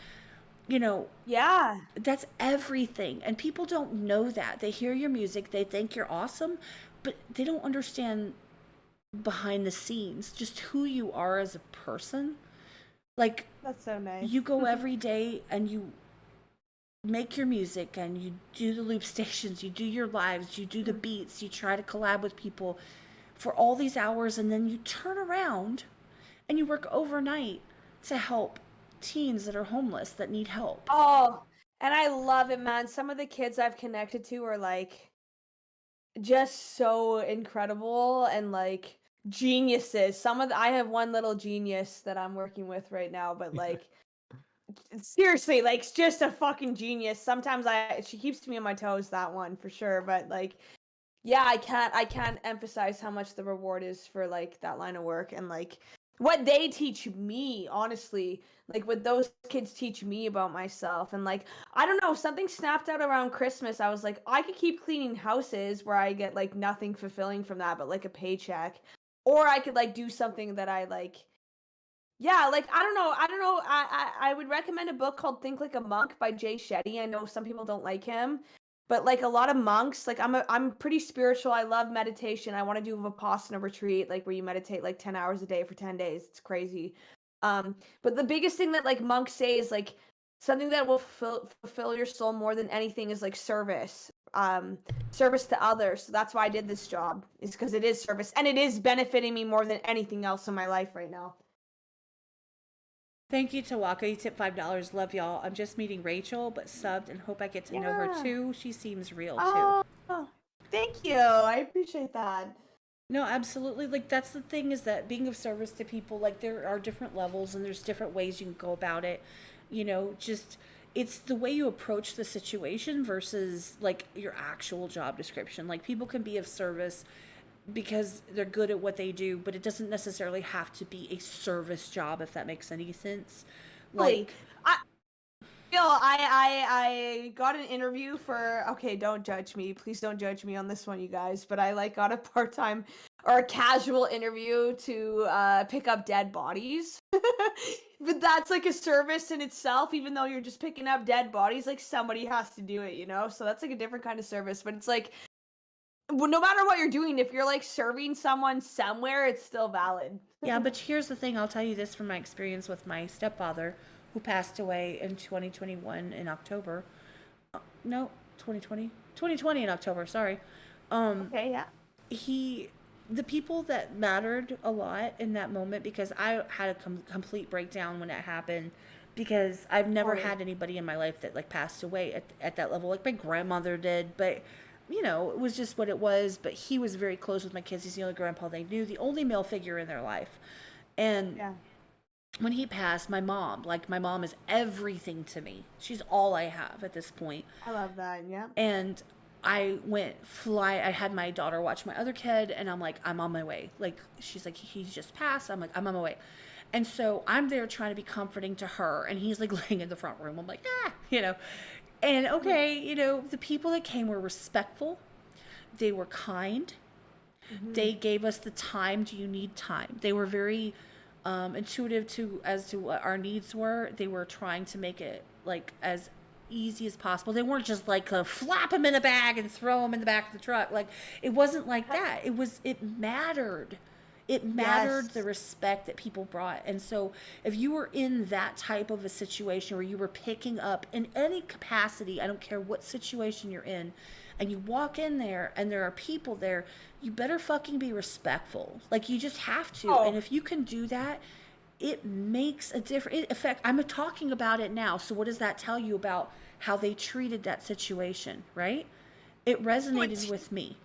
Yeah. That's everything. And people don't know that. They hear your music, they think you're awesome, but they don't understand behind the scenes, just who you are as a person. Like, That's so nice. you go every day and you make your music and you do the loop stations, you do your lives, you do the beats, you try to collab with people for all these hours, and then you turn around and you work overnight to help teens that are homeless that need help. Oh, and I love it, man. Some of the kids I've connected to are like just so incredible and like geniuses. I have one little genius that I'm working with right now, but like seriously, like just a fucking genius. Sometimes she keeps me on my toes, that one for sure, but like yeah, I can't emphasize how much the reward is for like that line of work and like what they teach me, honestly, like what those kids teach me about myself. And like I don't know, something snapped out around Christmas. I was like, I could keep cleaning houses where I get like nothing fulfilling from that but like a paycheck, or I could like do something that I like. Yeah, like I don't know. I would recommend a book called Think Like a Monk by Jay Shetty. I know some people don't like him, but like a lot of monks, like I'm pretty spiritual. I love meditation. I want to do a Vipassana retreat, like where you meditate like 10 hours a day for 10 days. It's crazy. But the biggest thing that like monks say is like something that will fulfill your soul more than anything is like service. Service to others. So that's why I did this job, is because it is service and it is benefiting me more than anything else in my life right now. Thank you, Tawaka. You tipped $5. Love y'all. I'm just meeting Rachel, but subbed and hope I get to know her Yeah. too. She seems real Oh, too. thank you. I appreciate that. No, absolutely. Like, that's the thing, is that being of service to people, like, there are different levels and there's different ways you can go about it. Just it's the way you approach the situation versus like your actual job description. Like, people can be of service because they're good at what they do, but it doesn't necessarily have to be a service job, if that makes any sense. Really, Like, I I got an interview for, okay, don't judge me. Please don't judge me on this one, you guys, but I like got a part-time or a casual interview to pick up dead bodies. But that's like a service in itself, even though you're just picking up dead bodies, like somebody has to do it, you know? So that's like a different kind of service, but it's like, well, no matter what you're doing, if you're like serving someone somewhere, it's still valid. yeah, but here's the thing. I'll tell you this from my experience with my stepfather, who passed away in 2021 in October. No, 2020 in October, sorry. Okay, yeah. The people that mattered a lot in that moment, because I had a complete breakdown when it happened, because I've never Totally. had anybody in my life that like passed away at that level. Like, my grandmother did, but it was just what it was. But he was very close with my kids. He's the only grandpa they knew, the only male figure in their life. And Yeah. when he passed, my mom is everything to me. She's all I have at this point. I love that. Yeah. And I I had my daughter watch my other kid, and I'm like, I'm on my way. Like, she's like, he's just passed. I'm like, I'm on my way. And so I'm there trying to be comforting to her, and he's like laying in the front room. I'm like, And okay, the people that came were respectful. They were kind. They gave us the time. Do you need time? They were very intuitive as to what our needs were. They were trying to make it like as easy as possible. They weren't just like flap them in a bag and throw them in the back of the truck. Like, it wasn't like that. It mattered. It mattered, Yes. the respect that people brought. And so if you were in that type of a situation where you were picking up in any capacity, I don't care what situation you're in, and you walk in there and there are people there, you better fucking be respectful. Like, you just have to. Oh. And if you can do that, it makes a different effect. I'm talking about it now. So what does that tell you about how they treated that situation, right? It resonated with me.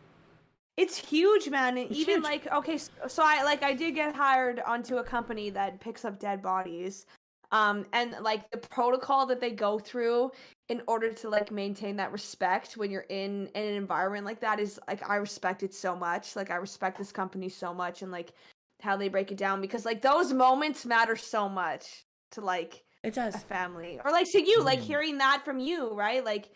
It's huge, man. And It's even huge. like, okay, so I did get hired onto a company that picks up dead bodies. And like the protocol that they go through in order to like maintain that respect when you're in an environment like that is like I respect it so much. Like I respect this company so much and like how they break it down because like those moments matter so much to like It does. a family. Or like to you, like Mm. hearing that from you, right? Like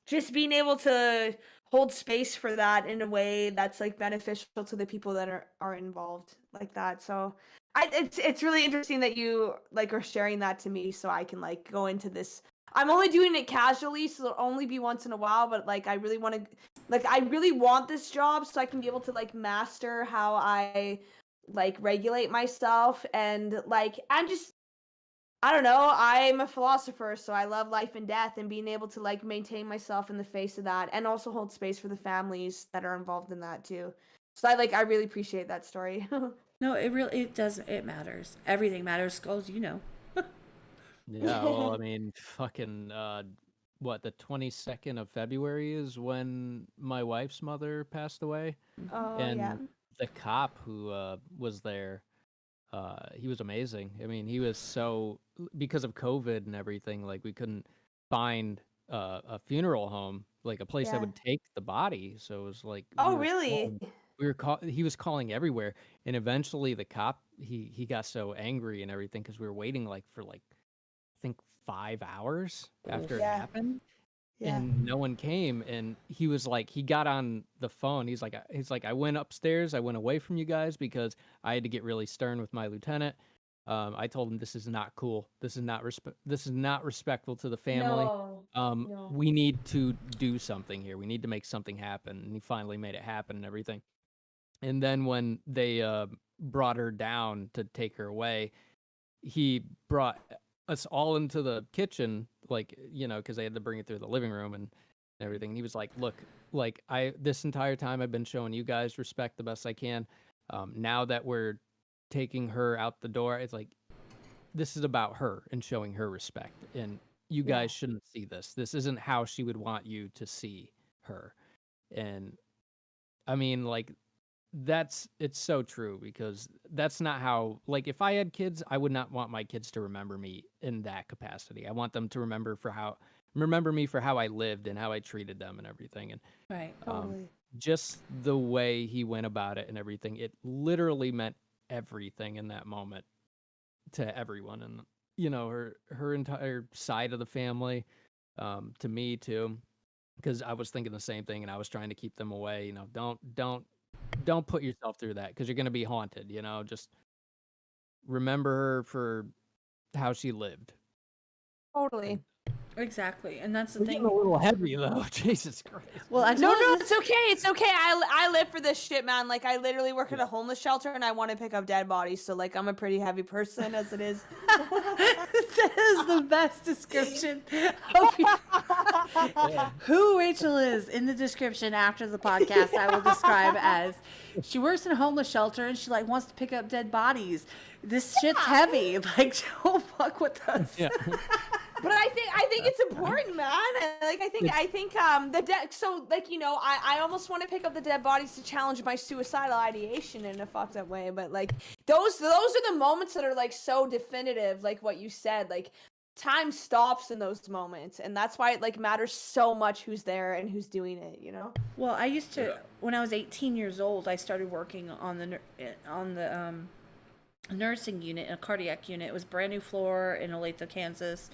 just being able to hold space for that in a way that's like beneficial to the people that are involved like that. So it's really interesting that you like are sharing that to me so I can like go into this. I'm only doing it casually, so it'll only be once in a while, but like I really want this job so I can be able to like master how I like regulate myself and like I'm just I don't know. I'm a philosopher, so I love life and death and being able to like maintain myself in the face of that and also hold space for the families that are involved in that too. So I really appreciate that story. No, it does. It matters. Everything matters. Skulls, you know. Yeah, well, I mean, fucking, what, the 22nd of February is when my wife's mother passed away, Oh yeah. and the cop who was there, he was amazing. I mean, he was so because of COVID and everything, like we couldn't find a funeral home, like a place that Yeah. would take the body. So it was like Oh really? he was calling everywhere, and eventually the cop he got so angry and everything because we were waiting like for like I think 5 hours after it Yeah. happened, Yeah. and no one came. And he was like, he got on the phone. He's like, I went upstairs. I went away from you guys because I had to get really stern with my lieutenant. I told him this is not cool. This is not respectful to the family. No. No. We need to do something here. We need to make something happen. And he finally made it happen and everything. And then when they brought her down to take her away, he brought us all into the kitchen, like, because they had to bring it through the living room and everything. And he was like, look, like this entire time I've been showing you guys respect the best I can. Now that we're taking her out the door, it's like, this is about her and showing her respect. And you guys shouldn't see this. This isn't how she would want you to see her. And I mean, like, it's so true because that's not how, like, if I had kids, I would not want my kids to remember me in that capacity. I want them to remember me for how I lived and how I treated them and everything. And Right. Totally. just the way he went about it and everything, it literally meant everything in that moment to everyone. And her entire side of the family, to me too, because I was thinking the same thing and I was trying to keep them away. Don't put yourself through that because you're going to be haunted. Just remember her for how she lived. Totally. Exactly. And that's the We're thing. getting a little heavy though. Jesus Christ. Well, I No, told you it's okay. It's okay. I live for this shit, man. Like I literally work at a homeless shelter and I want to pick up dead bodies. So like I'm a pretty heavy person as it is. that is the best description of who Rachel is in the description after the podcast. I will describe as she works in a homeless shelter and she like wants to pick up dead bodies. This shit's heavy. Like, don't fuck with us. Yeah. But I think it's important, man. Like I think the dead. So like I almost want to pick up the dead bodies to challenge my suicidal ideation in a fucked up way. But like those are the moments that are like so definitive. Like what you said, like time stops in those moments, and that's why it like matters so much who's there and who's doing it. Well, I used to when I was 18 years old. I started working on the nursing unit, in a cardiac unit. It was brand new floor in Olathe, Kansas.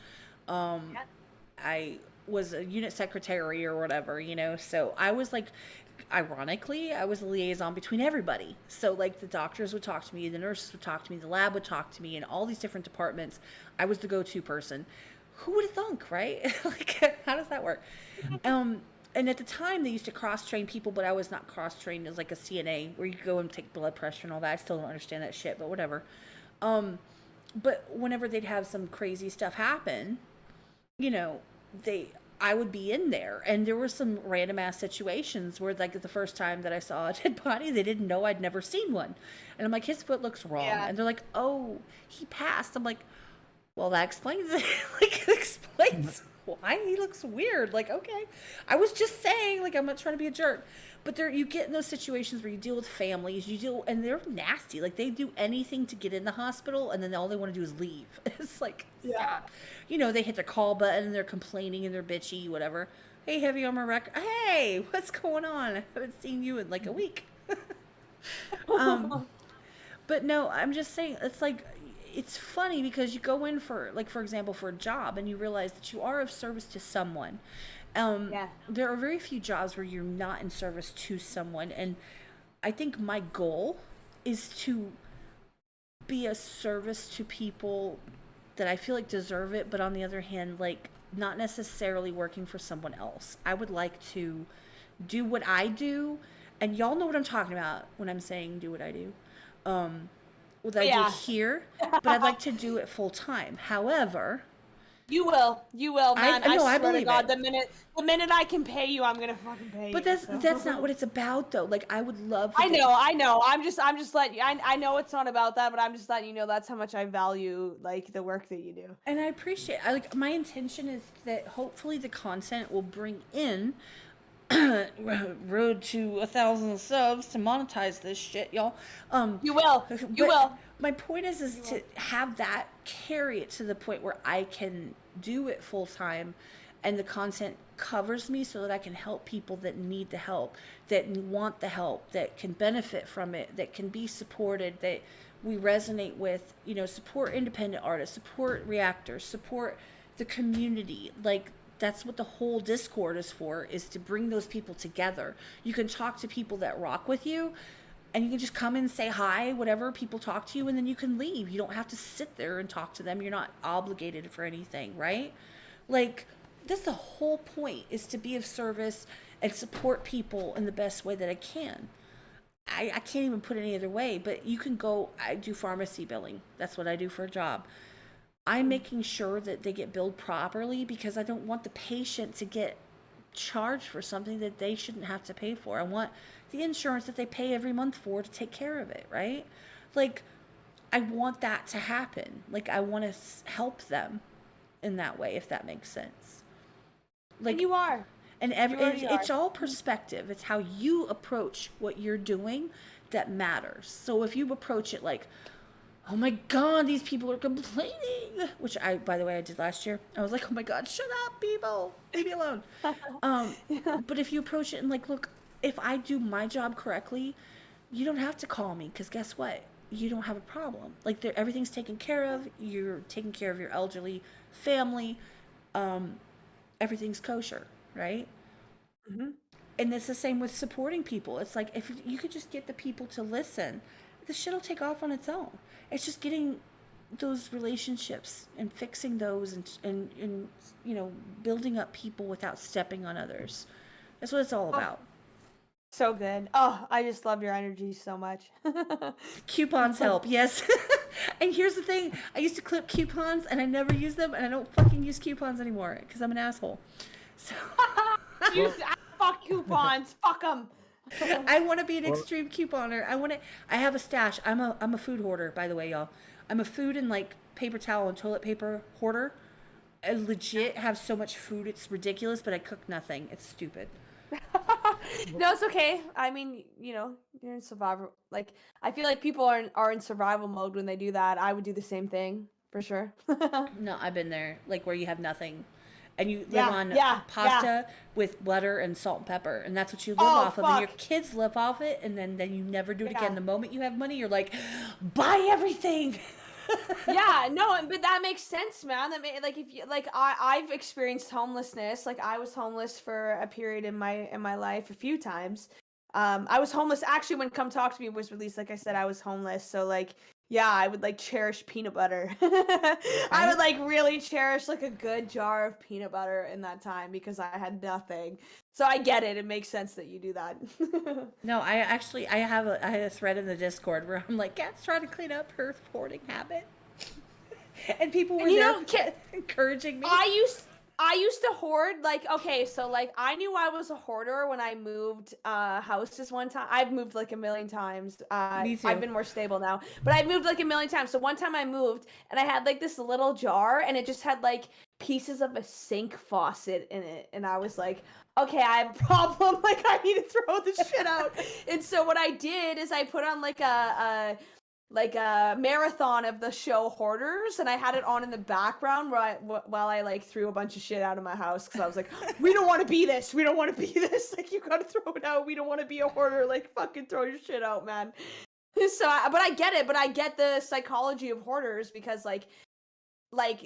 I was a unit secretary or whatever, so I was like, ironically, I was the liaison between everybody. So like the doctors would talk to me, the nurses would talk to me, the lab would talk to me, and all these different departments. I was the go-to person. Who would have thunk, right? Like, how does that work? And at the time they used to cross-train people, but I was not cross-trained as like a CNA where you go and take blood pressure and all that. I still don't understand that shit, but whatever. But whenever they'd have some crazy stuff happen, I would be in there, and there were some random ass situations where like the first time that I saw a dead body, they didn't know I'd never seen one. And I'm like, his foot looks wrong. Yeah. And they're like, oh, he passed. I'm like, well, that explains it. Like, it explains why guy. He looks weird. Like, okay. I was just saying, like, I'm not trying to be a jerk. But you get in those situations where you deal with families, and they're nasty. Like, they do anything to get in the hospital, and then all they want to do is leave. It's like, stop. You know, they hit their call button, and they're complaining, and they're bitchy, whatever. Hey, heavy on my record. Hey, what's going on? I haven't seen you in like a week. But no, I'm just saying, it's like, it's funny because you go in for, like, for example, for a job, and you realize that you are of service to someone. There are very few jobs where you're not in service to someone, and I think my goal is to be a service to people that I feel like deserve it, but on the other hand, like, not necessarily working for someone else. I would like to do what I do, and y'all know what I'm talking about when I'm saying do what I do. What I do here, but I'd like to do it full time. However, you will, man. I swear to God, it. the minute I can pay you, I'm gonna fucking pay you. But that's not what it's about, though. Like, I would love. I know. I'm just letting you. I know it's not about that, but I'm just letting you know that's how much I value like the work that you do. And I appreciate. Like, my intention is that hopefully the content will bring in road to 1,000 subs to monetize this shit, y'all. You will. My point is to have that carry it to the point where I can do it full time, and the content covers me so that I can help people that need the help, that want the help, that can benefit from it, that can be supported, that we resonate with. You know, support independent artists, support reactors, support the community. Like, that's what the whole Discord is for, is to bring those people together. You can talk to people that rock with you, and you can just come and say hi, whatever, people talk to you, and then you can leave. You don't have to sit there and talk to them. You're not obligated for anything, right? Like, that's the whole point, is to be of service and support people in the best way that I can. I can't even put it any other way, but you can go, I do pharmacy billing. That's what I do for a job. I'm making sure that they get billed properly because I don't want the patient to get charged for something that they shouldn't have to pay for. I want the insurance that they pay every month for to take care of it, right? Like, I want that to happen. Like, I want to help them in that way, if that makes sense. Like, and you are. And it's all perspective. It's how you approach what you're doing that matters. So if you approach it like, oh my God, these people are complaining, which by the way, I did last year. I was like, oh my God, shut up, people, leave me alone. But if you approach it and like, look, if I do my job correctly, you don't have to call me, because guess what? You don't have a problem. Like, everything's taken care of. You're taking care of your elderly family. Everything's kosher, right? Mm-hmm. And it's the same with supporting people. It's like, if you could just get the people to listen, the shit will take off on its own. It's just getting those relationships and fixing those and you know, building up people without stepping on others. That's what it's all about. So good. Oh, I just love your energy so much. Coupons help, yes. And here's the thing. I used to clip coupons and I never use them, and I don't fucking use coupons anymore because I'm an asshole. So fuck coupons. Fuck them. I want to be an extreme couponer. I have a stash. I'm a food hoarder, by the way, y'all. I'm a food and like paper towel and toilet paper hoarder. I legit have so much food, it's ridiculous, but I cook nothing. It's stupid. No, it's okay. I mean, you know, you're in survival. Like, I feel like people are in survival mode when they do that. I would do the same thing for sure. No, I've been there. Like, where you have nothing, and you live on pasta with butter and salt and pepper, and that's what you live off of. And your kids live off it, and then you never do it again. The moment you have money, you're like, buy everything. Yeah, no, but that makes sense, man. Like, if you like, I've experienced homelessness. Like, I was homeless for a period in my life a few times. I was homeless actually when Come Talk to Me was released. Like I said, I was homeless, so like, yeah, I would like cherish peanut butter. I would like really cherish like a good jar of peanut butter in that time because I had nothing. So I get it. It makes sense that you do that. No, I had a thread in the Discord where I'm like, Kat's trying to clean up her hoarding habit, and people were encouraging me. I used to hoard, like, okay, so like I knew I was a hoarder when I moved houses one time. I've moved like a million times. Me too. I've been more stable now, but I've moved like a million times. So one time I moved and I had like this little jar and it just had like pieces of a sink faucet in it, and I was like, okay, I have a problem. Like, I need to throw this shit out. And so what I did is I put on like a marathon of the show Hoarders, and I had it on in the background while I like threw a bunch of shit out of my house, because I was like, we don't want to be this. We don't want to be this. Like, you gotta throw it out. We don't want to be a hoarder. Like, fucking throw your shit out, man. So, but I get it. But I get the psychology of hoarders, because like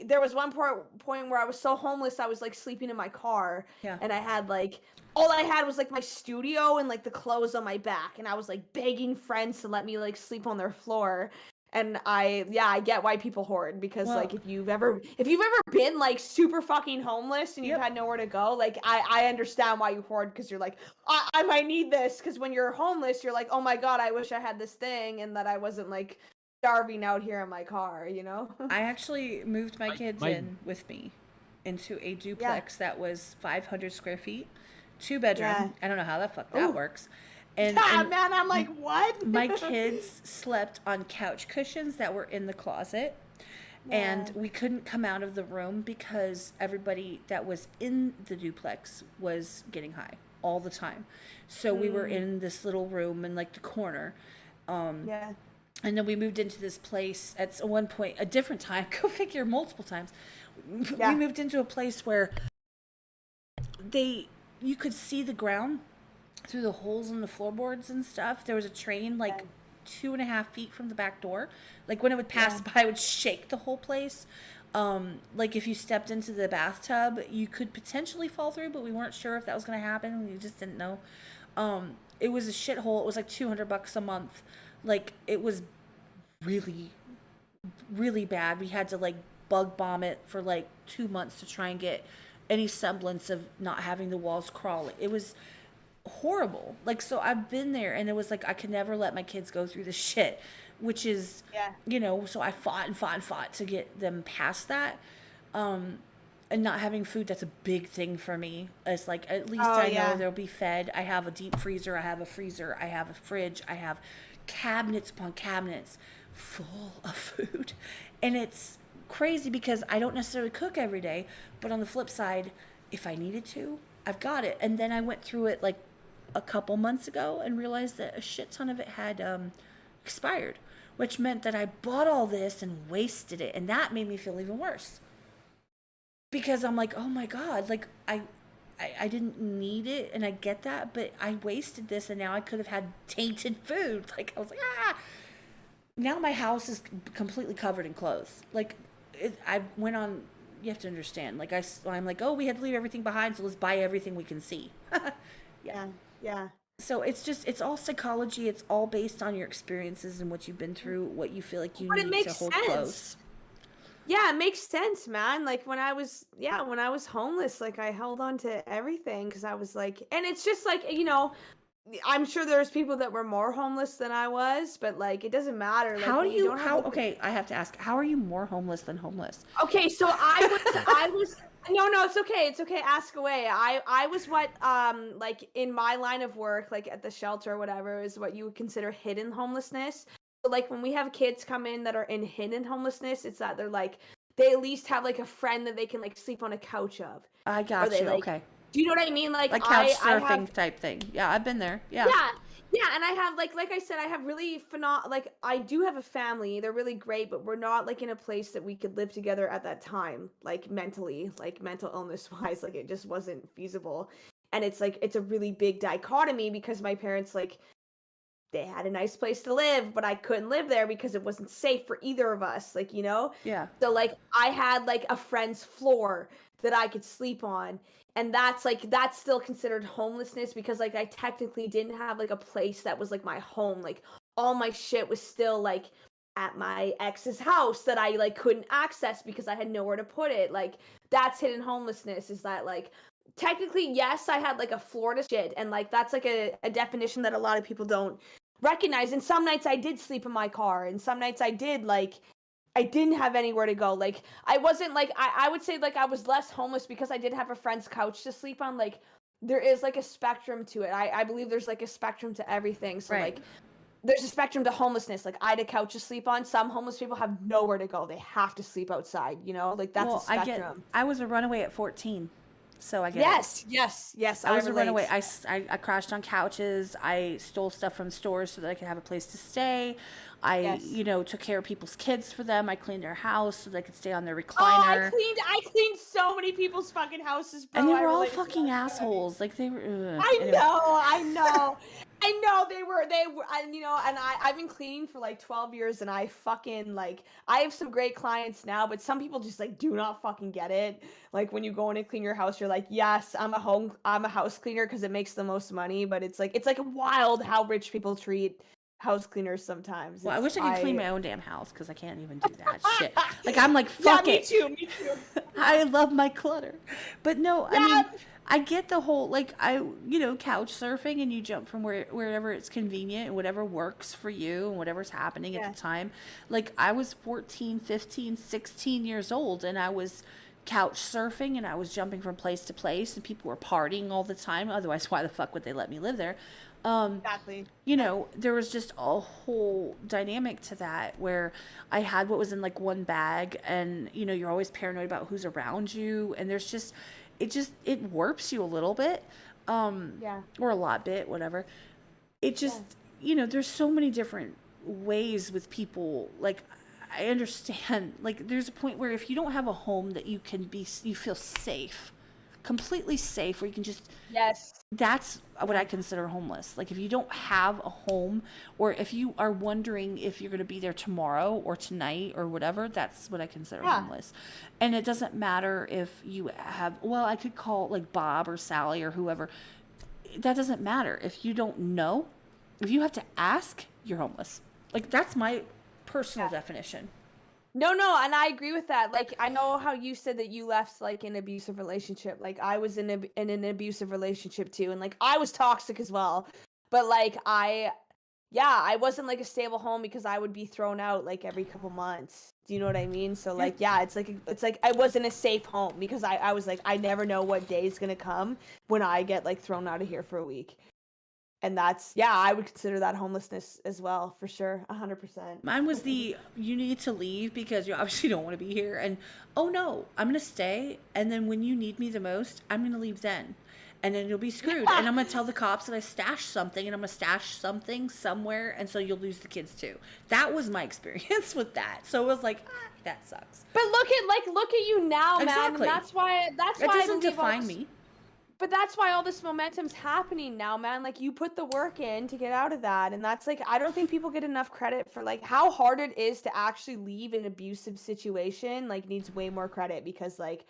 there was one point where I was so homeless I was like sleeping in my car, and I had like all I had was like my studio and like the clothes on my back, and I was like begging friends to let me like sleep on their floor. And I get why people hoard, because like if you've ever been like super fucking homeless and you've had nowhere to go, like I understand why you hoard, because you're like, I might need this, because when you're homeless you're like, oh my god, I wish I had this thing and that I wasn't like starving out here in my car, you know? I actually moved my kids in with me into a duplex that was 500 square feet, 2-bedroom. Yeah. I don't know how the fuck that works. And, man, I'm like, what? My kids slept on couch cushions that were in the closet. And we couldn't come out of the room because everybody that was in the duplex was getting high all the time. So we were in this little room in like the corner. And then we moved into this place at one point, a different time, go figure, multiple times. We moved into a place where you could see the ground through the holes in the floorboards and stuff. There was a train like 2.5 feet from the back door. Like when it would pass by, it would shake the whole place. Like if you stepped into the bathtub, you could potentially fall through, but we weren't sure if that was going to happen. We just didn't know. It was a shithole. It was like $200 a month. Like it was really, really bad. We had to like bug bomb it for like 2 months to try and get any semblance of not having the walls crawling. It was horrible. Like, so I've been there, and it was like I could never let my kids go through this shit, which is you know, so I fought and fought and fought to get them past that. And not having food, that's a big thing for me. It's like, at least I know they'll be fed. I have a deep freezer, I have a freezer, I have a fridge, I have cabinets upon cabinets full of food. And it's crazy because I don't necessarily cook every day, but on the flip side, if I needed to, I've got it. And then I went through it like a couple months ago and realized that a shit ton of it had expired, which meant that I bought all this and wasted it, and that made me feel even worse. Because I'm like, oh my god, like I didn't need it, and I get that, but I wasted this, and now I could have had tainted food. Like, I was like, now my house is completely covered in clothes. Like, I went on, you have to understand, like, I'm like, oh, we had to leave everything behind, so let's buy everything we can see. Yeah. So it's all psychology. It's all based on your experiences and what you've been through, what you feel like you need to hold close. Yeah, it makes sense, man. Like when I was homeless, like I held on to everything because I was like, and it's just like, you know, I'm sure there's people that were more homeless than I was, but like it doesn't matter. Like, okay, I have to ask, how are you more homeless than homeless? Okay, so I was no, it's okay, ask away. I was what like in my line of work, like at the shelter or whatever, is what you would consider hidden homelessness. So like when we have kids come in that are in hidden homelessness, it's that they're like, they at least have like a friend that they can like sleep on a couch of. I got you. Like, okay. Do you know what I mean? Like couch surfing type thing. Yeah, I've been there. Yeah. Yeah, and I have like I said, I have really like I do have a family. They're really great, but we're not like in a place that we could live together at that time, like mentally, like mental illness wise, like it just wasn't feasible. And it's like it's a really big dichotomy because my parents like they had a nice place to live, but I couldn't live there because it wasn't safe for either of us, like, you know? Yeah. So like I had like a friend's floor that I could sleep on. And that's still considered homelessness because like I technically didn't have like a place that was like my home. Like all my shit was still like at my ex's house that I like couldn't access because I had nowhere to put it. Like that's hidden homelessness, is that like technically, yes, I had like a floor to shit, and like that's like a definition that a lot of people don't recognize. And some nights I did sleep in my car, and some nights I didn't have anywhere to go. Like I wasn't like I would say like I was less homeless because I did have a friend's couch to sleep on. Like there is like a spectrum to it. I believe there's like a spectrum to everything. So right. like there's a spectrum to homelessness. Like, I had a couch to sleep on. Some homeless people have nowhere to go. They have to sleep outside, you know? Like, that's a spectrum. I was a runaway at 14. So I get Yes, yes, yes. I was a relate. runaway. I crashed on couches. I stole stuff from stores so that I could have a place to stay. I, Yes. you know, took care of people's kids for them. I cleaned their house so they could stay on their Oh, recliner. I cleaned so many people's fucking houses, bro. And they I were all relate to fucking that. assholes. Like they were. I know. I know they were, and you know, and I've been cleaning for like 12 years, and I fucking like, I have some great clients now, but some people just like do not fucking get it. Like, when you go in and clean your house, you're like, yes, I'm a house cleaner because it makes the most money, but it's like wild how rich people treat house cleaners sometimes. Well, I wish It's- I could clean my own damn house because I can't even do that shit. Like I'm like, fuck yeah, it. Me too. I love my clutter. But no, Yeah. I mean, I get the whole, like, you know, couch surfing and you jump from wherever it's convenient and whatever works for you and whatever's happening at the time. Like, I was 14, 15, 16 years old and I was couch surfing and I was jumping from place to place and people were partying all the time. Otherwise, why the fuck would they let me live there? Exactly. You know, there was just a whole dynamic to that where I had what was in like one bag and, you know, you're always paranoid about who's around you. And there's just, it warps you a little bit. Yeah. Or a lot bit, whatever. It just, you know, there's so many different ways with people. Like, I understand, like, there's a point where if you don't have a home that you feel safe, completely safe, where you can just, Yes. that's what I consider homeless. Like, if you don't have a home, or if you are wondering if you're going to be there tomorrow or tonight or whatever, that's what I consider homeless. And it doesn't matter if you have, well, I could call like Bob or Sally or whoever. That doesn't matter. If you don't know, if you have to ask, you're homeless. Like, that's my personal definition. No, and I agree with that. Like, I know how you said that you left like an abusive relationship. Like, I was in an abusive relationship too, and like I was toxic as well. But like I wasn't like a stable home because I would be thrown out like every couple months. Do you know what I mean? So like, it's like I wasn't a safe home because I was like, I never know what day is gonna come when I get like thrown out of here for a week. And that's, I would consider that homelessness as well, for sure, 100%. Mine was you need to leave because you obviously don't want to be here. And, oh no, I'm going to stay. And then when you need me the most, I'm going to leave then. And then you'll be screwed. And I'm going to tell the cops that I stashed something and I'm going to stash something somewhere. And so you'll lose the kids too. That was my experience with that. So it was like, that sucks. But look at you now, man. Exactly. And that's why It doesn't define me. But that's why all this momentum's happening now, man. Like, you put the work in to get out of that. And that's like, I don't think people get enough credit for like how hard it is to actually leave an abusive situation. Like, needs way more credit because like,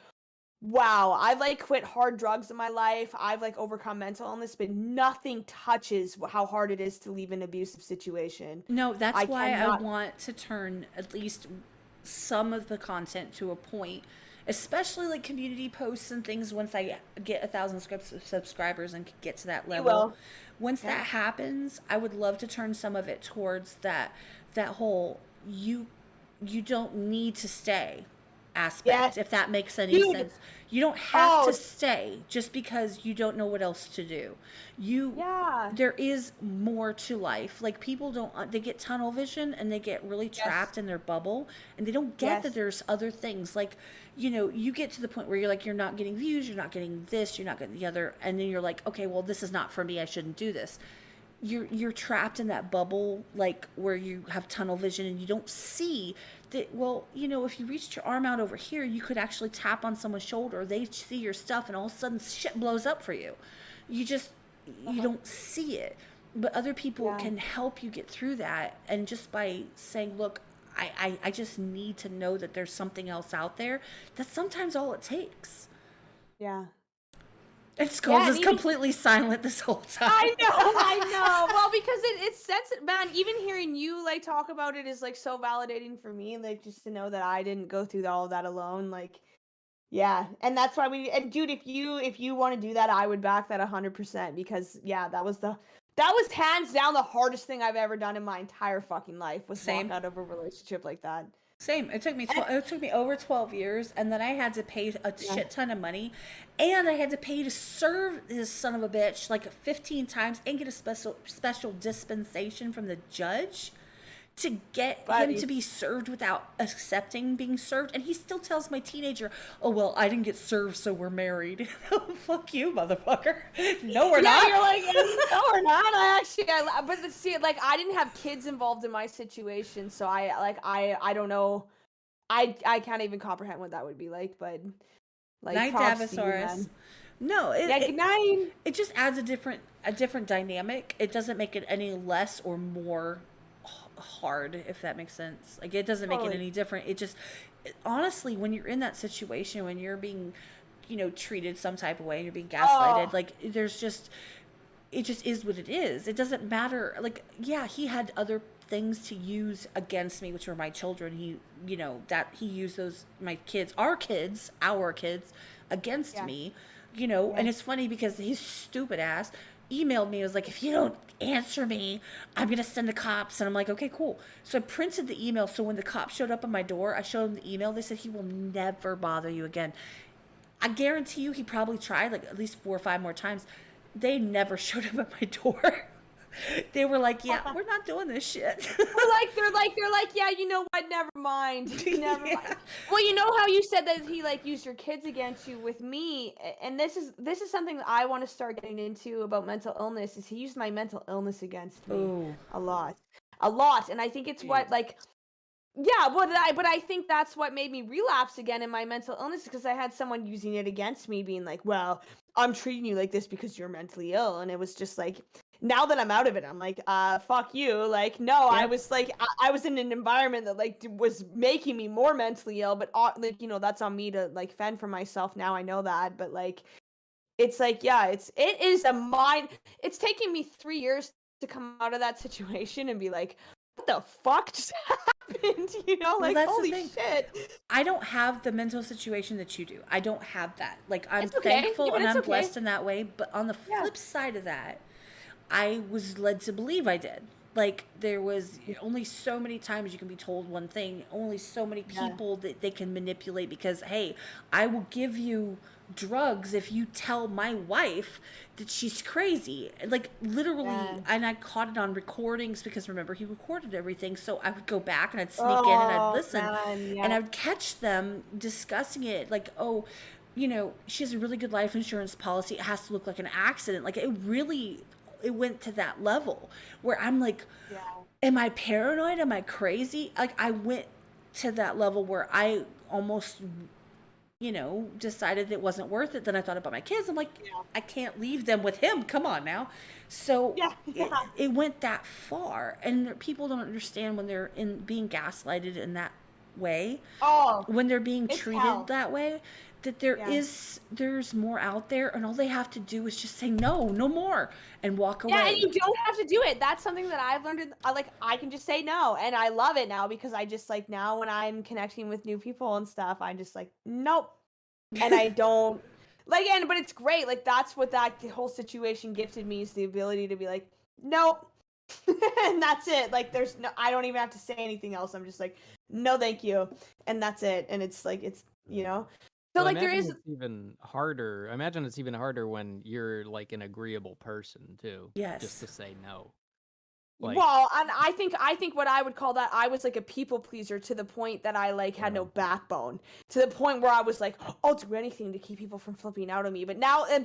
wow, I've like quit hard drugs in my life. I've like overcome mental illness, but nothing touches how hard it is to leave an abusive situation. No, that's why I want to turn at least some of the content to a point, especially like community posts and things. Once I get 1,000 subscribers and get to that level, once that happens, I would love to turn some of it towards that whole you don't need to stay aspect, if that makes any sense. You don't have to stay just because you don't know what else to do. There is more to life. Like, people don't, they get tunnel vision and they get really trapped in their bubble and they don't get that there's other things. Like, you know, you get to the point where you're like, you're not getting views, you're not getting this, you're not getting the other, and then you're like, okay, well, this is not for me, I shouldn't do this. You're trapped in that bubble, like, where you have tunnel vision and you don't see that, well, you know, if you reached your arm out over here, you could actually tap on someone's shoulder, they see your stuff, and all of a sudden shit blows up for you. You just, you don't see it. But other people can help you get through that, and just by saying, look, I just need to know that there's something else out there. That's sometimes all it takes. Yeah. And Skulls is completely silent this whole time. I know. Well, because it's sensitive, man. Even hearing you like talk about it is like so validating for me. Like, just to know that I didn't go through all of that alone. Like, and that's why and dude, if you want to do that, I would back that 100% because that was hands down the hardest thing I've ever done in my entire fucking life, was walk out of a relationship like that. Same. It took me over 12 years, and then I had to pay a shit ton of money, and I had to pay to serve this son of a bitch like 15 times and get a special dispensation from the judge to get him to be served without accepting being served. And he still tells my teenager, "Oh well, I didn't get served, so we're married." Oh, fuck you, motherfucker. No, we're not. You're like, no, we're not. But see, like, I didn't have kids involved in my situation, so I don't know. I can't even comprehend what that would be like. But like, Night props to you, Davasaurus. man. No, Good night. it just adds a different dynamic. It doesn't make it any less or more hard, if that makes sense. Like, it doesn't make it any different. It just, honestly, when you're in that situation, when you're being, treated some type of way and you're being gaslighted, like, it just is what it is. It doesn't matter. Like, yeah, he had other things to use against me, which were my children. He used those, our kids against me, and it's funny because his stupid ass emailed me. It was like, if you don't answer me, I'm gonna send the cops. And I'm like, okay, cool. So I printed the email, so when the cops showed up at my door, I showed them the email. They said, he will never bother you again. I guarantee you he probably tried like at least 4 or 5 more times. They never showed up at my door. They were like, yeah, we're not doing this shit. They're like, yeah, you know what? Never mind. Never mind. Well, you know how you said that he like used your kids against you with me, and this is something that I want to start getting into about mental illness. Is he used my mental illness against me a lot, and I think it's what like. Yeah, but I think that's what made me relapse again in my mental illness, because I had someone using it against me, being like, well, I'm treating you like this because you're mentally ill. And it was just like, now that I'm out of it, I'm like, fuck you. Like, no, I was like, I was in an environment that like was making me more mentally ill, but like, that's on me to like fend for myself. Now I know that, but like, it's like, yeah, it is a mind. It's taking me 3 years to come out of that situation and be like, what the fuck just happened? Like, holy shit. I don't have the mental situation that you do. I don't have that. Like, I'm okay. thankful and I'm blessed in that way. But on the flip side of that, I was led to believe I did. Like, there was only so many times you can be told one thing, only so many people that they can manipulate, because, hey, I will give you drugs if you tell my wife that she's crazy. Like, literally, and I caught it on recordings, because remember, he recorded everything, so I would go back and I'd sneak in and I'd listen, and I would catch them discussing it, like, oh, she has a really good life insurance policy, it has to look like an accident. Like, it went to that level where I'm like, am I paranoid? Am I crazy? Like, I went to that level where I almost, decided it wasn't worth it. Then I thought about my kids. I'm like, I can't leave them with him. Come on now. So it went that far. And people don't understand when they're being gaslighted in that way. When they're being treated that way, that there's more out there, and all they have to do is just say no more and walk away. Yeah, and you don't have to do it. That's something that I've learned. I can just say no, and I love it now, because I just like, now when I'm connecting with new people and stuff, I'm just like, nope, and I don't but it's great. Like, that's what that whole situation gifted me, is the ability to be like, nope, and that's it. Like, I don't even have to say anything else. I'm just like, no, thank you, and that's it. And it's like, it's So, well, like, there is even harder. I imagine it's even harder when you're like an agreeable person too. Yes. Just to say no. Well, and I think what I would call that, I was like a people pleaser to the point that I like had no backbone, to the point where I was like, I'll do anything to keep people from flipping out on me. But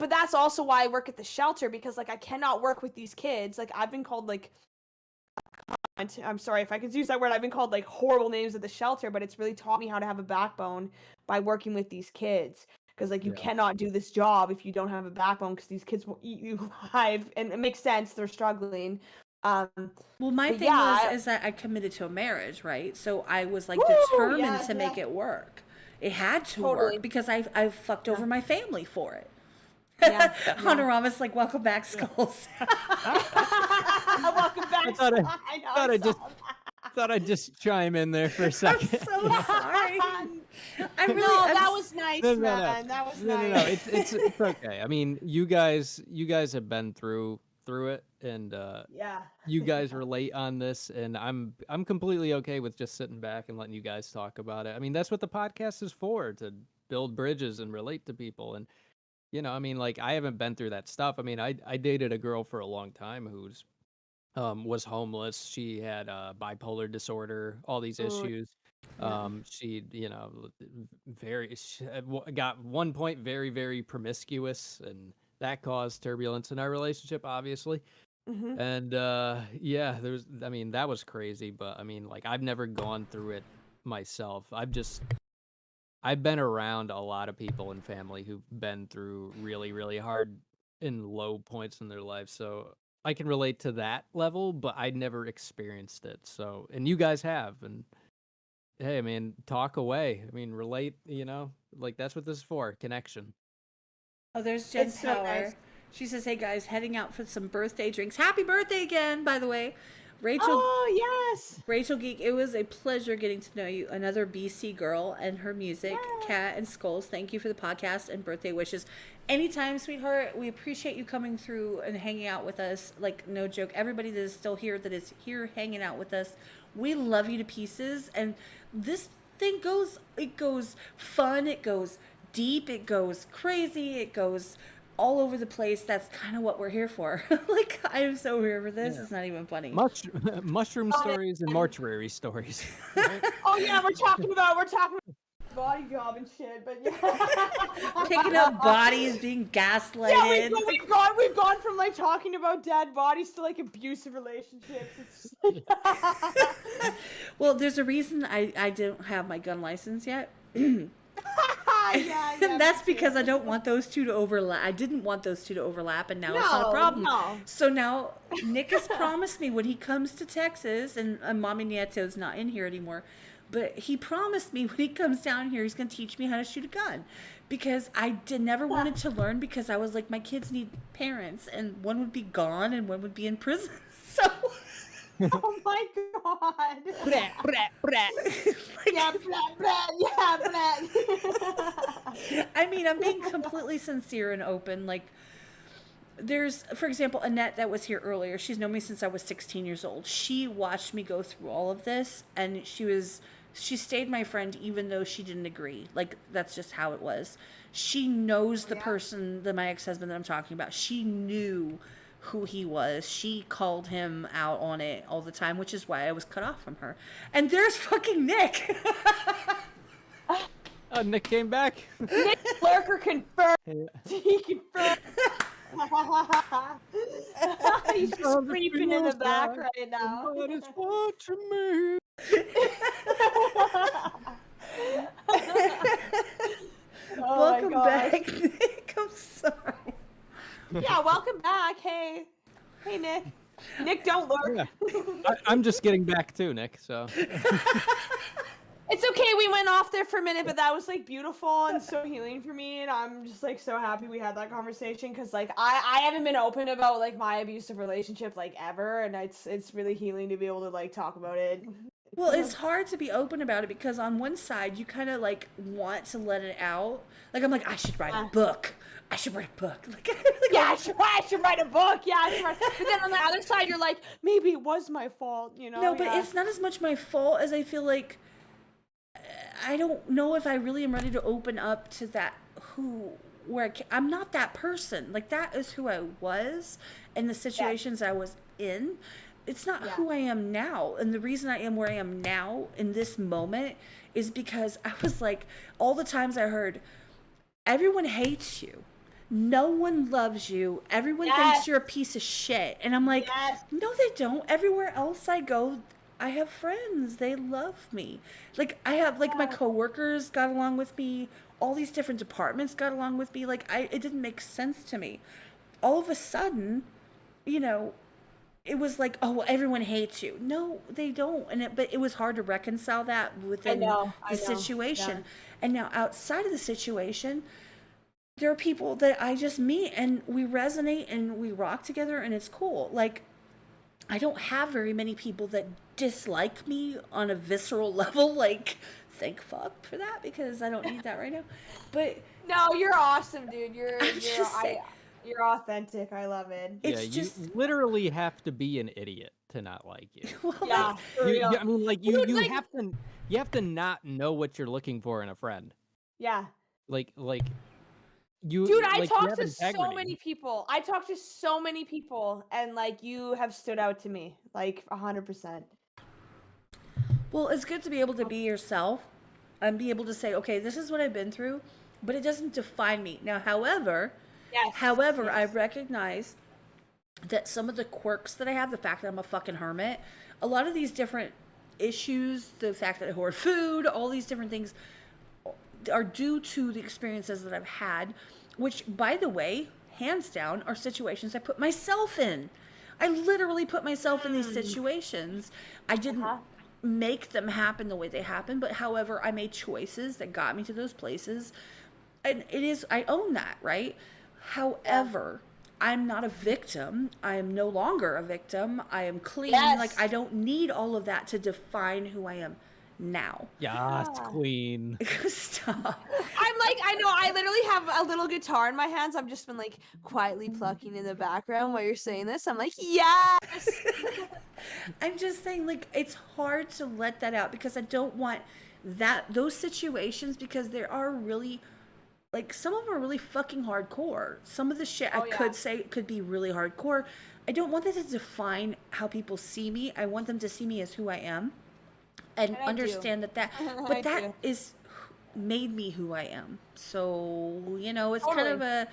that's also why I work at the shelter, because like, I cannot work with these kids. Like, I've been called like, I'm sorry if I could use that word, I've been called like horrible names at the shelter, but it's really taught me how to have a backbone by working with these kids. Because like, you cannot do this job if you don't have a backbone, because these kids will eat you alive, and it makes sense, they're struggling. Well, my thing is that I committed to a marriage, right? So I was like determined to make it work. It had to work, because I fucked over my family for it. Honorama's like, welcome back, Skulls. Welcome back. I thought I'd just chime in there for a second. I'm so sorry. That was nice, man. That was nice. No. It's okay. I mean, you guys have been through through it, and Yeah. you guys relate on this, and I'm completely okay with just sitting back and letting you guys talk about it. I mean, that's what the podcast is for, to build bridges and relate to people. And I mean, like, I haven't been through that stuff. I mean, I dated a girl for a long time who's was homeless. She had bipolar disorder, all these Ooh, issues. yeah. She, got one point very, very promiscuous, and that caused turbulence in our relationship, obviously. Mhm. And yeah, I mean, that was crazy, but I mean, like, I've never gone through it myself. I've been around a lot of people and family who've been through really, really hard and low points in their life. So I can relate to that level, but I never experienced it. So, and you guys have. And hey, I mean, talk away. I mean, relate, like, that's what this is for, connection. Oh, there's Jen It's so Power. nice. She says, "Hey guys, heading out for some birthday drinks. Happy birthday again, by the way." Rachel Oh, yes. Rachel Geek, it was a pleasure getting to know you. Another BC girl and her music. Yeah. Kat and Skulls, thank you for the podcast and birthday wishes. Anytime, sweetheart. We appreciate you coming through and hanging out with us. Like, no joke. Everybody that is still here, that is here hanging out with us, we love you to pieces. And this thing it goes fun, it goes deep, it goes crazy, it goes all over the place. That's kind of what we're here for. Like, I am so here for this. Yeah. It's not even funny. Mushroom stories and mortuary stories. Right? Oh yeah, we're talking about body job and shit, but yeah. Picking up bodies, being gaslighted. Yeah, we've gone from like talking about dead bodies to like abusive relationships. It's Well, there's a reason I don't have my gun license yet. yeah, And that's me because too. I don't want those two to overlap. I didn't want those two to overlap, and now it's not a problem. No. So now Nick has promised me when he comes to Texas, and Mommy Nieto's not in here anymore, but he promised me when he comes down here, he's going to teach me how to shoot a gun. Because I never wanted to learn, because I was like, my kids need parents, and one would be gone and one would be in prison. So. Oh my god. Brat, brat, brat. Yeah, brat, yeah, brat. I mean, I'm being completely sincere and open. Like, there's, for example, Annette that was here earlier. She's known me since I was 16 years old. She watched me go through all of this, and she stayed my friend even though she didn't agree. Like, that's just how it was. She knows the person, my ex-husband that I'm talking about. She knew who he was. She called him out on it all the time, which is why I was cut off from her. And there's fucking Nick. Nick came back. Nick Lurker confirmed. Yeah. He confirmed. He's just creeping in the back right now. Somebody's watching me. Oh Welcome my gosh. back, Nick. I'm sorry. Yeah, welcome back. Hey, Nick. Nick, don't lurk. Yeah. I'm just getting back too, Nick. So It's okay. We went off there for a minute, but that was like beautiful and so healing for me. And I'm just like so happy we had that conversation, because like I haven't been open about like my abusive relationship like ever, and it's really healing to be able to like talk about it. Well, it's hard to be open about it because on one side you kind of like want to let it out. Like, I'm like, I should write a book. I should write a book. Like, Yeah, I should write a book. Yeah, I should write. But then on the other side, you're like, maybe it was my fault. You know? no, but Yeah. it's not as much my fault as I feel like I don't know if I really am ready to open up to that I'm not that person. Like, that is who I was and the situations I was in. It's not who I am now. And the reason I am where I am now in this moment is because I was like, all the times I heard, everyone hates you. No one loves you. Everyone thinks you're a piece of shit. And I'm like, no, they don't. Everywhere else I go, I have friends. They love me. Like, I have, like, my coworkers got along with me. All these different departments got along with me. Like, it didn't make sense to me. All of a sudden, it was like, oh, well, everyone hates you. No, they don't. But it was hard to reconcile that within the situation. Yeah. And now outside of the situation, there are people that I just meet and we resonate and we rock together and it's cool. Like, I don't have very many people that dislike me on a visceral level. Like, thank fuck for that, because I don't need that right now. But No, you're awesome, dude. I'm just saying, You're authentic. I love it. Yeah, It's just you literally have to be an idiot to not like you. well, Yeah, for real. I mean, like Dude, you like- have to not know what you're looking for in a friend. Yeah. Like you. Dude, I like, you talk have to so integrity. many people. I talk to so many people, and like you have stood out to me, like 100%. well, it's good to be able to be yourself and be able to say, okay, this is what I've been through, but it doesn't define me. Now, however, Yes. I yes. recognize that some of the quirks that I have, the fact that I'm a fucking hermit, a lot of these different issues, the fact that I hoard food, all these different things are due to the experiences that I've had, which, by the way, hands down, are situations I put myself in. I literally put myself in these situations. I didn't make them happen the way they happened, but however, I made choices that got me to those places. And I own that, right? However, I'm not a victim. I am no longer a victim. I am clean. Yes. Like, I don't need all of that to define who I am now. Yes, queen. Stop. I'm like, I know, I literally have a little guitar in my hands. I've just been like quietly plucking in the background while you're saying this. I'm like, yes. I'm just saying, like, it's hard to let that out because I don't want those situations, because there are really, like, some of them are really fucking hardcore. Some of the shit I could say could be really hardcore. I don't want that to define how people see me. I want them to see me as who I am and I understand do. that I but that do. is made me who I am. So, it's kind Totally. of a,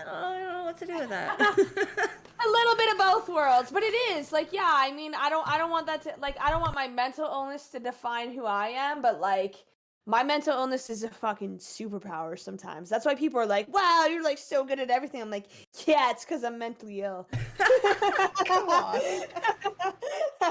I don't know what to do with that. A little bit of both worlds, but it is like, yeah, I mean, I don't want that to, like, I don't want my mental illness to define who I am, but like my mental illness is a fucking superpower sometimes. That's why people are like, wow, you're like so good at everything. I'm like, yeah, it's because I'm mentally ill. Come on.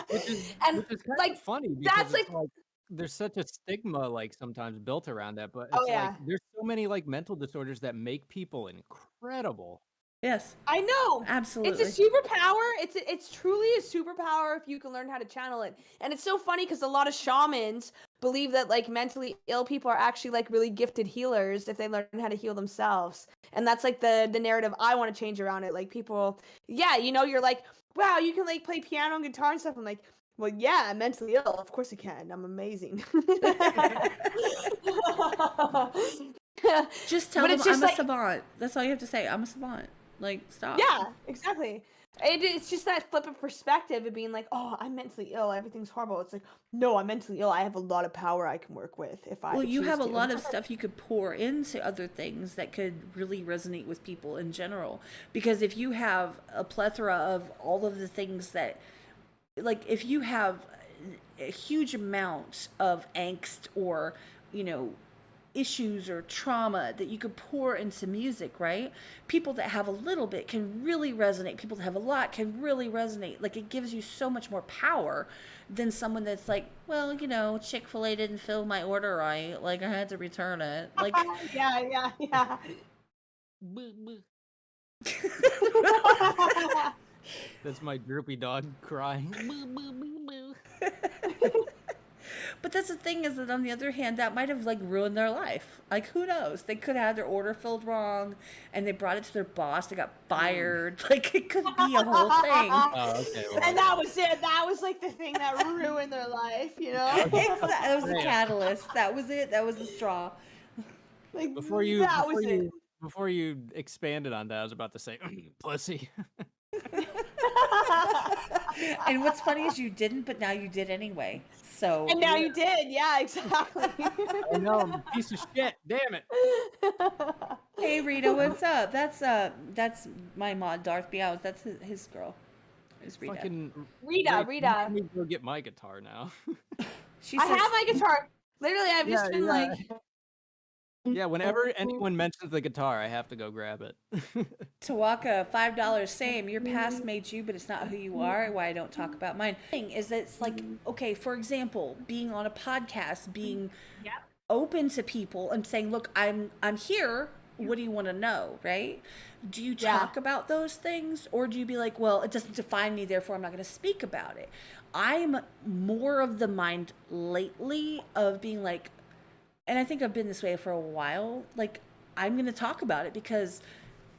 Which is And, kind like, of funny because that's, it's like- there's such a stigma like sometimes built around that, but it's Oh, yeah. like there's so many like mental disorders that make people incredible. Yes, I know. absolutely. It's a superpower. It's truly a superpower if you can learn how to channel it. And it's so funny because a lot of shamans believe that like mentally ill people are actually like really gifted healers if they learn how to heal themselves. And that's like the narrative I want to change around it. Like people, yeah, you're like, wow, you can like play piano and guitar and stuff. I'm like, well, yeah, I'm mentally ill. Of course I can. I'm amazing. Just tell But them it's just I'm a like- savant. That's all you have to say. I'm a savant. Like, stop. Yeah, exactly. It's just that flip of perspective of being like, oh, I'm mentally ill. Everything's horrible. It's like, no, I'm mentally ill. I have a lot of power I can work with if I Well, you choose have a to. lot of stuff you could pour into other things that could really resonate with people in general. Because if you have a plethora of all of the things that, like, if you have a huge amount of angst or, issues or trauma that you could pour into music, right? People that have a little bit can really resonate. People that have a lot can really resonate. Like, it gives you so much more power than someone that's like, well, Chick-fil-A didn't fill my order right. Like, I had to return it. Like, yeah. That's my droopy dog crying. but that's the thing, is that on the other hand, that might have like ruined their life. Like, who knows? They could have had their order filled wrong and they brought it to their boss. They got fired. Like, it could be a whole thing. Oh, okay. Well, And that was it. That was like the thing that ruined their life, That was the Yeah. catalyst. That was it. That was the straw. Like, before you that was it. before you expanded on that, I was about to say pussy. And what's funny is you didn't, but now you did anyway. So And now you did. Yeah, exactly. I know, I'm a piece of shit. Damn it. hey Rita, what's up? That's my mod Darth Meows. That's his girl. Is Rita. Fucking Rita. Let me go get my guitar now. She I says, have my guitar. Literally, I've just been like, Yeah, whenever anyone mentions the guitar, I have to go grab it. Tawaka, $5, same. Your past made you, but it's not who you are. Why I don't talk about mine. Thing is that it's like, okay, for example, being on a podcast, being open to people and saying, look, I'm here. What do you want to know, right? Do you talk about those things, or do you be like, well, it doesn't define me, therefore I'm not going to speak about it? I'm more of the mind lately of being like, and I think I've been this way for a while, like, I'm going to talk about it because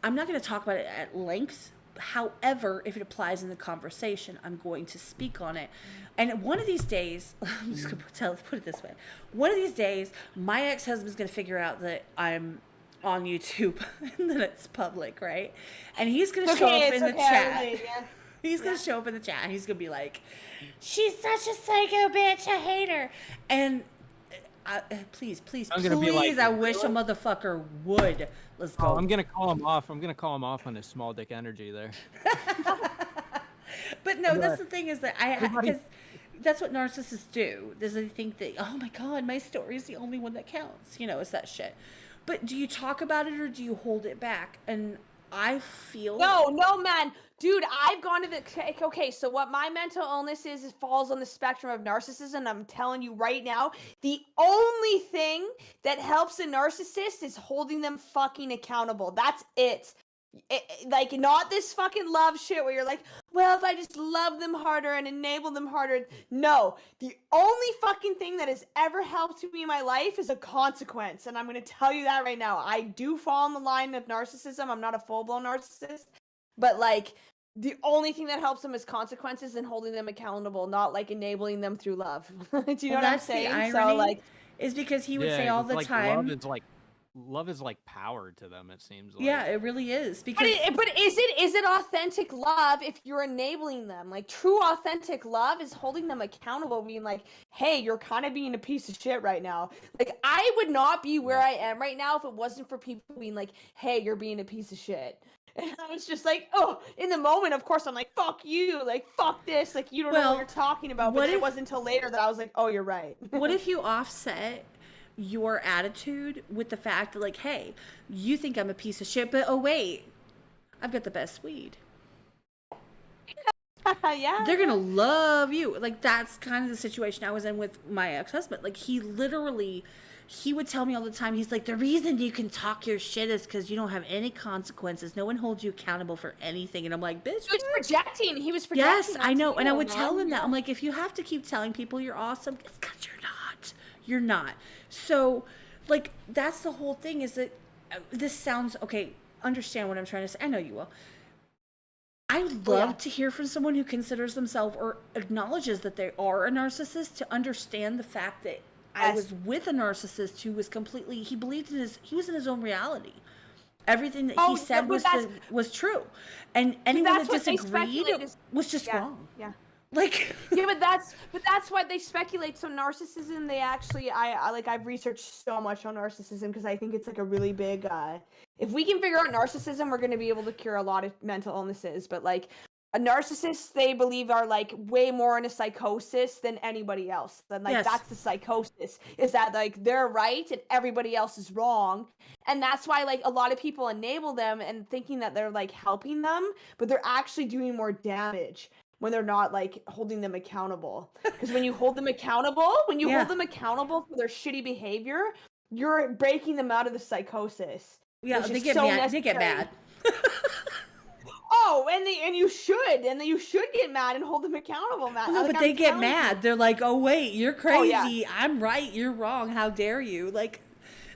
I'm not going to talk about it at length. However, if it applies in the conversation, I'm going to speak on it. And one of these days, I'm just going to put it this way. One of these days, my ex-husband's going to figure out that I'm on YouTube and that it's public, right? And he's going to show up in the chat. He's going to show up in the chat and he's going to be like, she's such a psycho bitch. I hate her. And please, I wish a motherfucker would. Let's go. Oh, I'm gonna call him off. I'm gonna call him off on his small dick energy there. But no, that's the thing is that because that's what narcissists do. Is they think that, oh my god, my story is the only one that counts. You know, it's that shit. But do you talk about it or do you hold it back? And I feel no, man. Dude, I've gone to the okay. So what my mental illness is falls on the spectrum of narcissism. I'm telling you right now, the only thing that helps a narcissist is holding them fucking accountable. That's it. Like, not this fucking love shit where you're like, well, if I just love them harder and enable them harder. No, the only fucking thing that has ever helped me in my life is a consequence. And I'm going to tell you that right now. I do fall in the line of narcissism. I'm not a full-blown narcissist. But, like, the only thing that helps them is consequences and holding them accountable, not, like, enabling them through love. Do you know what I'm saying? The irony so, like, is because he would say all the time. Love is like power to them, it seems like. Yeah, it really is. Because but is it authentic love if you're enabling them? Like, true authentic love is holding them accountable, being like, hey, you're kind of being a piece of shit right now. Like, I would not be where I am right now if it wasn't for people being like, hey, you're being a piece of shit. And I was just like, oh, in the moment, of course, I'm like, fuck you, like, fuck this, like, you don't know what you're talking about. But it wasn't until later that I was like, oh, you're right. What if you offset your attitude with the fact that, like, hey, you think I'm a piece of shit, but oh wait, I've got the best weed. Yeah, they're gonna love you. Like, that's kind of the situation I was in with my ex-husband. Like, he would tell me all the time, he's like, the reason you can talk your shit is because you don't have any consequences. No one holds you accountable for anything. And I'm like, bitch, he was projecting. Yes, I know. And I would tell him that. I'm like, if you have to keep telling people you're awesome, it's because you're not. So, like, that's the whole thing, is that this sounds, okay, understand what I'm trying to say. I know you will. I would love to hear from someone who considers themselves or acknowledges that they are a narcissist, to understand the fact that I was with a narcissist who was completely, he was in his own reality. Everything that he said was true. And anyone that disagreed was just wrong. Yeah. Like, yeah, but that's why they speculate. So narcissism, they actually, I've researched so much on narcissism because I think it's like a really big, if we can figure out narcissism, we're going to be able to cure a lot of mental illnesses. But, like, a narcissist, they believe, are, like, way more in a psychosis than anybody else. And, like, that's the psychosis, is that, like, they're right and everybody else is wrong. And that's why, like, a lot of people enable them and thinking that they're, like, helping them, but they're actually doing more damage when they're not, like, holding them accountable. Because when you hold them accountable, for their shitty behavior, you're breaking them out of the psychosis. Yeah, they get mad. They get mad. Oh, and you should get mad and hold them accountable, Matt. No, but they get mad. They're like, oh wait, you're crazy. Oh, yeah. I'm right. You're wrong. How dare you? Like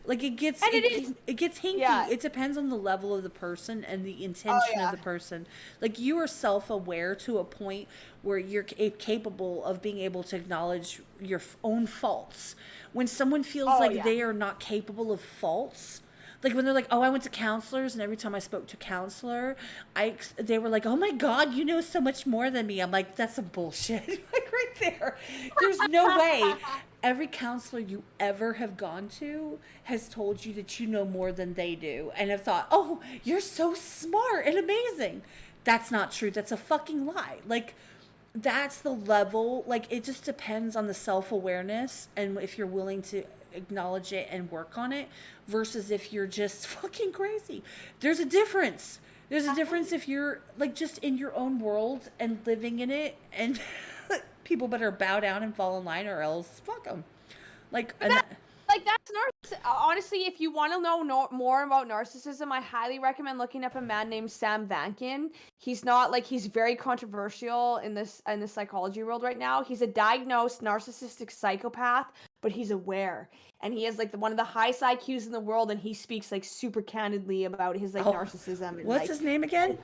it gets hinky. Yeah. It depends on the level of the person and the intention of the person. Like, you are self-aware to a point where you're capable of being able to acknowledge your own faults. When someone feels they are not capable of faults, like when they're like, oh, I went to counselors, and every time I spoke to a counselor, they were like, oh my God, you know so much more than me. I'm like, that's some bullshit. Like, right there. There's no way. Every counselor you ever have gone to has told you that you know more than they do, and have thought, oh, you're so smart and amazing. That's not true. That's a fucking lie. Like, that's the level. Like, it just depends on the self-awareness and if you're willing to acknowledge it and work on it, versus if you're just fucking crazy. There's a difference. There's a difference if you're, like, just in your own world and living in it, and people better bow down and fall in line, or else fuck them. Like, that's honestly, if you want to know more about narcissism, I highly recommend looking up a man named Sam Vankin. He's very controversial in the psychology world right now. He's a diagnosed narcissistic psychopath but he's aware, and he has like one of the highest IQs in the world, and he speaks like super candidly about his like narcissism. And, What's like, his name again?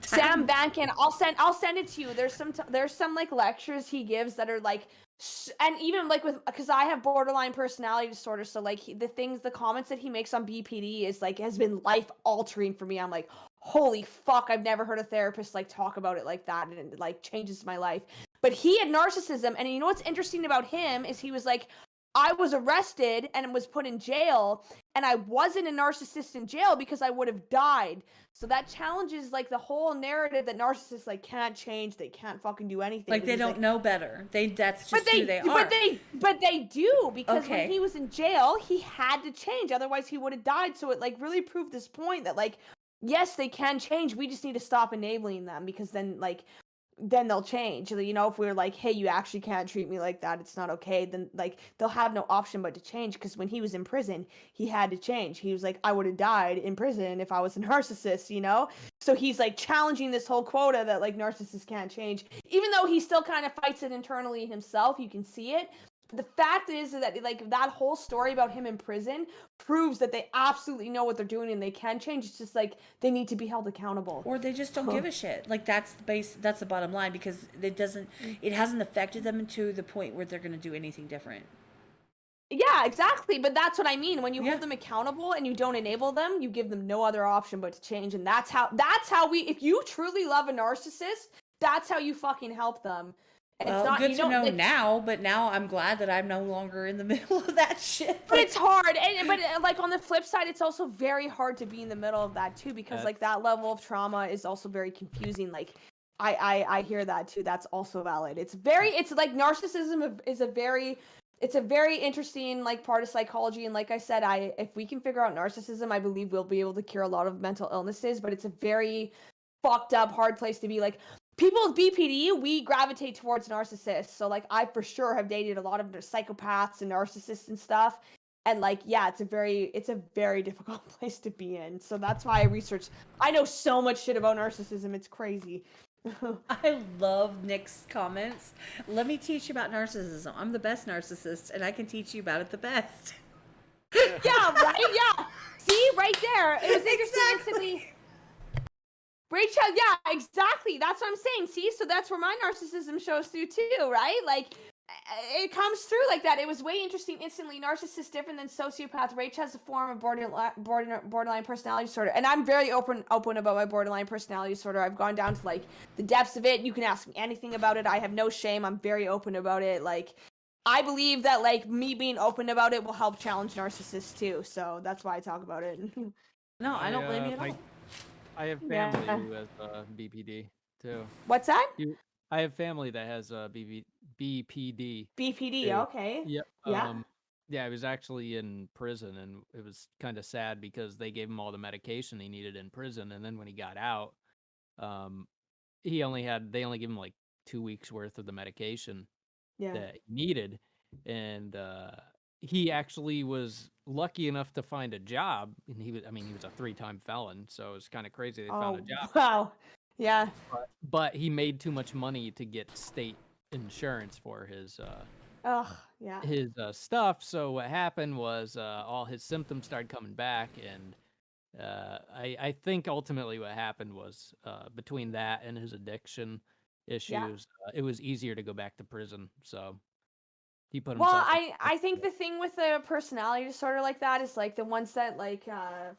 Sam Bankin. I'll send it to you. There's some like lectures he gives that are like, and even like because I have borderline personality disorder, so like the comments that he makes on BPD is like has been life altering for me. I'm like, holy fuck, I've never heard a therapist like talk about it like that, and it like changes my life. But he had narcissism, and you know what's interesting about him is he was like, I was arrested and was put in jail, and I wasn't a narcissist in jail because I would have died. So that challenges like the whole narrative that narcissists like can't change, they can't fucking do anything. Like they don't know better. That's just who they are. But they do, because when he was in jail, he had to change, otherwise he would have died. So it like really proved this point that like, yes, they can change. We just need to stop enabling them, because then they'll change. You know, if we're like, hey, you actually can't treat me like that, it's not okay, then like they'll have no option but to change. Because when he was in prison, he had to change. He was like, I would have died in prison if I was a narcissist, you know? So he's like challenging this whole quota that like narcissists can't change, even though he still kind of fights it internally himself. You can see it. The fact is that like that whole story about him in prison proves that they absolutely know what they're doing and they can change. It's just like they need to be held accountable, or they just don't give a shit. Like that's the bottom line, because it hasn't affected them to the point where they're going to do anything different. Yeah, exactly. But that's what I mean. When you hold them accountable and you don't enable them, you give them no other option but to change. And that's how if you truly love a narcissist, that's how you fucking help them. Well, it's not, good to know now, but now I'm glad that I'm no longer in the middle of that shit. But it's hard, but like on the flip side, it's also very hard to be in the middle of that too, because like that level of trauma is also very confusing. Like I hear that too. That's also valid. It's like narcissism is a very interesting like part of psychology. And like I said, if we can figure out narcissism, I believe we'll be able to cure a lot of mental illnesses. But it's a very fucked up, hard place to be. Like, people with BPD, we gravitate towards narcissists. So like I for sure have dated a lot of psychopaths and narcissists and stuff. And like, yeah, it's a very difficult place to be in. So that's why I know so much shit about narcissism. It's crazy. I love Nick's comments. Let me teach you about narcissism. I'm the best narcissist, and I can teach you about it the best. Yeah, right? Yeah. See, right there. It was interesting instantly. Rachel, yeah, exactly. That's what I'm saying. See, so that's where my narcissism shows through too, right? Like, it comes through like that. It was way interesting instantly. Narcissist different than sociopath. Rachel has a form of borderline personality disorder, and I'm very open about my borderline personality disorder. I've gone down to like the depths of it. You can ask me anything about it. I have no shame. I'm very open about it. Like, I believe that like me being open about it will help challenge narcissists too. So that's why I talk about it. No, I don't blame you at all. I have family who has BPD too. What's that? I have family that has BPD. BPD, okay. Yep. Yeah. Yeah, I was actually in prison, and it was kind of sad because they gave him all the medication he needed in prison, and then when he got out, they only gave him like 2 weeks worth of the medication that he needed, and he actually was lucky enough to find a job, and he was a 3-time felon, so it was kind of crazy they found a job. Wow. Yeah. But he made too much money to get state insurance for his his stuff. So what happened was all his symptoms started coming back, and I think ultimately what happened was between that and his addiction issues, it was easier to go back to prison. So he put himself. Well, I think the thing with a personality disorder like that is like the ones that like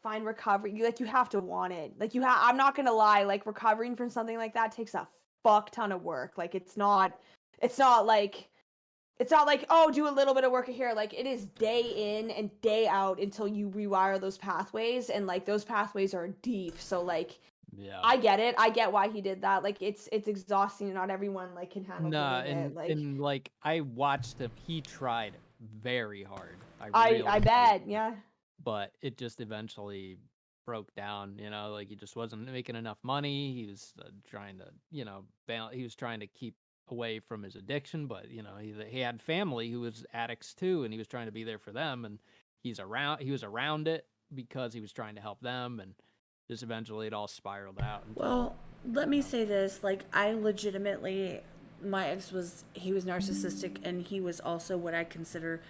find recovery, you have to want it. Like I'm not gonna lie, like recovering from something like that takes a fuck ton of work. Like it's not like oh, do a little bit of work here. Like it is day in and day out until you rewire those pathways, and like those pathways are deep. So like, yeah, I get it. I get why he did that. Like it's exhausting, and not everyone like can handle it. And like I watched him. He tried very hard. I bet, yeah. But it just eventually broke down. You know, like he just wasn't making enough money. He was trying to, he was trying to keep away from his addiction, but he had family who was addicts too, and he was trying to be there for them, and he was around it because he was trying to help them, and just eventually it all spiraled out. Well, let me say this, like I legitimately my ex he was narcissistic, and he was also what I consider,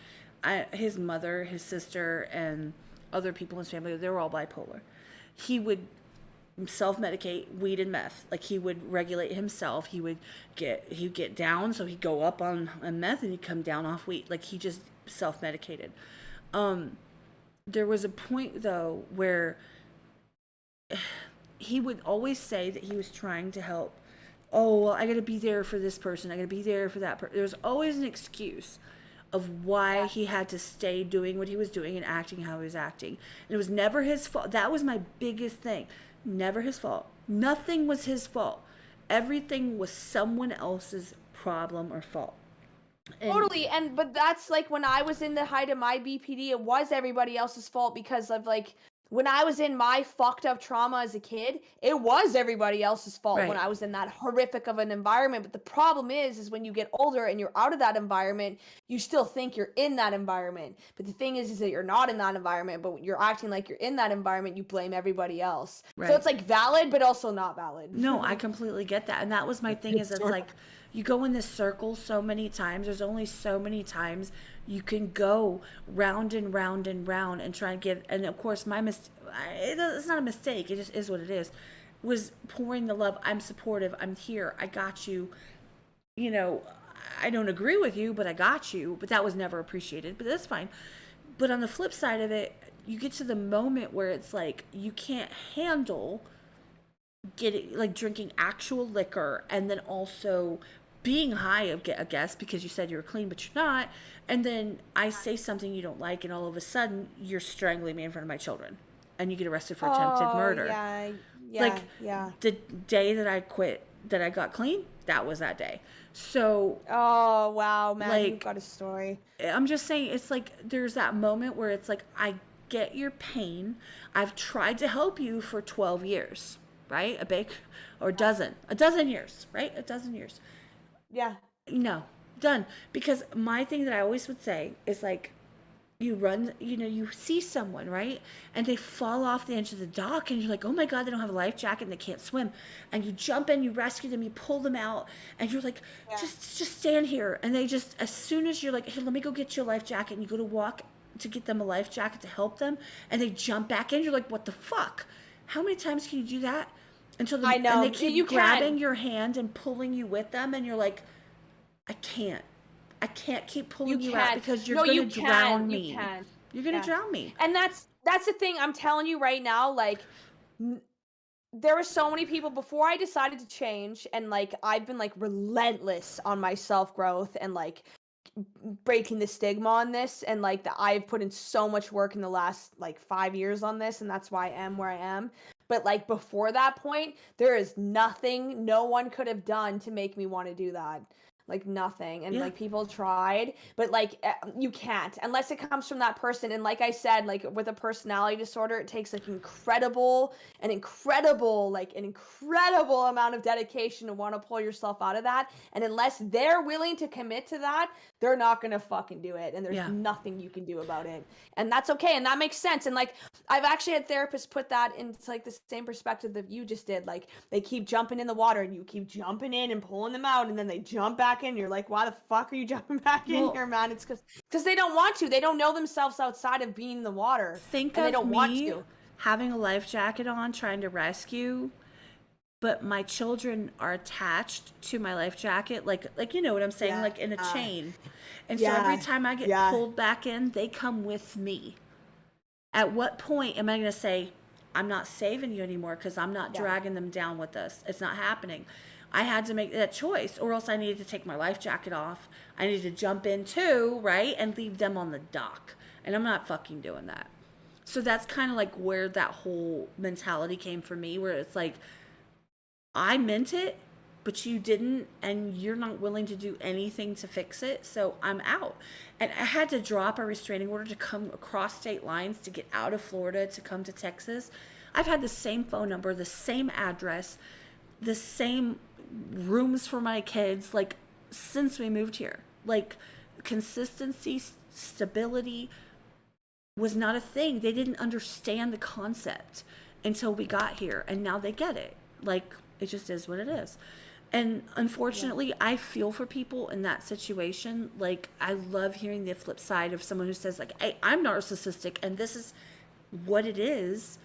his mother, his sister, and other people in his family, they were all bipolar. He would self-medicate weed and meth. Like, he would regulate himself. He'd get down, so he'd go up on meth and he'd come down off weed. Like, he just self-medicated. There was a point though where he would always say that he was trying to help. Oh, well, I gotta be there for this person, I gotta be there for that person. There was always an excuse of why he had to stay doing what he was doing and acting how he was acting. And it was never his fault. That was my biggest thing. Never his fault. Nothing was his fault. Everything was someone else's problem or fault. And Totally, but that's like when I was in the height of my BPD, it was everybody else's fault because of like when I was in my fucked up trauma as a kid, it was everybody else's fault when Right. I was in that horrific of an environment. But the problem is when you get older and you're out of that environment, you still think you're in that environment. But the thing is that you're not in that environment, but you're acting like you're in that environment, you blame everybody else. So Right. it's like valid, but also not valid. No, I completely get that. And that was my thing, is it's Sort of. like you go in this circle so many times. There's only so many times you can go round and round and round and try and get, and of course it's not a mistake. It just is what it is. Was pouring the love. I'm supportive. I'm here. I got you. You know, I don't agree with you, but I got you. But that was never appreciated. But that's fine. But on the flip side of it, you get to the moment where it's like you can't handle getting, like, drinking actual liquor and then also being high, I guess, because you said you were clean but you're not, and then I say something you don't like and all of a sudden you're strangling me in front of my children and you get arrested for attempted murder. Like, the day that I quit, that I got clean, that was that day. So Oh, wow, man, Like, you've got a story. I'm just saying, it's like there's that moment where it's like, I get your pain. I've tried to help you for 12 years, right? A dozen years, right? A dozen years. Yeah. No, done. Because my thing that I always would say is like, you run, you see someone, right? And they fall off the edge of the dock and you're like, oh my God, they don't have a life jacket and they can't swim. And you jump in, you rescue them, you pull them out, and you're like, just stand here. And they just, as soon as you're like, hey, let me go get you a life jacket, and you go to walk to get them a life jacket to help them, and they jump back in, you're like, what the fuck? How many times can you do that? I know. And they keep You grabbing can. your hand and pulling you with them, and you're like, I can't keep pulling you out can't. because you're No, gonna you drown can. me. You can. You're gonna Yeah. drown me. And that's the thing I'm telling you right now, like there were so many people before I decided to change, and like I've been like relentless on my self-growth and like breaking the stigma on this, and like I've put in so much work in the last like 5 years on this, and that's why I am where I am. But like before that point, there is nothing no one could have done to make me want to do that. Like nothing. And Yeah. like people tried, but like you can't unless it comes from that person. And like I said, like with a personality disorder, it takes like an incredible amount of dedication to want to pull yourself out of that. And unless they're willing to commit to that, they're not gonna fucking do it. And there's nothing you can do about it. And that's okay. And that makes sense. And like I've actually had therapists put that into like the same perspective that you just did. Like they keep jumping in the water and you keep jumping in and pulling them out, and then they jump back in. You're like, why the fuck are you jumping back in here, man? It's because they don't want to. They don't know themselves outside of being in the water. Think and of they don't me want to. having a life jacket on, trying to rescue, but my children are attached to my life jacket, like you know what I'm saying, Yeah. like in a chain. And Yeah. so every time I get Yeah. pulled back in, they come with me. At what point am I going to say, I'm not saving you anymore because I'm not dragging them down with us? It's not happening. I had to make that choice, or else I needed to take my life jacket off. I needed to jump in too, right? And leave them on the dock. And I'm not fucking doing that. So that's kind of like where that whole mentality came for me, where it's like, I meant it, but you didn't, and you're not willing to do anything to fix it, so I'm out. And I had to drop a restraining order to come across state lines to get out of Florida to come to Texas. I've had the same phone number, the same address, the same rooms for my kids, like, since we moved here. Like, consistency, stability was not a thing. They didn't understand the concept until we got here, and now they get it. Like, it just is what it is. And unfortunately, I feel for people in that situation. Like, I love hearing the flip side of someone who says, like, hey, I'm narcissistic and this is what it is.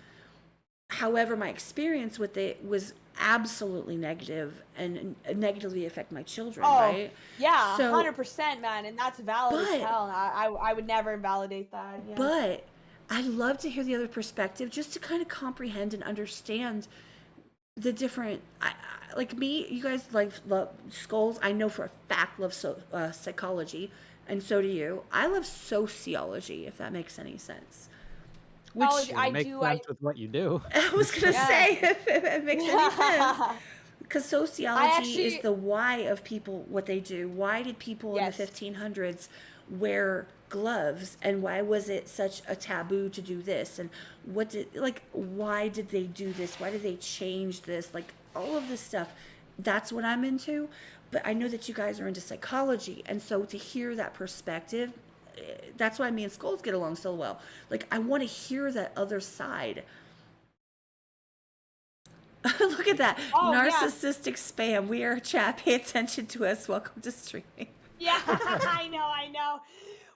However, my experience with it was absolutely negative and negatively affect my children, Oh, right? yeah, So, 100%, man, and that's valid as but, hell. I would never invalidate that. Yeah. but I love to hear the other perspective just to kind of comprehend and understand the different like me, you guys like love skulls. I know for a fact love psychology, and so do you. I love sociology, if that makes any sense. Which Psychology, I It makes do. sense with what you do. I was gonna Yeah. say, if it makes any sense, because sociology is actually- the why of people, what they do. Why did people Yes. in the 1500s wear gloves, and why was it such a taboo to do this, and why did they do this, why did they change this, like all of this stuff. That's what I'm into. But I know that you guys are into psychology, and so to hear that perspective, that's why me and Skulls get along so well. Like, I want to hear that other side. Look at that. Oh, yeah. Narcissistic spam. We are a chat. Pay attention to us. Welcome to streaming. Yeah, I know.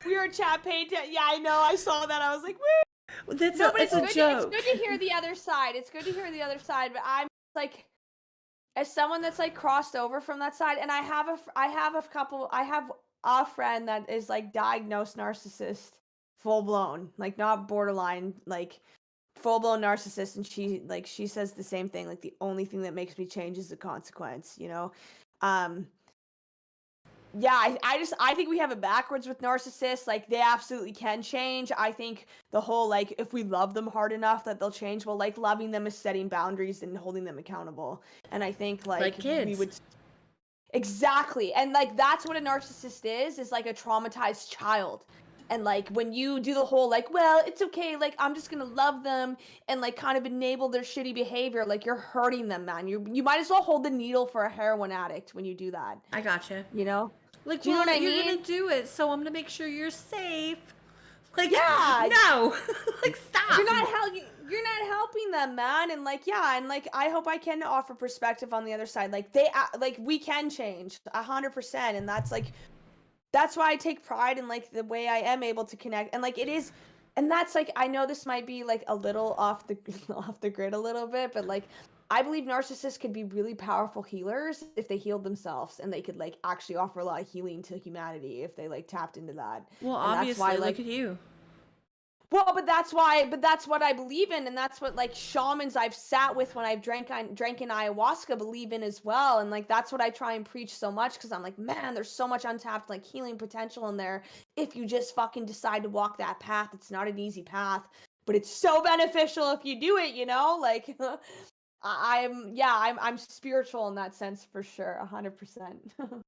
We were chat paid. Yeah, I know. I saw that. I was like, woo. That's No, but it's a good. joke. It's good to hear the other side. It's good to hear the other side. But I'm like, as someone that's like crossed over from that side, and I have a friend that is like diagnosed narcissist, full blown, like not borderline, like full blown narcissist, and she says the same thing. Like, the only thing that makes me change is the consequence. Yeah, I think we have it backwards with narcissists. Like, they absolutely can change. I think the whole, like, if we love them hard enough that they'll change. Well, like, loving them is setting boundaries and holding them accountable. And I think like kids. we would exactly. And like, that's what a narcissist is like a traumatized child. And like, when you do the whole like, well, it's okay, like, I'm just gonna love them and like kind of enable their shitty behavior, like, you're hurting them, man. You might as well hold the needle for a heroin addict when you do that. I gotcha. Like, Do you know what I you're mean? gonna do it, so I'm gonna make sure you're safe. Like, Yeah. no. Like, stop. You're not helping them, man. And like, yeah, and like, I hope I can offer perspective on the other side. Like, we can change 100%, and that's why I take pride in like the way I am able to connect. And like, it is, and that's like, I know this might be like a little off the grid a little bit, but like, I believe narcissists could be really powerful healers if they healed themselves, and they could like actually offer a lot of healing to humanity if they like tapped into that. Well, And that's obviously, why, look at you. Well, but that's what I believe in, and that's what like shamans I've sat with when I've drank in ayahuasca believe in as well. And like, that's what I try and preach so much, because I'm like, man, there's so much untapped like healing potential in there if you just fucking decide to walk that path. It's not an easy path, but it's so beneficial if you do it, like I'm spiritual in that sense for sure, 100%.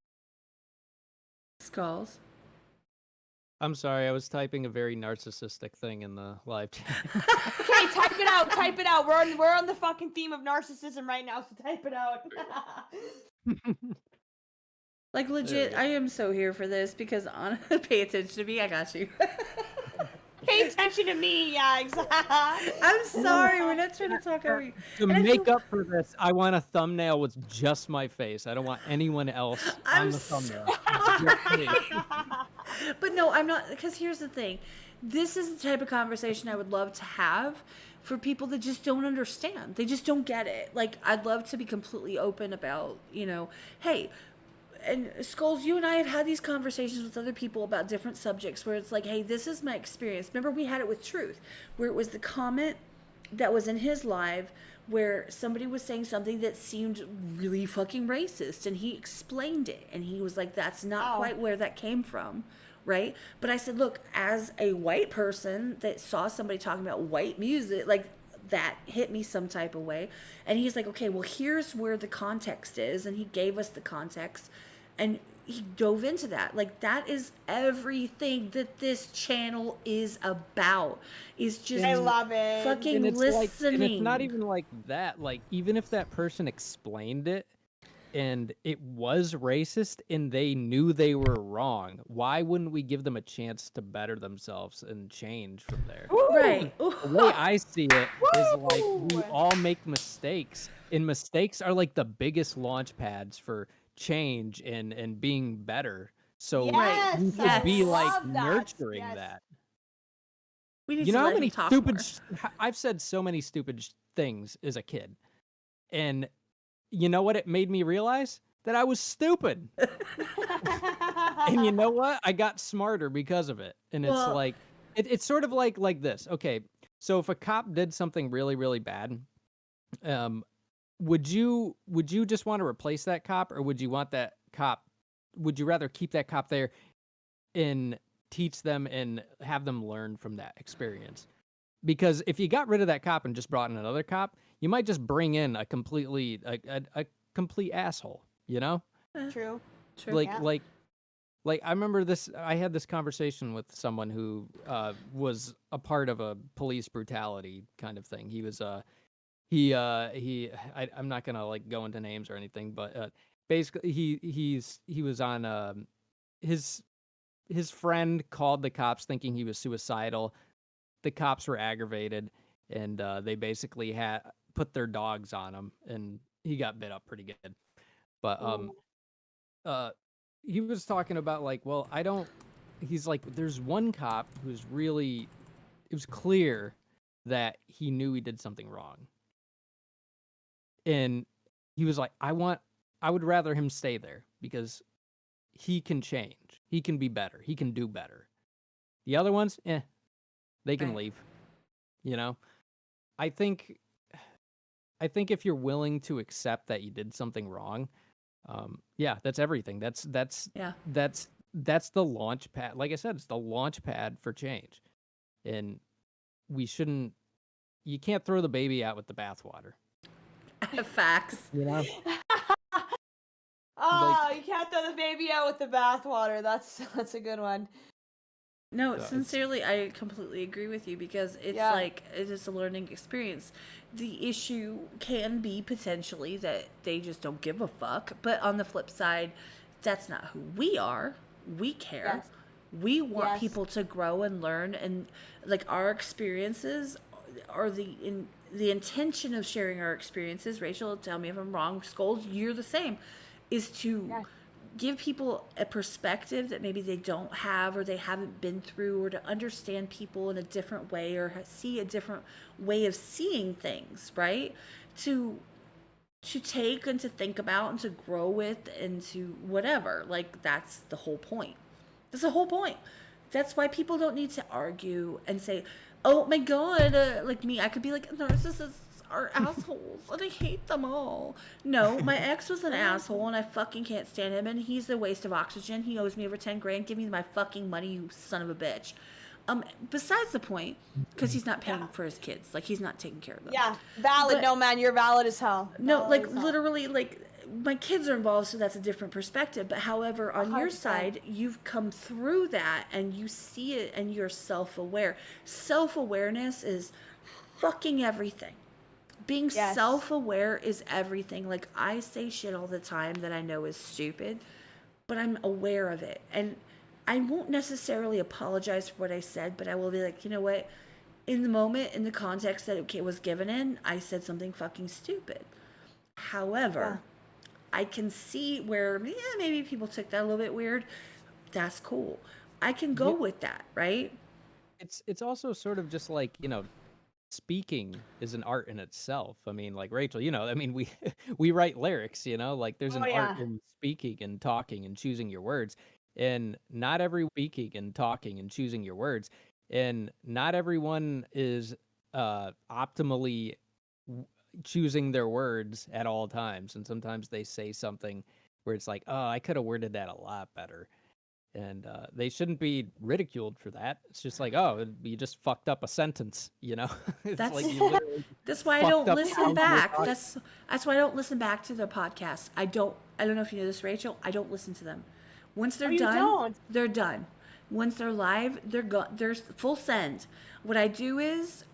Skulls. I'm sorry, I was typing a very narcissistic thing in the live chat. Okay, type it out. We're on the fucking theme of narcissism right now, so type it out. Like, legit, I am so here for this because pay attention to me. I got you. Pay attention to me. Yeah, exactly. I'm sorry. We're not trying to talk over you. To make up for this, I want a thumbnail with just my face. I don't want anyone else on the thumbnail. Just me. But no, I'm not, because here's the thing. This is the type of conversation I would love to have for people that just don't understand. They just don't get it. Like, I'd love to be completely open about, hey, and Skulls, you and I have had these conversations with other people about different subjects where it's like, hey, this is my experience. Remember, we had it with Truth, where it was the comment that was in his live where somebody was saying something that seemed really fucking racist, and he explained it, and he was like, that's not quite where that came from, right? But I said, look, as a white person that saw somebody talking about white music, like, that hit me some type of way. And he's like, okay, well, here's where the context is, and he gave us the context, and he dove into that. Like, that is everything that this channel is about, is just I love it. fucking and listening. and it's not even like that. Like, even if that person explained it, and it was racist and they knew they were wrong, why wouldn't we give them a chance to better themselves and change from there? Right. The way I see it is like we Woo! all make mistakes, and mistakes are like the biggest launch pads for change and being better. So Yes, we Yes. should be like love that. nurturing Yes. that. We need You to know how let him many talk stupid more. I've said so many stupid things as a kid, and you know what it made me realize? That I was stupid. And you know what? I got smarter because of it. And it's Well- like it's sort of like this. Okay, so if a cop did something really, really bad, would you just want to replace that cop, or would you want that cop? Would you rather keep that cop there and teach them and have them learn from that experience? Because if you got rid of that cop and just brought in another cop, you might just bring in a a complete asshole. You know, True. True. like Yeah. like I remember this. I had this conversation with someone who was a part of a police brutality kind of thing. He was I'm not gonna like go into names or anything, but basically he was on his friend called the cops thinking he was suicidal. The cops were aggravated, and they basically had put their dogs on him, and he got bit up pretty good. But he was talking about like, well, I don't. He's like, there's one cop who's really. It was clear that he knew he did something wrong, and he was like, I would rather him stay there because he can change, he can be better, he can do better. The other ones, they can Right. leave. You know, I think if you're willing to accept that you did something wrong, yeah, that's everything. Yeah. That's the launch pad. Like I said, it's the launch pad for change, and we shouldn't. You can't throw the baby out with the bathwater. Facts. You know, Oh, you can't throw the baby out with the bathwater. That's a good one. No, it's- sincerely, I completely agree with you because it's Yeah. like it is a learning experience. The issue can be potentially that they just don't give a fuck, but on the flip side, that's not who we are. We care. Yes. We want Yes. people to grow and learn, and like our experiences are the intention of sharing our experiences. Rachel, tell me if I'm wrong. Skulls, you're the same. Is to Yeah. give people a perspective that maybe they don't have or they haven't been through, or to understand people in a different way or see a different way of seeing things, right? To take and to think about and to grow with and to whatever. Like that's the whole point. That's the whole point. That's why people don't need to argue and say, "Oh my god," like me, I could be like, "Narcissists are assholes and I hate them all." No, my ex was an asshole and I fucking can't stand him, and he's a waste of oxygen. He owes me over 10 grand. Give me my fucking money, you son of a bitch. Besides the point, because he's not paying for his kids. Like he's not taking care of them. Yeah, valid. But- No, man, you're valid as hell. No, Valid like as hell. literally, like my kids are involved, so that's a different perspective. But however, on your 100%. side, you've come through that and you see it and you're self-aware. Self-awareness is fucking everything. Being Yes. self-aware is everything. Like I say shit all the time that I know is stupid, but I'm aware of it. And I won't necessarily apologize for what I said, but I will be like, you know what? In the moment, in the context that it was given in, I said something fucking stupid. However, I can see where, yeah, maybe people took that a little bit weird. That's cool. I can go with that, right? it's also sort of just like, you know, speaking is an art in itself. I mean, like Rachel, you know, I mean, we we write lyrics, you know, like there's an Oh, art yeah. in speaking and talking and choosing your words. And not every speaking and talking and choosing your words, and not everyone is optimally choosing their words at all times. And sometimes they say something where it's like, oh, I could have worded that a lot better. And they shouldn't be ridiculed for that. It's just like, oh, you just fucked up a sentence, you know? It's That's- like you literally That's why I fucked don't up how listen you back. were That's why I don't listen back to their podcasts. I don't know if you know this, Rachel. I don't listen to them. Once they're Oh, you done, don't? they're done. Once they're live, they're full send. What I do is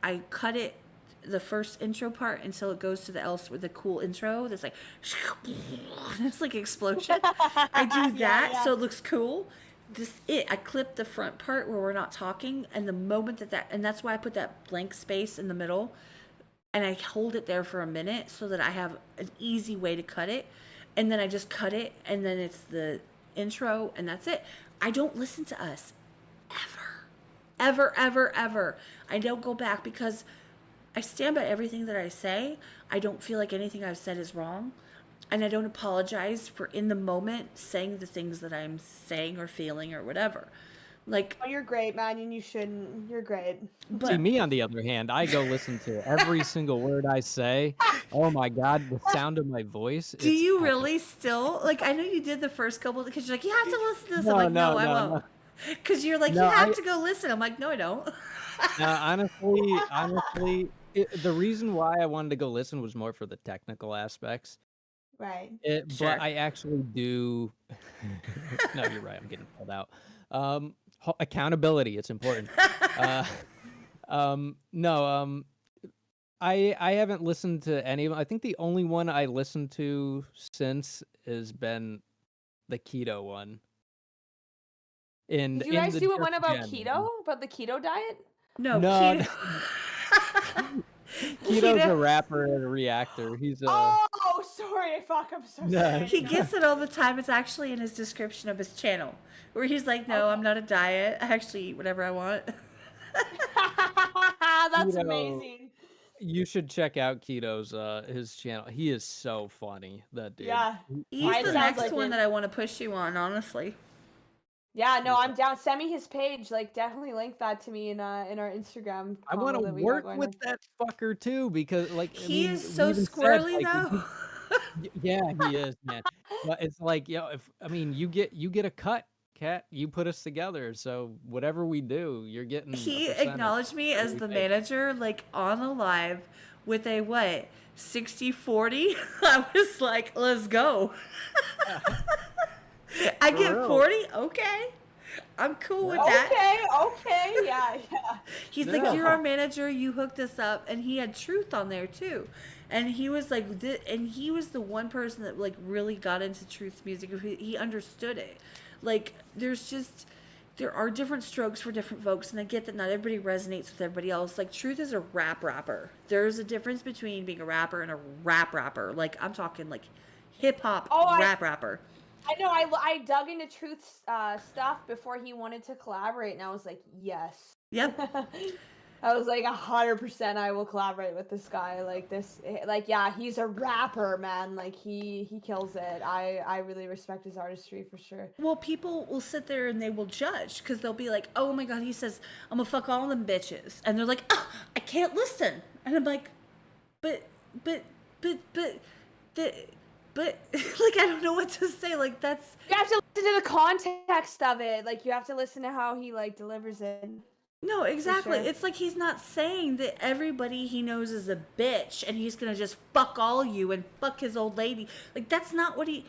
I cut it the first intro part until it goes to the else with the cool intro. That's like, it's like explosion. I do that so it looks cool. I clip the front part where we're not talking, and the moment and that's why I put that blank space in the middle, and I hold it there for a minute so that I have an easy way to cut it, and then I just cut it, and then it's the intro, and that's it. I don't listen to us ever. I don't go back because I stand by everything that I say. I don't feel like anything I've said is wrong. And I don't apologize for in the moment saying the things that I'm saying or feeling or whatever. Like, oh, you're great, man, and you shouldn't. You're great. See, me on the other hand, I go listen to every single word I say. Oh my God, the sound of my voice. Do you really still? Like, I know you did the first couple because you're like, you have to listen to this. I'm like, no, I won't. Because you're like, you have to go listen. I'm like, no, I don't. Honestly, the reason why I wanted to go listen was more for the technical aspects. Right. But I actually do. No, you're right. I'm getting pulled out. Accountability, it's important. No, I haven't listened to any of them. I think the only one I listened to since has been the keto one. Did you guys do one about keto? About the keto diet? No. Keto's a rapper and a reactor. He's a. Oh, sorry. Fuck, I'm so sorry. He gets it all the time. It's actually in his description of his channel, where he's like, "No, I'm not a diet. I actually eat whatever I want." That's amazing. You should check out Keto's his channel. He is so funny, that dude. Yeah, he's the next one that I want to push you on, honestly. Yeah, no, I'm down. Send me his page. Like, definitely link that to me in our Instagram. I want to work with that fucker too, because like he is so squirrely though. Yeah, he is, man. But it's like, you get a cut, Kat. You put us together, so whatever we do, you're getting. He acknowledged me as the manager, like on a live with a 60-40. I was like, let's go. I get 40? Okay. I'm cool with that. Okay, yeah. He's like, you're our manager, you hooked us up, and he had Truth on there too. And he was like, and he was the one person that like really got into Truth's music. He understood it. Like, there are different strokes for different folks, and I get that not everybody resonates with everybody else. Like, Truth is a rapper. There's a difference between being a rapper and a rapper. Like, I'm talking like hip hop rapper. I know. I dug into Truth's stuff before he wanted to collaborate, and I was like, yes. Yep. I was like, 100% I will collaborate with this guy. Like, yeah, he's a rapper, man. Like, he kills it. I really respect his artistry for sure. Well, people will sit there and they will judge because they'll be like, oh my God, he says, I'm gonna fuck all them bitches. And they're like, oh, I can't listen. And I'm like, but, like, I don't know what to say. Like, that's... You have to listen to the context of it. Like, you have to listen to how he, like, delivers it. No, exactly. Sure. It's like he's not saying that everybody he knows is a bitch and he's gonna just fuck all you and fuck his old lady. Like, that's not what he...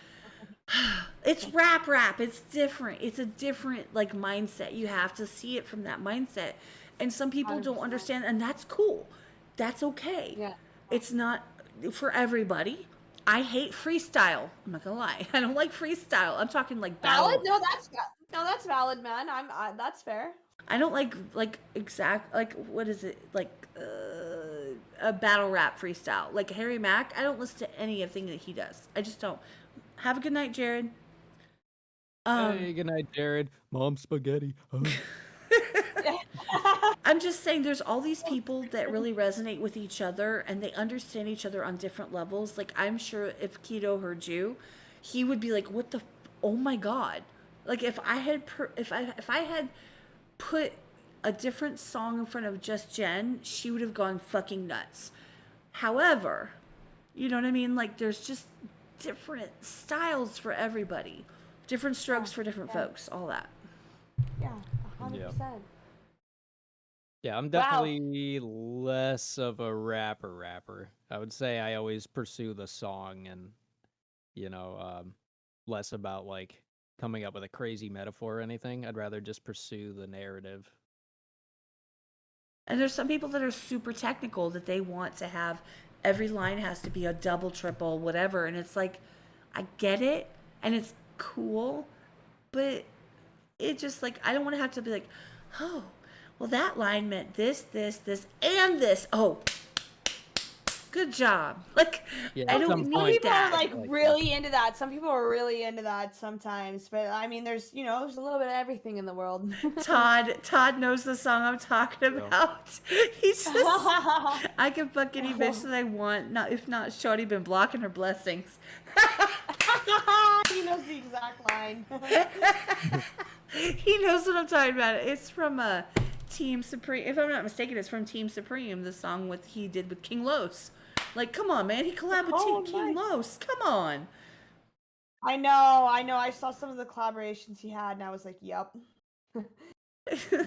It's rap. It's different. It's a different, like, mindset. You have to see it from that mindset. And some people 100%. Don't understand, and that's cool. That's okay. Yeah. It's not for everybody. I hate freestyle. I'm not gonna lie. I don't like freestyle. I'm talking like battle. Valid? No, that's valid, man. That's fair. I don't like what is it, like a battle rap freestyle like Harry Mack. I don't listen to anything that he does. I just don't. Have a good night, Jared. Hey, good night, Jared. Mom spaghetti. I'm just saying, there's all these people that really resonate with each other and they understand each other on different levels. Like, I'm sure if Keto heard you, he would be like, "What the? Oh my God!" Like, if I had put a different song in front of Just Jen, she would have gone fucking nuts. However, you know what I mean? Like, there's just different styles for everybody, different strokes for different folks, all that. Yeah, 100%. Yeah, I'm definitely less of a rapper. I would say I always pursue the song and, less about like coming up with a crazy metaphor or anything. I'd rather just pursue the narrative. And there's some people that are super technical that they want to have every line has to be a double, triple, whatever. And it's like, I get it and it's cool, but it just like, I don't want to have to be like, oh, well, that line meant this, and this. Oh, good job. Like, Yeah, I at don't some need point- People are that. like Like really into that. Some people are really into that sometimes. But I mean, there's there's a little bit of everything in the world. Todd knows the song I'm talking Yeah. about. He's just, I can fuck any bitch that I want. Not if not, Shorty been blocking her blessings. He knows the exact line. He knows what I'm talking about. It's from Team Supreme. If I'm not mistaken, it's from Team Supreme. The song with he did with King Los. Like, come on, man. He collabed with Oh, King nice. Los. Come on. I know. I saw some of the collaborations he had, and I was like, yup.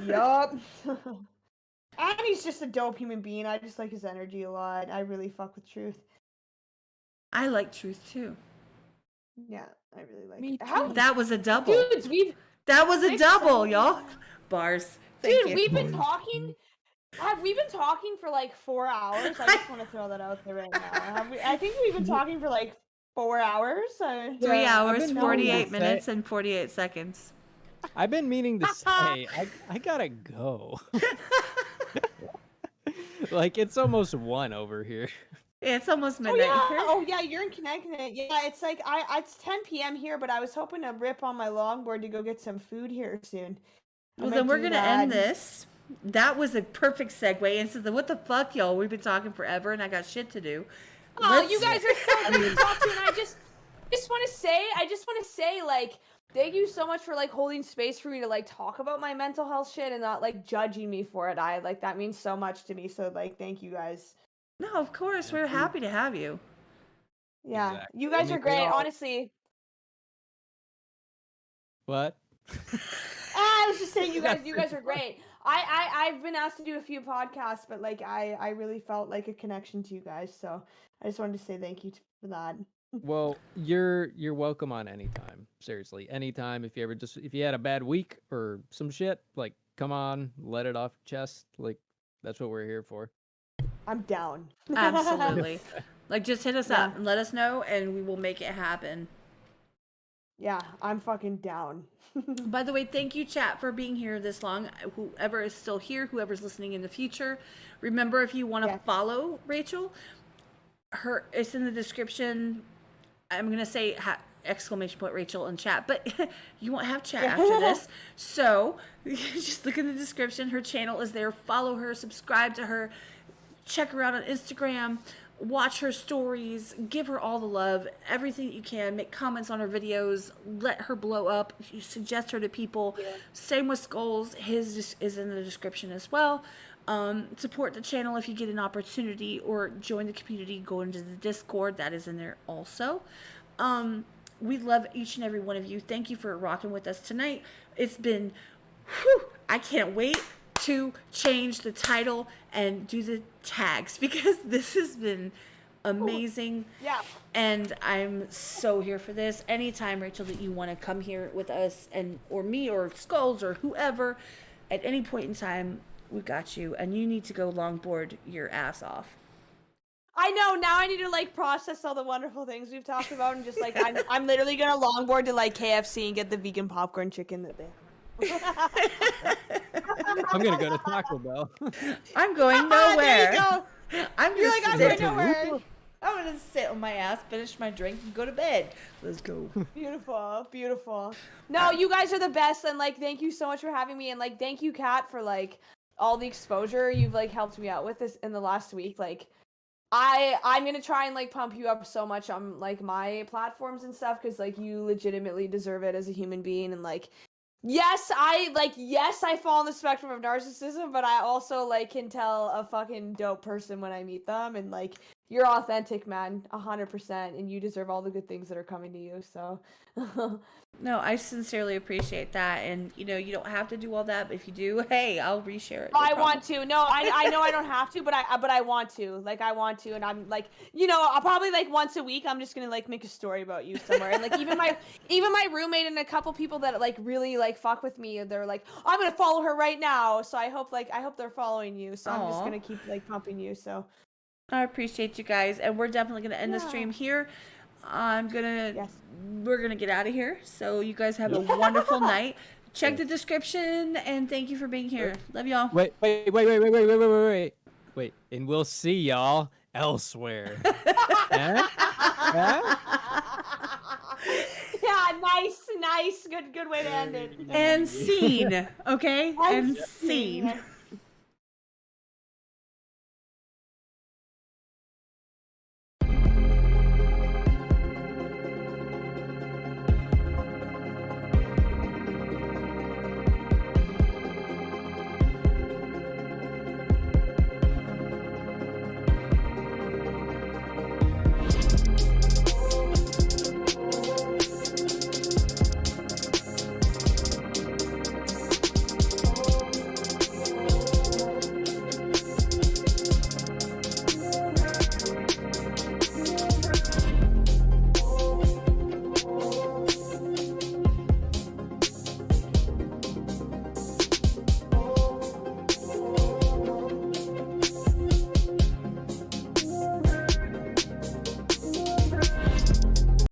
Yup. And he's just a dope human being. I just like his energy a lot. I really fuck with Truth. I like Truth too. Yeah, I really like Me it. How, too. That was a double. dudes, That was a Thanks, double, Sophie. y'all. Bars. Thank dude, you. we've been talking. Have we been talking for like 4 hours? I just want to throw that out there right now. I think we've been talking for like 4 hours. 3 Yeah, I've hours, been 48 meaning to minutes, say- and 48 seconds. I've been meaning to say, I gotta go. Like, it's almost 1 over here. Yeah, it's almost Oh midnight yeah, here. oh yeah, you're in Connecticut. Yeah, it's like it's 10 p.m. here, but I was hoping to rip on my longboard to go get some food here soon. I Well, might then we're do gonna end that. this. That was a perfect segue into the what the fuck, y'all. We've been talking forever, and I got shit to do. Oh, you Let's- guys are so good to talk to, and I just want to say, like, thank you so much for like holding space for me to like talk about my mental health shit and not like judging me for it. I like that means so much to me. So like, thank you guys. No, of course, we're happy to have you. Yeah, Exactly. you I guys mean, are we great, all- honestly. What? I was just saying, you guys are great. I've been asked to do a few podcasts, but like I really felt like a connection to you guys, so I just wanted to say thank you for that. Well, you're welcome on anytime. Seriously, anytime. If you had a bad week or some shit, like, come on, let it off your chest. Like, that's what we're here for. I'm down. Absolutely. Like, just hit us Yeah. up and let us know, and we will make it happen. Yeah, I'm fucking down. By the way, thank you, chat, for being here this long. Whoever is still here, whoever's listening in the future, remember if you want to Yeah. follow Rachel, it's in the description. I'm gonna say exclamation point Rachel in chat, but you won't have chat after this. So just look in the description. Her channel is there. Follow her, subscribe to her, check her out on Instagram. Watch her stories, give her all the love, everything that you can. Make comments on her videos, let her blow up. You suggest her to people. Yeah. Same with Skulls. His is in the description as well. Support the channel if you get an opportunity, or join the community. Go into the Discord, that is in there also. We love each and every one of you. Thank you for rocking with us tonight. It's been, I can't wait to change the title and do the tags because this has been amazing. Yeah. And I'm so here for this. Anytime, Rachel, that you want to come here with us or me or Skulls or whoever, at any point in time, we've got you. And you need to go longboard your ass off. I know, now I need to like process all the wonderful things we've talked about and just like I'm literally gonna longboard to like KFC and get the vegan popcorn chicken that they have. I'm gonna go to Taco Bell. I'm going There nowhere. you go. I'm You're just like, I'm sit- going nowhere. I'm gonna sit on my ass, finish my drink, and go to bed. Let's go. Beautiful, beautiful. No, you guys are the best, and like, thank you so much for having me, and like, thank you, Kat, for like all the exposure you've like helped me out with this in the last week. Like, I'm gonna try and like pump you up so much on like my platforms and stuff, because like you legitimately deserve it as a human being, and like, yes, I fall on the spectrum of narcissism, but I also like can tell a fucking dope person when I meet them, and like you're authentic, man, 100%, and you deserve all the good things that are coming to you. So, No, I sincerely appreciate that, and you know, you don't have to do all that, but if you do, hey, I'll reshare it. No I problem. want to. No, I know I don't have to, but I want to. Like I want to, and I'm like, you know, I'll probably like once a week I'm just gonna like make a story about you somewhere, and like even my roommate and a couple people that like really like fuck with me, they're like, I'm gonna follow her right now. So I hope they're following you. So I'm just Aw. gonna keep like pumping you. So I appreciate you guys, and we're definitely gonna end the stream here. We're gonna get out of here. So you guys have a wonderful night. Check the description, and thank you for being here. Love y'all. Wait, and we'll see y'all elsewhere. Huh? Huh? yeah, nice, good way to end it. And scene, okay? And scene.